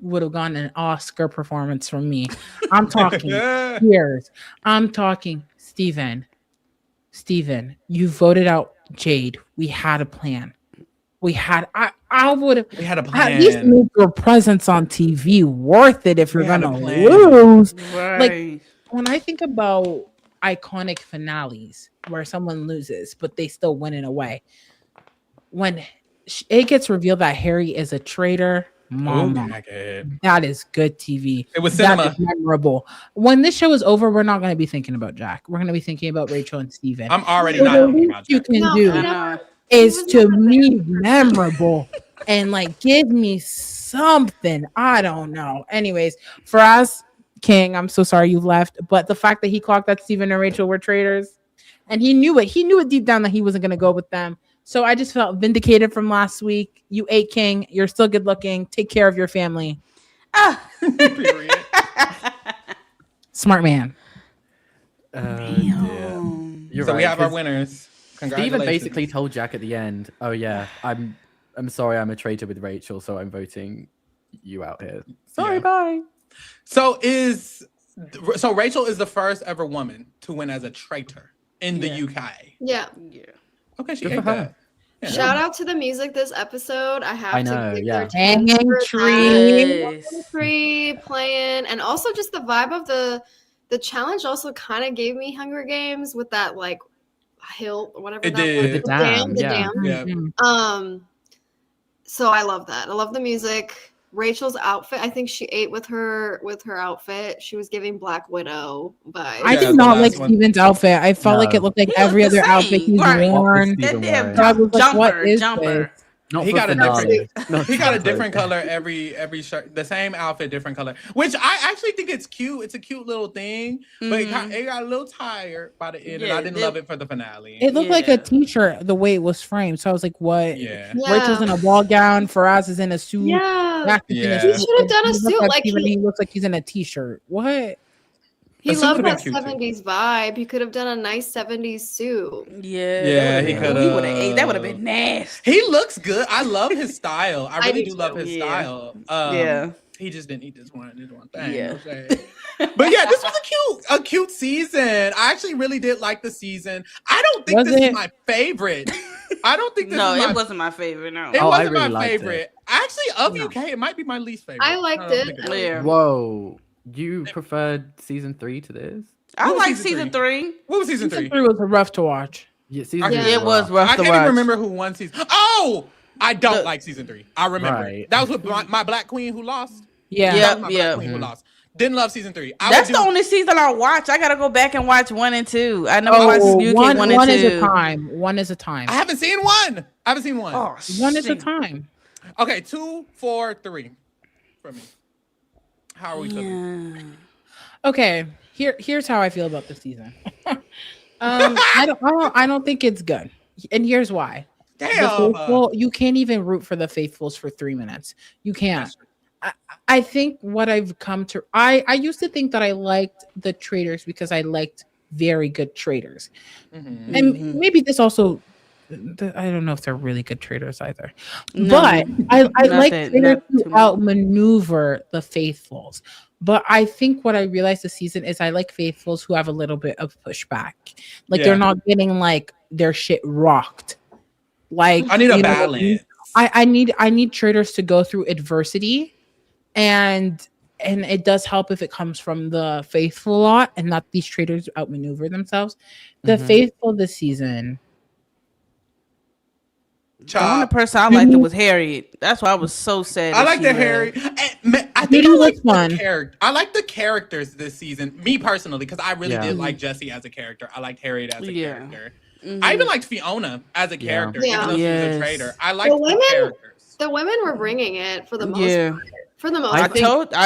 would have gotten an Oscar performance from me. I'm talking years. I'm talking Steven, you voted out Jade. We had a plan. I would have. We had a plan. At least make your presence on TV worth it if you're gonna lose. Right. Like, when I think about iconic finales where someone loses but they still win in a way, when it gets revealed that Harry is a traitor, mama, that is good TV. It was cinema. That is memorable. When this show is over, we're not going to be thinking about Jack. We're going to be thinking about Rachel and Steven. I'm already not thinking about Jack. You can do is to me memorable. and like give me something. I don't know. Anyways, for us, King, I'm so sorry you left, but the fact that he clocked that Steven and Rachel were traitors, and he knew it. He knew it deep down that he wasn't going to go with them. So I just felt vindicated from last week. You ate, King. You're still good looking. Take care of your family. Period. Smart man. You're So right, we have our 'cause winners. Steven Congratulations. basically told Jack at the end, "Oh yeah, I'm sorry, I'm a traitor with Rachel, so I'm voting you out here. Sorry, Yeah. bye." So Rachel is the first ever woman to win as a traitor in the UK. Yeah. Okay, she Good ate for her. that. Yeah. Shout out to the music this episode. I have I know, to give yeah. their tens Hanging for tree. that. Tree playing, and also just the vibe of the challenge also kind of gave me Hunger Games with that like hill or whatever It that did. was. The dam, The yeah. dam. Yeah. So I love that. I love the music. Rachel's outfit. I think she ate with her outfit. She was giving Black Widow vibes. I Yeah, did the not last like one. Steven's outfit. I felt like No. it looked like He every looked the other outfit same. he's Right. worn. What was Steven That damn wearing? So I was like, what jumper, is jumper. Not He for got a finale. different. Not He got a for different closing. color every shirt. The same outfit, different color. Which I actually think it's cute. It's a cute little thing, but it got a little tired by the end, and I Yeah, didn't they- love it for the finale. It looked like Yeah. a t-shirt the way it was framed. So I was like, what? Yeah. Rachel's in a ball gown. Faraz is in a suit. Yeah. Max is in a Yeah. suit. He should have done a And you look suit, at like Steven, he- he looks like he's in a t-shirt. What? He A suit loved would've that been cute, too. 70s vibe. He could have done a nice 70s suit. Yeah, Yeah, he He coulda. would have ate. That would have been nasty. He looks good. I love his style. I really do do love too. his Yeah. style. Yeah. He just didn't eat this one thing. Yeah. No shade. But yeah, this was a cute season. I actually really did like the season. I don't think Was this it? is my favorite. I don't think this No, is my it wasn't my favorite. No. It Oh, I wasn't really my liked it. favorite. Actually, of No. UK, it might be my least favorite. I liked don't it. think is. Yeah. Whoa, you preferred season 3 to this? I What was like season season three? 3. What was season Season three? 3 was rough to watch. Yeah, season I- 3 It was rough I to can't watch. even remember who won season. Oh, I don't The- like season 3. I remember. Right. That was with my Black Queen who lost. Yeah. Yeah. That was my yeah. Black Queen who lost. Didn't love season 3. That's the only season I watch. I gotta go back and watch 1 and 2. I never Oh, watched UK 1 and 2. one is a time. One is a time. I haven't seen one. I haven't seen one. Oh, One is a shit. time. Okay, 2, 4, 3 for me. How are we feeling? Yeah. Okay, here's how I feel about this season. I don't think it's good, and here's why. The Damn. faithful, you can't even root for the faithfuls for 3 minutes. You can't. I think what I've come to, I used to think that I liked the traitors because I liked very good traitors, Mhm. and maybe this also. I don't know if they're really good traders either, No. but I like that- traders not who too much. outmaneuver the faithfuls. But I think what I realized this season is I like faithfuls who have a little bit of pushback, like Yeah. they're not getting like their shit rocked. Like I need a you know what I mean? balance. I need traders to go through adversity, and it does help if it comes from the faithful a lot and not these traders outmaneuver themselves. The Mhm. faithful this season. The only Chop. person I liked was Harriet. That's why I was so sad. I that like she the left. Harry. I think Judy I was like fun. the character. I like the characters this season. Me personally, because I really Yeah. did like Jesse as a character. I liked Harriet as a Yeah. character. Mhm. I even liked Fiona as a Yeah. character, Yeah. even though she was Yes. a traitor. I liked the women- characters. The women were bringing it for the most Yeah. part. For the most I I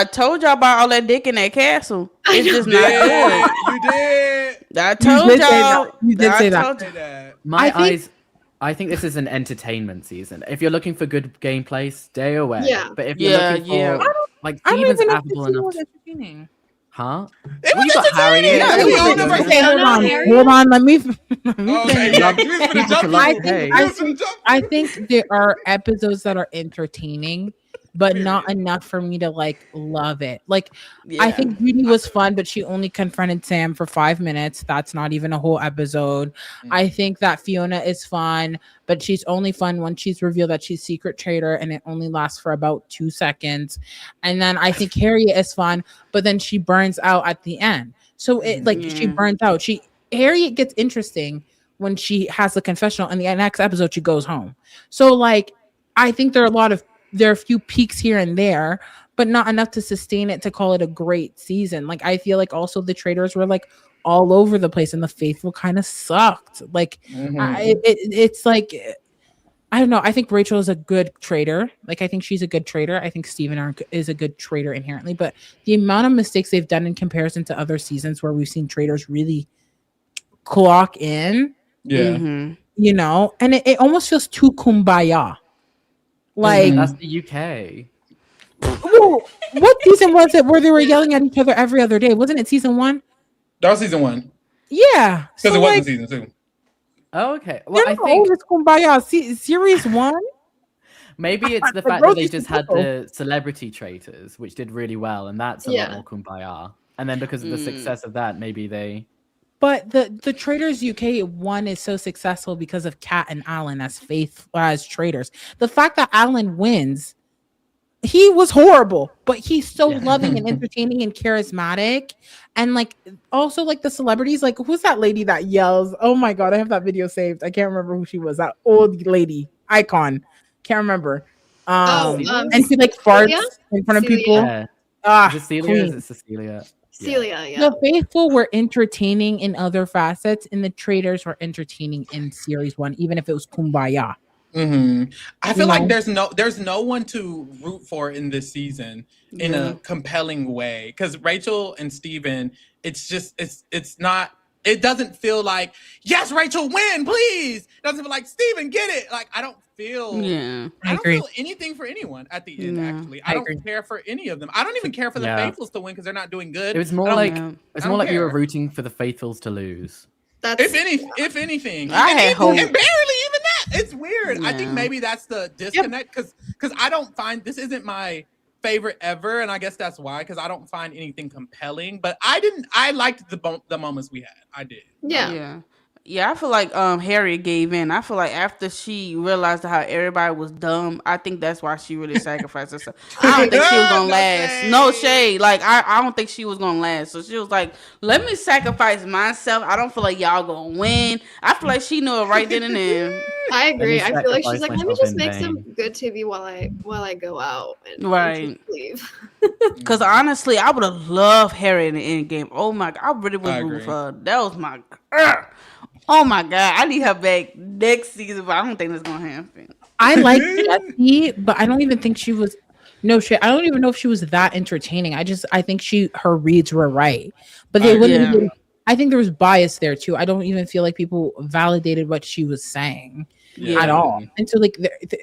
part. told y'all about all that dick in that castle. It's just You not did. good. You did. I told did say y'all. that. You did I say that. told Say you. that. I think this is an entertainment season. If you're looking for good gameplay, stay away. Yeah. But if you're Yeah, looking for yeah. like I don't Steven's even know if affable this enough, was entertaining. huh? It was you got Harriet. entertaining. Yeah, it We was all never entertaining. said Hold on, Harriet. hold on. Let me. Okay, yeah, you was finna jump Like, in. hey. You was finna jump. I think there are episodes that are entertaining, but not enough for me to like love it. Like I Yeah. think Judy was fun, but she only confronted Sam for 5 minutes. That's not even a whole episode. I think that Fiona is fun, but she's only fun when she's revealed that she's secret traitor, and it only lasts for about 2 seconds. And then I think Harriet is fun, but then she burns out at the end. So it like she Yeah. burns out. Harriet gets interesting when she has the confessional, and the next episode she goes home. So like I think there are a few peaks here and there, but not enough to sustain it to call it a great season. Like I feel like also the traders were like all over the place, and the faithful kind of sucked. Like Mhm. it's like I don't know. I think Rachel is a good trader. Like, I think she's a good trader. I think Steven is a good trader inherently. But the amount of mistakes they've done in comparison to other seasons where we've seen traders really clock in, Yeah. you know, and it almost feels too kumbaya. Like, That's the UK. well, what season was it where they were yelling at each other every other day? Wasn't it season 1? That was season 1. Yeah. Because it wasn't season 2. Oh, okay. Well, I They're think always kumbaya. Series 1? maybe it's the fact that they just had the celebrity traitors, which did really well, and that's a lot more kumbaya. And then because of the success of that, maybe they. But the Traitors UK 1 is so successful because of Kat and Alan as traitors. The fact that Alan wins, he was horrible, but he's so loving and entertaining and charismatic. And like also like the celebrities, like who's that lady that yells? Oh my god, I have that video saved. I can't remember who she was. That old lady icon. Can't remember. And she like farts in front of people. Is it Celia? Is it Cecilia? Celia, yeah. The faithful were entertaining in other facets, and the traitors were entertaining in series 1, even if it was kumbaya. I feel like there's no one to root for in this season in a compelling way, because Rachel and Steven, it's not. It doesn't feel like, yes, Rachel, win, please. It doesn't feel like, Steven, get it. Like, I don't feel I don't feel anything for anyone at the end, actually. I don't care for any of them. I don't even care for the Faithfuls to win because they're not doing good. It was more like you were rooting for the Faithfuls to lose. If anything. I had hope. And barely even that. It's weird. I think maybe that's the disconnect, because I don't find, this isn't my favorite ever, and I guess that's why, because I don't find anything compelling. But I liked the moments we had. I did. Yeah, I feel like Harriet gave in. I feel like after she realized how everybody was dumb, I think that's why she really sacrificed herself. I don't think she was gonna last. No shade. Like I don't think she was gonna last. So she was like, let me sacrifice myself. I don't feel like y'all gonna win. I feel like she knew it right then and there. I agree. I feel like she's like, let me just make some good TV while I go out and leave. Because honestly, I would have loved Harriet in the end game. Oh my god, I really was rooting for her. That was my girl. Oh my god, I need her back next season, but I don't think that's gonna happen. I like Jessie, but I don't even think she was. No shit, I don't even know if she was that entertaining. I think her reads were right, but they wouldn't. Even, I think there was bias there too. I don't even feel like people validated what she was saying at all. And so like, the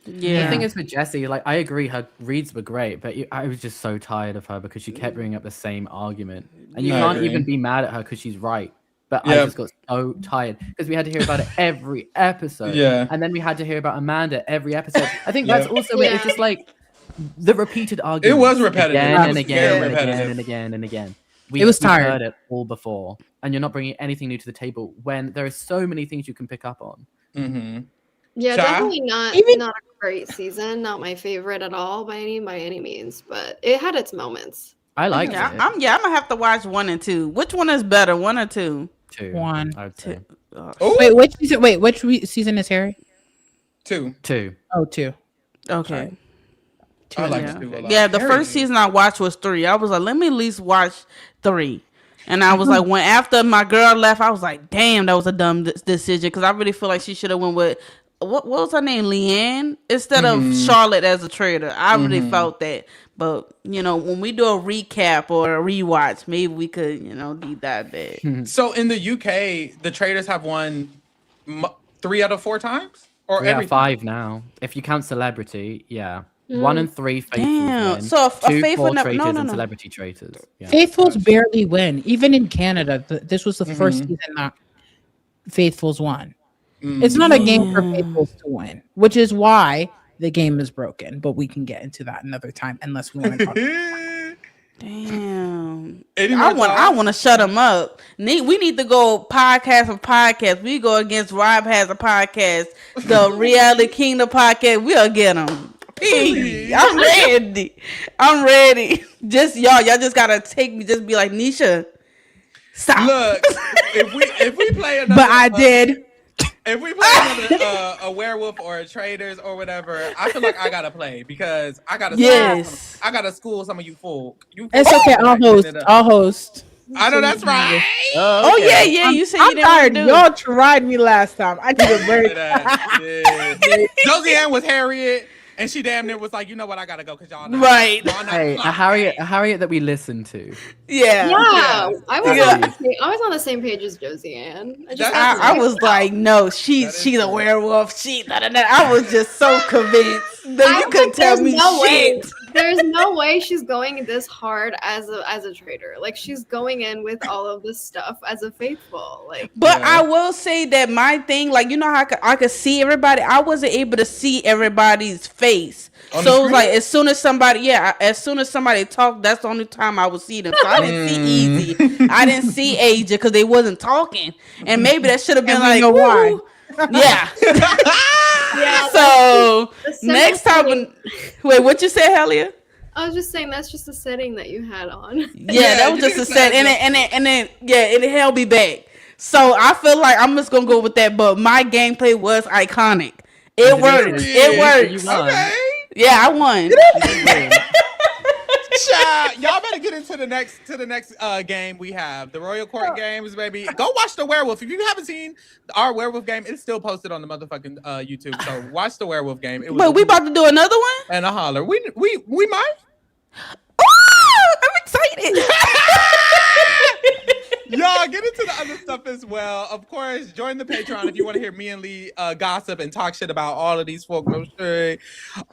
thing is with Jessie, like I agree, her reads were great, but I was just so tired of her because she kept bringing up the same argument, and you can't even be mad at her because she's right. But I just got so tired because we had to hear about it every episode. And then we had to hear about Amanda every episode. I think that's also it. It's just like the repeated argument. It was repetitive. Again and again and again and again and again. It was tired. We've heard it all before. And you're not bringing anything new to the table when there are so many things you can pick up on. Yeah, definitely not a great season. Not my favorite at all by any means. But it had its moments. I liked it. I'm gonna have to watch 1 and 2. Which one is better, 1 or 2? 2. 1. I would say. Wait, which season? Wait, which season is Harry? 2. Oh, 2. Okay. I like 2 a lot. Yeah, the first season I watched was 3. I was like, let me at least watch 3. And I was like, when after my girl left, I was like, damn, that was a dumb decision, because I really feel like she should have went with what was her name, Leanne, instead of Charlotte as a traitor. I really felt that. But when we do a recap or a rewatch, maybe we could deep dive that. So in the UK, the Traitors have won 3 out of 4 times, or every 5 now. If you count celebrity, 1 and 3 faithfuls win. So a 2 faithful core traitors no. and celebrity traitors. Yeah. Faithfuls barely win, even in Canada. This was the first season that Faithfuls won. It's not a game for Faithfuls to win, which is why the game is broken. But we can get into that another time, unless we want to talk about it. Damn. I want to shut them up. We need to go podcast for podcast. We go against Rob Has a Podcast, the Reality Kingdom podcast. We'll get them. I'm ready. Just y'all just gotta take me. Just be like, Nisha, stop. Look, if we play another, but I did. If we play another a werewolf or a Traitors or whatever, I feel like I gotta play, because I gotta school some of you folk. It's okay. I'll host. I know that's right. Oh yeah, you said you I'm didn't want tired. to do. Y'all tried me last time. I need a break. Josiane was Harriet, and she damn near was like, you know what, I gotta go because y'all not, Right. Y'all not Hey, a Harriet that we listened to. Yeah. Yeah, I was Yeah. on the same page as Josiane. I was like, no, she's a werewolf. I was just so convinced that you couldn't tell me shit. There's no way she's going this hard as a traitor. Like she's going in with all of this stuff as a faithful. Like, but I will say that my thing, like you know how I could see everybody. I wasn't able to see everybody's face. So it was like as soon as somebody talked, that's the only time I would see them. So I didn't see Easy. I didn't see Aja because they wasn't talking. And maybe that should have been like, why? Yeah. yeah. So next time, wait, what you said, Helia? I was just saying that's just the setting that you had on. Yeah, that was just a set, and then it held me back. So I feel like I'm just gonna go with that. But my gameplay was iconic. It works. It works. Okay. Yeah, I won. Y'all better get into the next game we have, the Royal Court games, baby. Go watch the werewolf. If you haven't seen our werewolf game, it's still posted on the motherfucking YouTube. So watch the werewolf game. But we about to do another one and a holler. We might. Oh, I'm excited. Y'all get into the other stuff as well. Of course, join the Patreon if you want to hear me and Lee gossip and talk shit about all of these folk.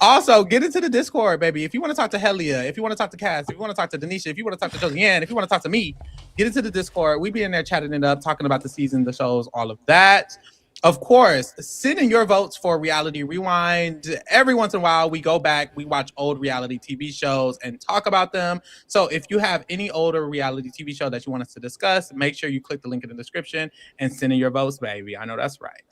Also, get into the Discord, baby. If you want to talk to Helia, if you want to talk to Cass, if you want to talk to Denisha, if you want to talk to Josiane, if you want to talk to me, get into the Discord. We be in there chatting it up, talking about the season, the shows, all of that. Of course, send in your votes for Reality Rewind. Every once in a while, we go back, we watch old reality TV shows and talk about them. So if you have any older reality TV show that you want us to discuss, make sure you click the link in the description and send in your votes, baby. I know that's right.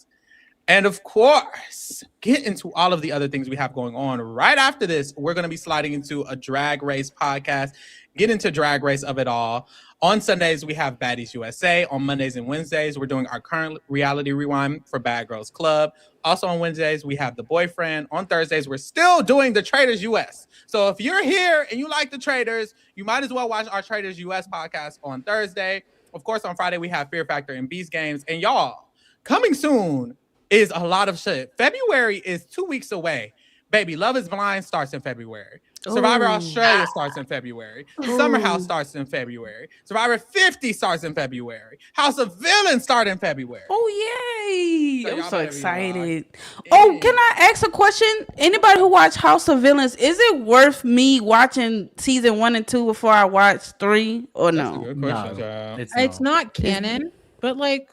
And of course, get into all of the other things we have going on. Right after this, we're going to be sliding into a Drag Race podcast, get into Drag Race of it all. On Sundays, we have Baddies USA. On Mondays and Wednesdays, we're doing our current reality rewind for Bad Girls Club. Also on Wednesdays, we have The Boyfriend. On Thursdays, we're still doing the Traitors US. So if you're here and you like the Traitors, you might as well watch our Traitors US podcast on Thursday. Of course, on Friday, we have Fear Factor and Beast Games. And y'all, coming soon is a lot of shit. February is 2 weeks away. Baby, Love is Blind starts in February. Survivor Australia starts in February. Summer House starts in February. Survivor 50 starts in February. House of Villains start in February. Oh, yay. So I'm so excited. Oh, can I ask a question? Anybody who watched House of Villains, is it worth me watching season 1 and 2 before I watch 3 or no? No, it's not canon, but like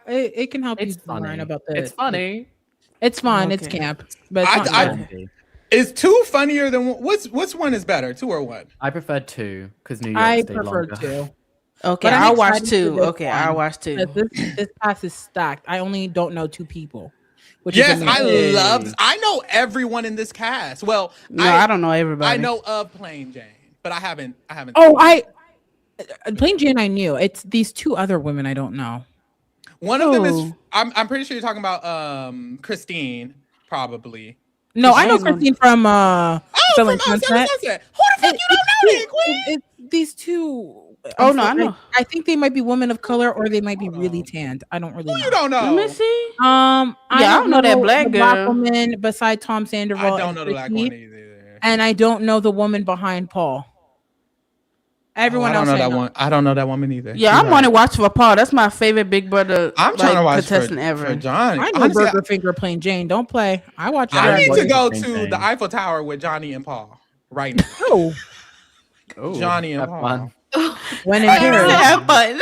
it can help you learn about the. It's funny. It's fun. Okay. It's camp, but it's not is 2 funnier than which one is better, 2 or 1? I prefer 2 because New York I stayed prefer longer. 2. Okay, But I'm I'll watch excited 2. for this Okay, one. I'll watch 2. This pass is stacked. I only don't know 2 people. Which Yes, is I know everyone in this cast. Well, No, I don't know everybody. I know of Plain Jane, but I haven't. Oh, Plain Jane I knew. It's these 2 other women I don't know. One of them is I'm pretty sure you're talking about Christine, probably. No, I know Christine from Selling from Sunset. Who the fuck you don't know that, Queen? It's these 2. Oh no, I know. I think they might be women of color or they might be really tanned. I don't really know. You don't know. Let me see. I don't know that black the girl. black woman beside Tom Sandoval. I don't know the black one either. And I don't know the woman behind Paul. Everyone else. I don't know that one. I don't know that woman either. Yeah, I'm on to watch for Paul. That's my favorite Big Brother. I'm trying to watch contestant for ever. Johnny. I know Honestly, Burger Finger Plain Jane. Don't play. I watch. I need to go Same to thing. the Eiffel Tower with Johnny and Paul right now. Oh, Johnny and have Paul. fun. when in I here. have fun.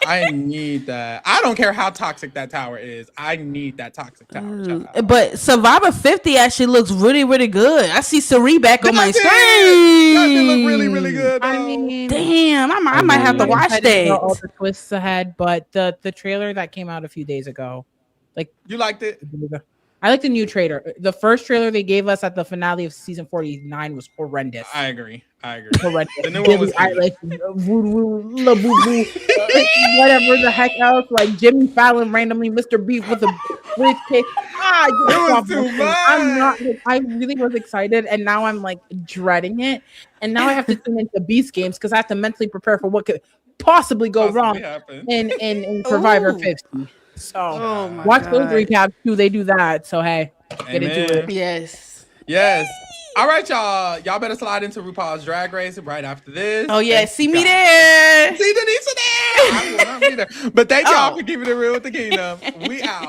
I need that. I don't care how toxic that tower is. I need that toxic tower. child. But Survivor 50 actually looks really, really good. I see Sari back on my Does screen. it look really, really good? Though. I mean, Damn, I might have to I'm watch excited about all that. the twists ahead, but the trailer that came out a few days ago, You liked it? I like the new trailer. The first trailer they gave us at the finale of season 49 was horrendous. I agree. Horrendous. The new one was Billie Eilish, voodoo, la boo boo, whatever the heck else. Like Jimmy Fallon randomly, Mr. Beef with a briefcase. It was too much. I'm not. I really was excited, and now I'm like dreading it. And now I have to tune into Beast Games because I have to mentally prepare for what could. possibly go Possibly wrong happen. in Survivor Ooh. 50. So Oh my watch God. those recaps too. They do that. So hey, get into Amen. it. Yes. Yes. All right, y'all. Y'all better slide into RuPaul's Drag Race right after this. Oh yeah, Thank see you me guys. there. See Denise there. I will not be there. But thank y'all Oh. for keeping it real with the kingdom. We out.